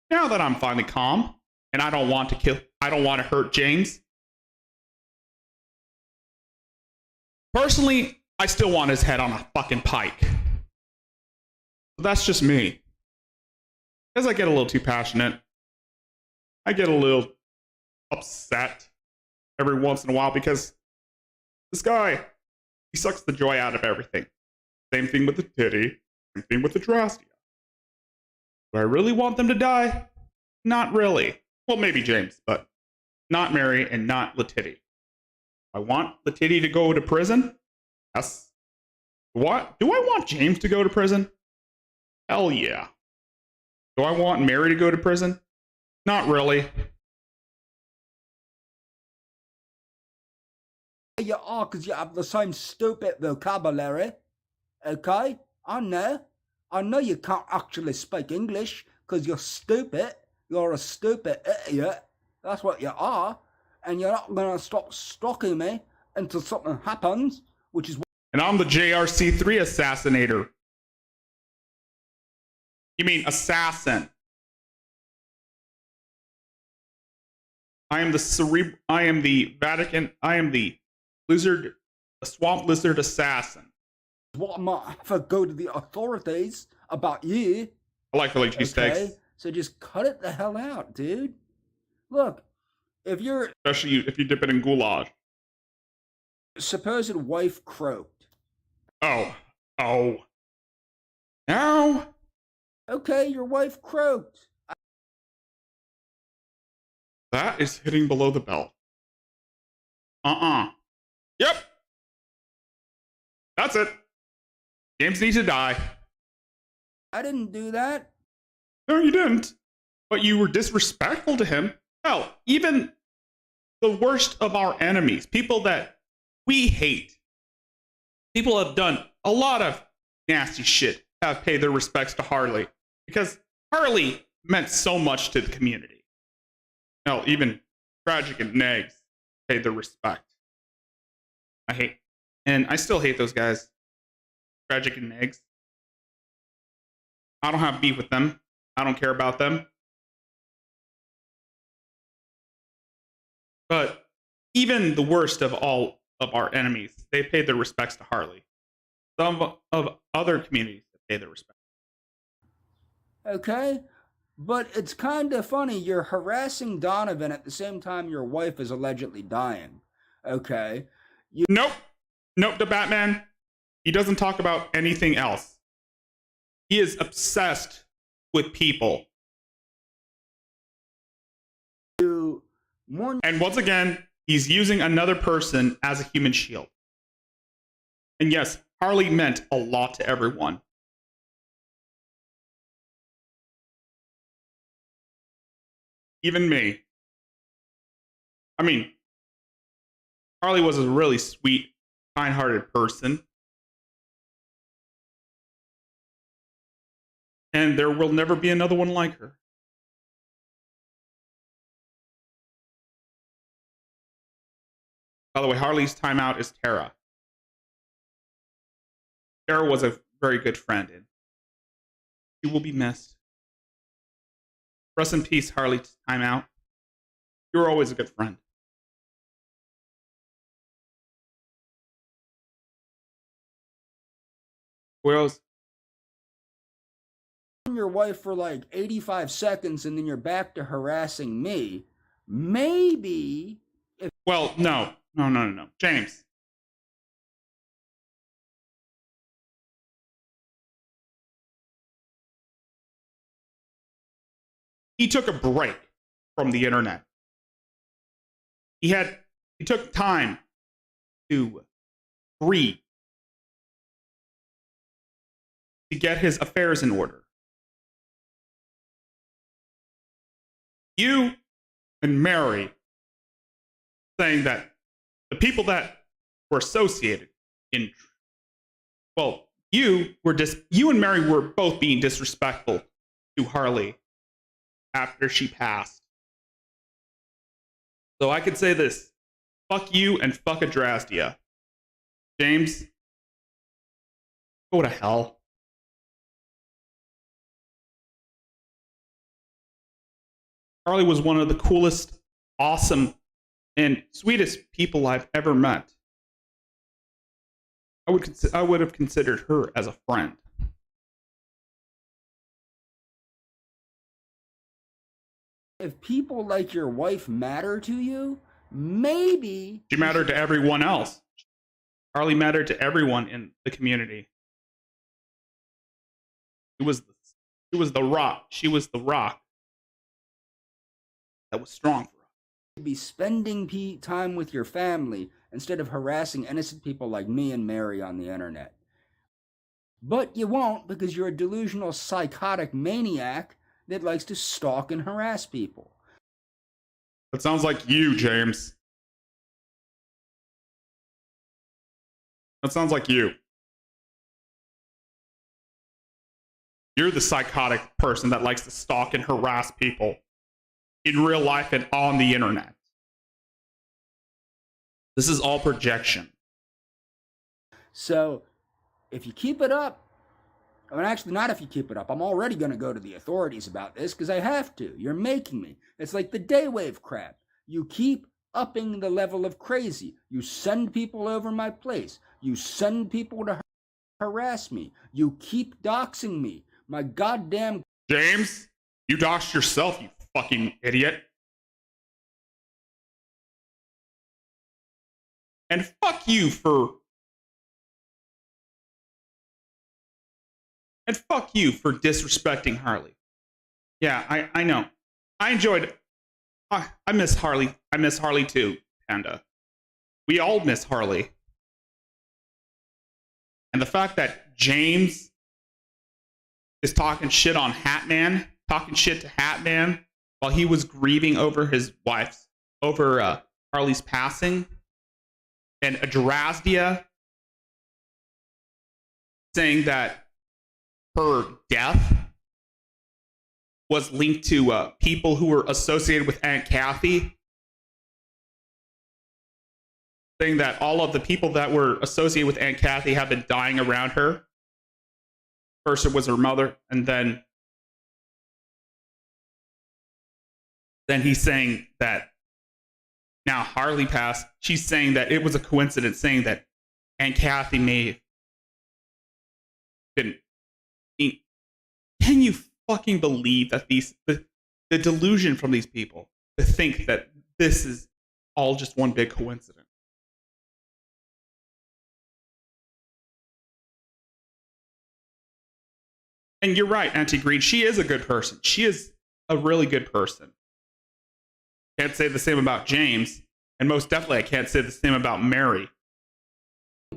now that I'm finally calm, and I don't want to hurt James. Personally, I still want his head on a fucking pike. But that's just me. Because I get a little too passionate. I get a little upset every once in a while because this guy, he sucks the joy out of everything. Same thing with the titty. Same thing with the trastia. Do I really want them to die? Not really. Well, maybe James, but not Mary and not Letitty. I want Letitty to go to prison? Yes. What? Do I want James to go to prison? Hell yeah. Do I want Mary to go to prison? Not really. You are, because you have the same stupid vocabulary. Okay? I know you can't actually speak English because you're stupid. You're a stupid idiot. That's what you are. And you're not going to stop stalking me until something happens, which is. And I'm the JRC3 assassinator. You mean assassin? I am the Vatican. I am the lizard, the swamp lizard assassin. What I might have to go to the authorities about you. I like Philly cheesesteaks. Okay? So just cut it the hell out, dude. Look, if you're... Especially if you dip it in goulash. Supposed wife croaked. Oh. No. Okay, your wife croaked. That is hitting below the belt. Yep. That's it. James needs to die. I didn't do that. No, you didn't. But you were disrespectful to him. Hell, even the worst of our enemies, people that we hate, people have done a lot of nasty shit, have paid their respects to Harley. Because Harley meant so much to the community. Hell, even Tragic and Negs paid their respect. I still hate those guys. Tragic and Negs. I don't have beef with them. I don't care about them. But even the worst of all of our enemies, they paid their respects to Harley. Some of other communities pay their respect. Okay, but it's kind of funny. You're harassing Donovan at the same time your wife is allegedly dying. Okay. Nope, the Batman. He doesn't talk about anything else. He is obsessed with people. And once again, he's using another person as a human shield. And yes, Harley meant a lot to everyone. Even me. I mean, Harley was a really sweet, kind-hearted person. And there will never be another one like her. By the way, Harley's timeout is Tara. Tara was a very good friend, and she will be missed. Rest in peace, Harley's timeout. You were always a good friend. Who else? Your wife for like 85 seconds and then you're back to harassing me. Maybe if... Well, no. James. He took a break from the internet. He took time to breathe, to get his affairs in order. You and Mary saying that the people that were associated in, well, you and Mary were both being disrespectful to Harley after she passed. So I could say this: fuck you and fuck Adrastia. James, go to hell. Harley was one of the coolest, awesome, and sweetest people I've ever met. I would have considered her as a friend. If people like your wife matter to you, maybe... She mattered to everyone else. Harley mattered to everyone in the community. She was the rock. She was the rock that was strong for us. Be spending time with your family instead of harassing innocent people like me and Mary on the internet. But you won't, because you're a delusional psychotic maniac that likes to stalk and harass people. That sounds like you, James. That sounds like you. You're the psychotic person that likes to stalk and harass people in real life and on the internet. This is all projection. So if you keep it up, I mean, actually, not if you keep it up. I'm already going to go to the authorities about this because I have to. You're making me. It's like the daywave crap. You keep upping the level of crazy. You send people over my place. You send people to harass me. You keep doxing me. My goddamn... James, you doxed yourself, you fucking idiot. And fuck you for... And fuck you for disrespecting Harley. Yeah, I know. I enjoyed... I miss Harley. I miss Harley too, Panda. We all miss Harley. And the fact that James is talking shit on Hatman, talking shit to Hatman while he was grieving over his wife's, over Harley's passing, and Adrazdia saying that her death was linked to people who were associated with Aunt Kathy, saying that all of the people that were associated with Aunt Kathy have been dying around her. First it was her mother, and then he's saying that now Harley passed. She's saying that it was a coincidence, saying that Aunt Kathy may have been... Can you fucking believe that the delusion from these people to think that this is all just one big coincidence? And you're right, Auntie Green. She is a good person. She is a really good person. Can't say the same about James. And most definitely, I can't say the same about Mary.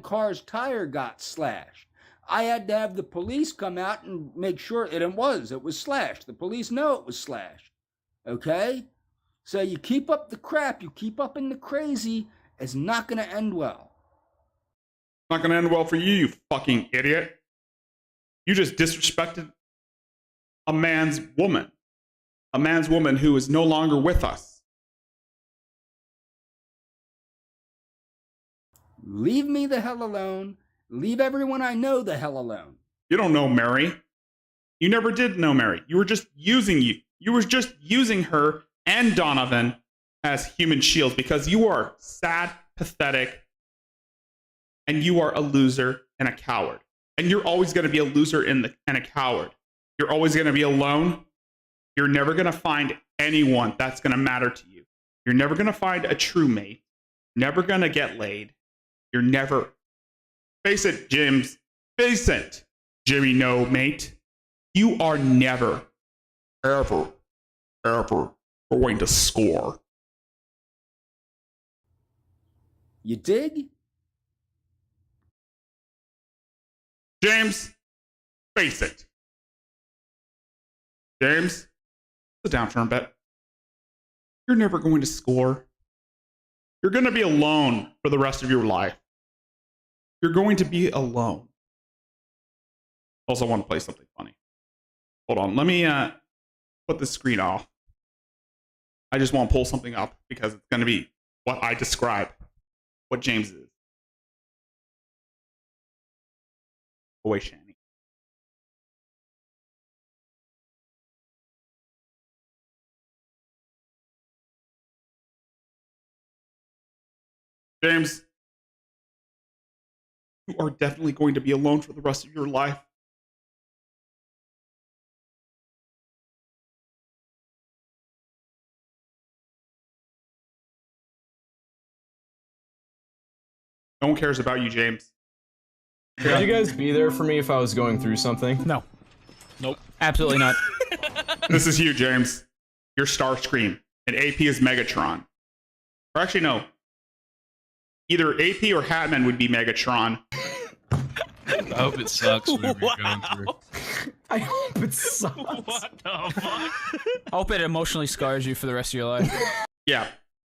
Car's tire got slashed. I had to have the police come out and make sure it was slashed. The police know it was slashed. Okay? So you keep up the crap, you keep up in the crazy, it's not going to end well. Not going to end well for you, you fucking idiot. You just disrespected a man's woman who is no longer with us. Leave me the hell alone. Leave everyone I know the hell alone. You don't know Mary. You never did know Mary. You were just using her and Donovan as human shields because you are sad, pathetic, and you are a loser and a coward. And you're always going to be a loser and a coward. You're always going to be alone. You're never going to find anyone that's going to matter to you. You're never going to find a true mate. Never going to get laid. You're never... Face it, James. Face it, Jimmy No Mate. You are never, ever going to score. You dig? James, face it. James, sit down for a bit. You're never going to score. You're going to be alone for the rest of your life. You're going to be alone. Also, I want to play something funny. Hold on. Let me put the screen off. I just want to pull something up because it's going to be what I describe, what James is. Away, Shanny. James, you are definitely going to be alone for the rest of your life. No one cares about you, James. Could you guys be there for me if I was going through something? No. Nope. Absolutely not. This is you, James. You're Starscream, and AP is Megatron. Or actually, no. Either AP or Hatman would be Megatron. I hope it sucks whatever you're going through. I hope it sucks. What the fuck? I hope it emotionally scars you for the rest of your life. Yeah.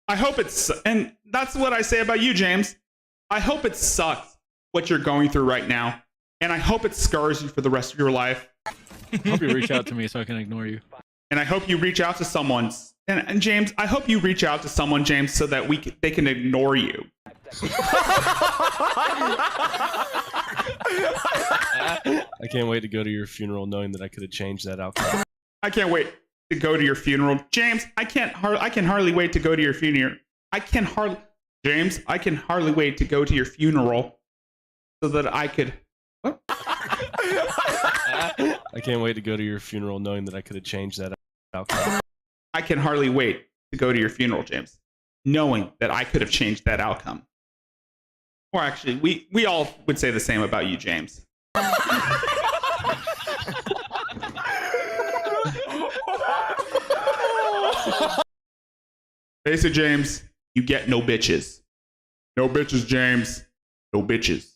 I hope it's... And that's what I say about you, James. I hope it sucks what you're going through right now. And I hope it scars you for the rest of your life. I hope you reach out to me so I can ignore you. And I hope you reach out to someone. And James, I hope you reach out to someone, James, so that they can ignore you. I can't wait to go to your funeral knowing that I could have changed that outcome. I can't wait to go to your funeral. James, I can hardly wait to go to your funeral. James, I can hardly wait to go to your funeral so that I could... What? I can't wait to go to your funeral knowing that I could have changed that outcome. I can hardly wait to go to your funeral, James, knowing that I could have changed that outcome. Or actually, we all would say the same about you, James. Face it, James, you get no bitches. No bitches, James. No bitches.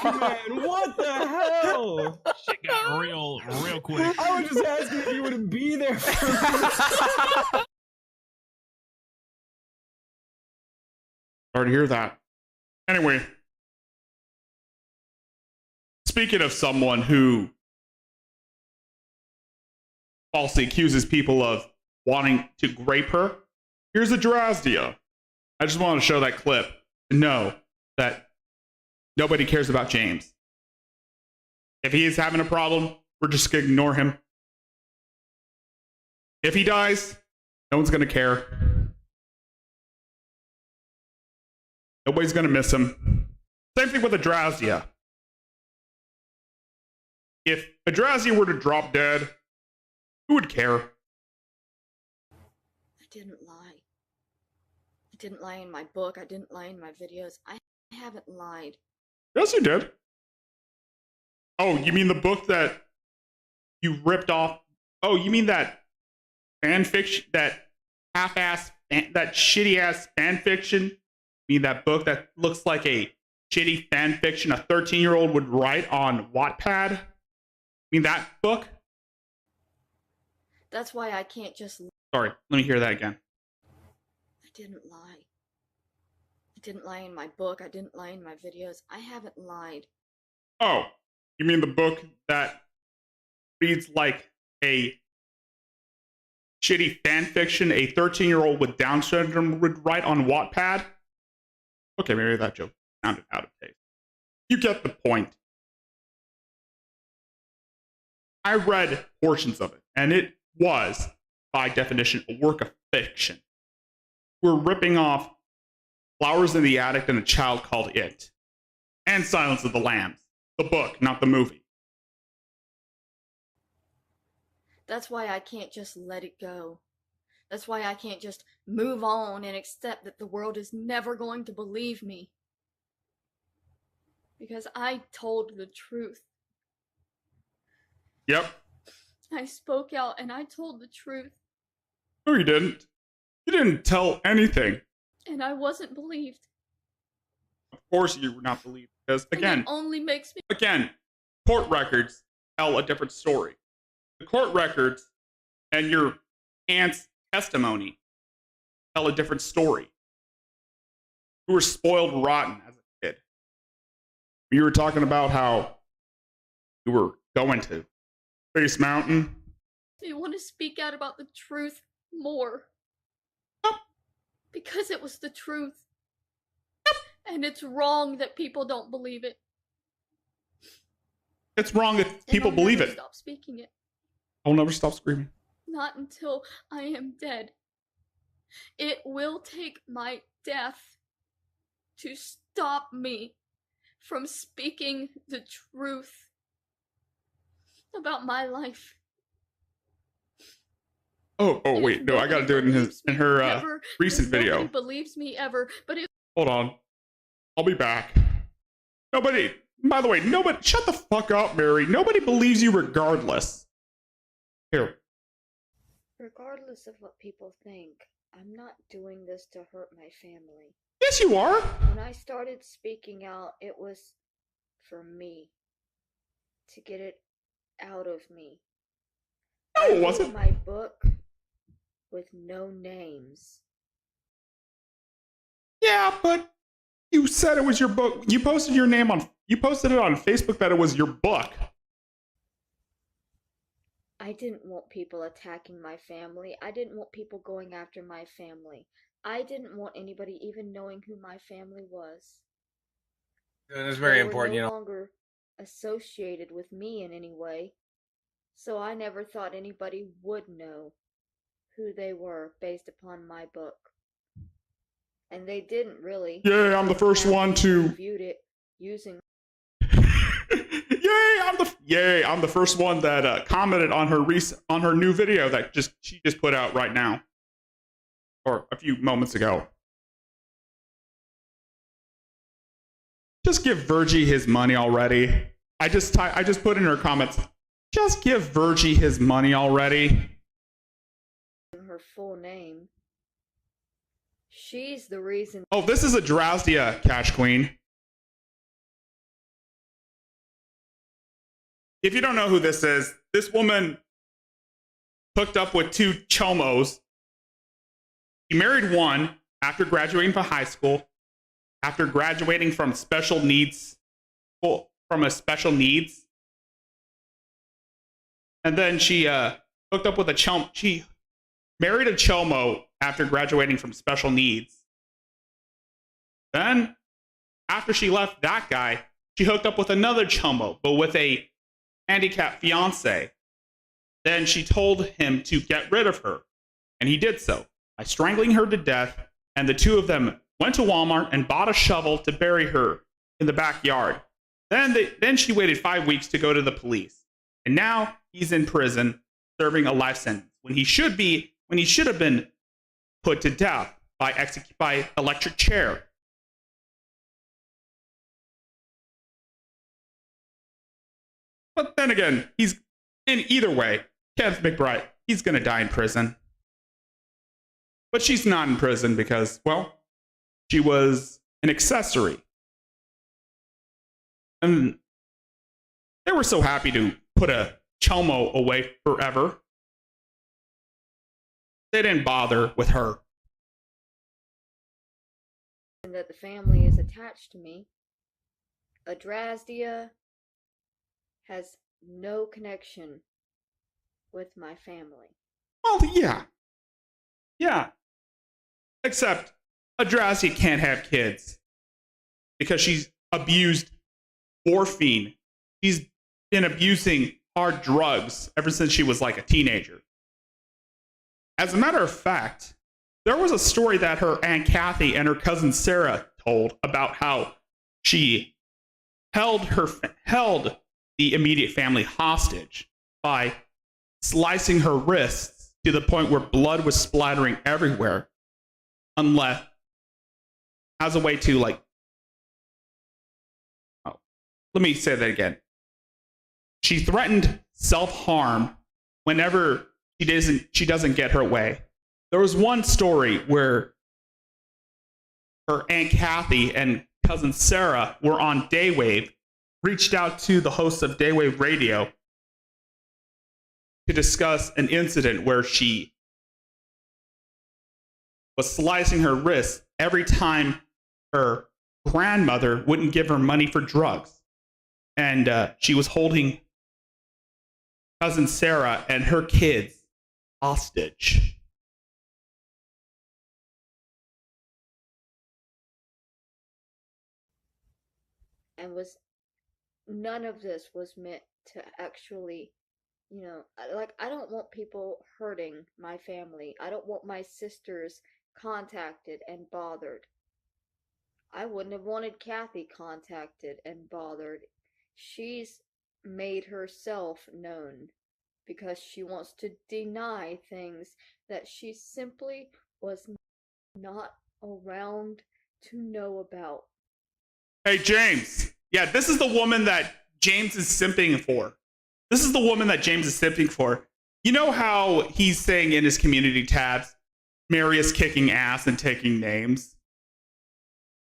Oh, man, what the hell? Shit got real quick. I was just asking if you would be there for me. Sorry to hear that. Anyway, speaking of someone who falsely accuses people of wanting to rape her, here's a Drazdia. I just wanted to show that clip to know that nobody cares about James. If he is having a problem, we're just going to ignore him. If he dies, no one's going to care. Nobody's going to miss him. Same thing with Adrazia. If Adrazia were to drop dead, who would care? I didn't lie. I didn't lie in my book. I didn't lie in my videos. I haven't lied. Yes, you did. Oh, you mean the book that you ripped off? Oh, you mean that fan fiction, that half-ass, that shitty-ass fan fiction? You mean that book that looks like a shitty fan fiction a 13-year-old would write on Wattpad? You mean that book? That's why I can't just... Sorry, let me hear that again. I didn't lie. I didn't lie in my book. I didn't lie in my videos. I haven't lied. Oh, you mean the book that reads like a shitty fan fiction a 13-year-old with Down syndrome would write on Wattpad? Okay, maybe that joke sounded out of taste. You get the point. I read portions of it, and it was, by definition, a work of fiction. We're ripping off Flowers in the Attic and A Child Called It, and Silence of the Lambs. The book, not the movie. That's why I can't just let it go. That's why I can't just move on and accept that the world is never going to believe me. Because I told the truth. Yep. I spoke out and I told the truth. No, you didn't. You didn't tell anything. And I wasn't believed. Of course you were not believed. Because, again, and it only makes me... Again, court records tell a different story. The court records and your aunt's testimony tell a different story. You were spoiled rotten as a kid. You were talking about how you were going to Space Mountain. You want to speak out about the truth more. Because it was the truth. And it's wrong that people don't believe it. It's wrong that people believe it. Stop speaking it. I'll never stop screaming. Not until I am dead. It will take my death to stop me from speaking the truth about my life. Oh, wait, no, I gotta do it in her recent video. Nobody believes me ever, but it... Hold on. I'll be back. Nobody, by the way, nobody, shut the fuck up, Mary. Nobody believes you regardless. Here. Regardless of what people think, I'm not doing this to hurt my family. Yes, you are. When I started speaking out, it was for me. To get it out of me. No, it wasn't. My book with no names. Yeah, but you said it was your book. You posted your name on. You posted it on Facebook that it was your book. I I didn't want people attacking my family. I didn't want people going after my family. I didn't want anybody even knowing who my family was. It's very They important, were you no know. longer associated with me in any way, so I never thought anybody would know who they were based upon my book. And they didn't really. Yay, I'm the first one to. Viewed it using. Yay, I'm the first one that commented on her new video that she just put out right now, or a few moments ago. Just give Virgie his money already. I just put in her comments. Just give Virgie his money already. Her full name. She's the reason. Oh, this is a Drowsia, Cash Queen. If you don't know who this is, this woman hooked up with 2 chomos. She married one after graduating from high school, after graduating from special needs, from a special needs. And then she hooked up with a chom. She married a chomo after graduating from special needs. Then, after she left that guy, she hooked up with another chomo, but with a handicapped fiance. Then she told him to get rid of her, and he did so by strangling her to death, and the 2 of them went to Walmart and bought a shovel to bury her in the backyard. Then she waited 5 weeks to go to the police, and now he's in prison serving a life sentence when he should have been put to death by electric chair. But then again, he's in either way. Kenneth McBride, he's going to die in prison. But she's not in prison because, well, she was an accessory. And they were so happy to put a chomo away forever. They didn't bother with her. That the family is attached to me. Adrasdia has no connection with my family. Well, yeah. Yeah. Except Adrasdia can't have kids because she's abused morphine. She's been abusing hard drugs ever since she was like a teenager. As a matter of fact, there was a story that her Aunt Kathy and her cousin Sarah told about how she held the immediate family hostage by slicing her wrists to the point where blood was splattering everywhere, unless as a way to let me say that again. She threatened self-harm whenever she doesn't get her way. There was one story where her Aunt Kathy and cousin Sarah were on Daywave, reached out to the host of Daywave Radio to discuss an incident where she was slicing her wrist every time her grandmother wouldn't give her money for drugs. And she was holding cousin Sarah and her kids hostage. And none of this was meant to actually, I don't want people hurting my family. I don't want my sisters contacted and bothered. I wouldn't have wanted Kathy contacted and bothered. She's made herself known because she wants to deny things that she simply was not around to know about. Hey, James. Yeah, this is the woman that James is simping for. This is the woman that James is simping for. You know how he's saying in his community tabs, Mary is kicking ass and taking names?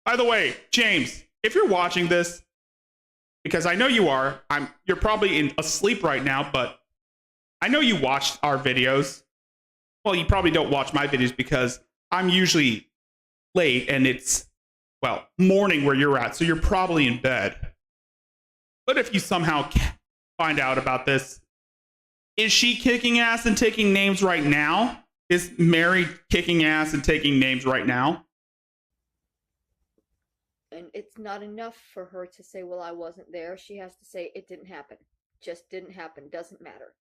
By the way, James, if you're watching this, because I know you are, you're probably asleep right now, but I know you watched our videos. Well, you probably don't watch my videos because I'm usually late and it's, well, morning where you're at, so you're probably in bed. But if you somehow find out about this, Is she kicking ass and taking names right now? Is Mary kicking ass and taking names right now? And it's not enough for her to say, well, I wasn't there. She has to say, it didn't happen. Just didn't happen. Doesn't matter.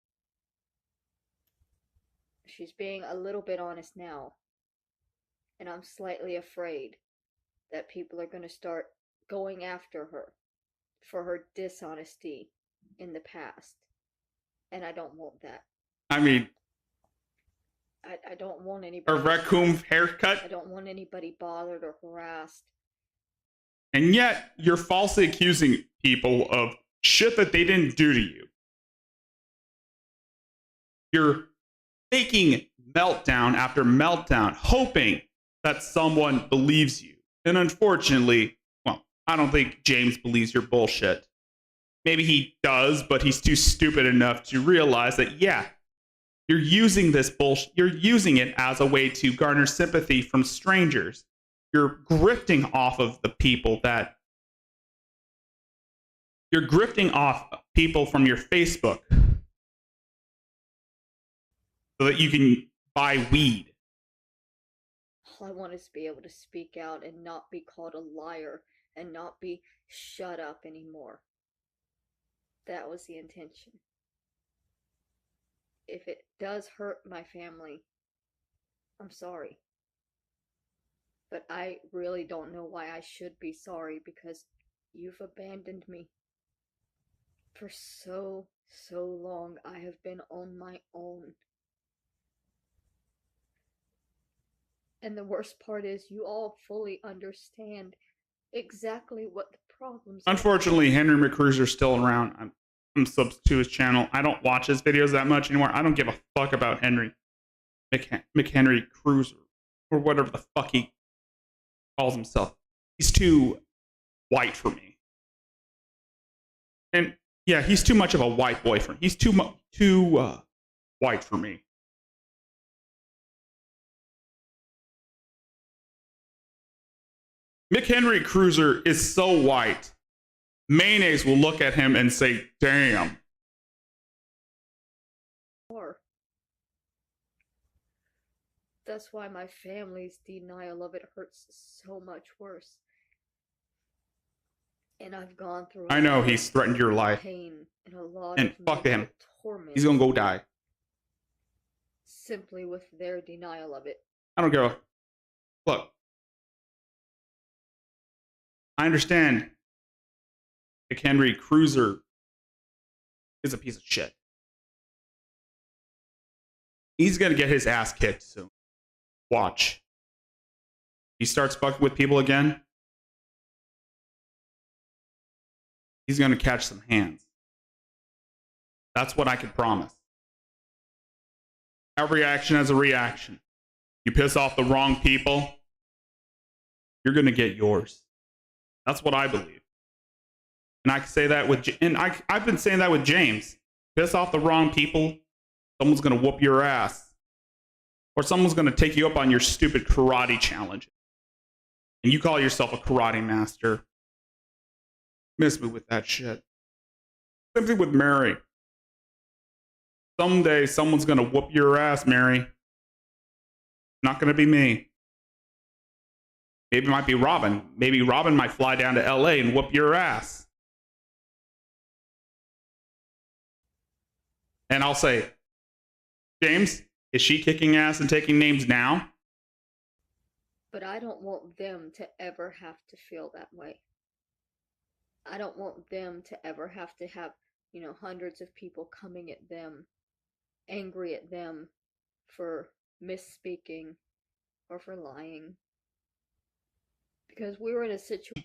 She's being a little bit honest now. And I'm slightly afraid that people are going to start going after her for her dishonesty in the past. And I don't want that. I mean, I don't want anybody. a raccoon haircut? I don't want anybody bothered or harassed. And yet, you're falsely accusing people of shit that they didn't do to you. You're faking meltdown after meltdown, hoping that someone believes you. And unfortunately, well, I don't think James believes your bullshit. Maybe he does, but he's too stupid enough to realize that, yeah, you're using this bullshit. You're using it as a way to garner sympathy from strangers. You're grifting off of the people that you're grifting off people from your Facebook so that you can buy weed. All I want is to be able to speak out and not be called a liar and not be shut up anymore. That was the intention. If it does hurt my family, I'm sorry. But I really don't know why I should be sorry, because you've abandoned me. For so long, I have been on my own. And the worst part is, you all fully understand exactly what the problems are. Unfortunately, Henry McCruiser's still around. I'm sub to his channel. I don't watch his videos that much anymore. I don't give a fuck about Henry McHenry Cruiser, or whatever the fuck he calls himself. He's too white for me. And yeah, he's too much of a white boyfriend. He's too white for me. McHenry Cruiser is so white. Mayonnaise will look at him and say, damn. That's why my family's denial of it hurts so much worse. And I've gone through I know he's threatened your life. pain and a lot And of fuck him. torment. He's gonna go die. Simply with their denial of it. I don't go. Look. I understand McHenry Cruiser is a piece of shit. He's gonna get his ass kicked soon. Watch. He starts fucking with people again. He's gonna catch some hands. That's what I can promise. Every action has a reaction. You piss off the wrong people, you're gonna get yours. That's what I believe. And I can say that with, I've been saying that with James. Piss off the wrong people, someone's gonna whoop your ass. Or someone's gonna take you up on your stupid karate challenge. And you call yourself a karate master. Miss me with that shit. Same thing with Mary. Someday someone's gonna whoop your ass, Mary. Not gonna be me. Maybe it might be Robin. Maybe Robin might fly down to LA and whoop your ass. And I'll say, James, is she kicking ass and taking names now? But I don't want them to ever have to feel that way. I don't want them to ever have to have, hundreds of people coming at them, angry at them for misspeaking or for lying. Because we were in a situation.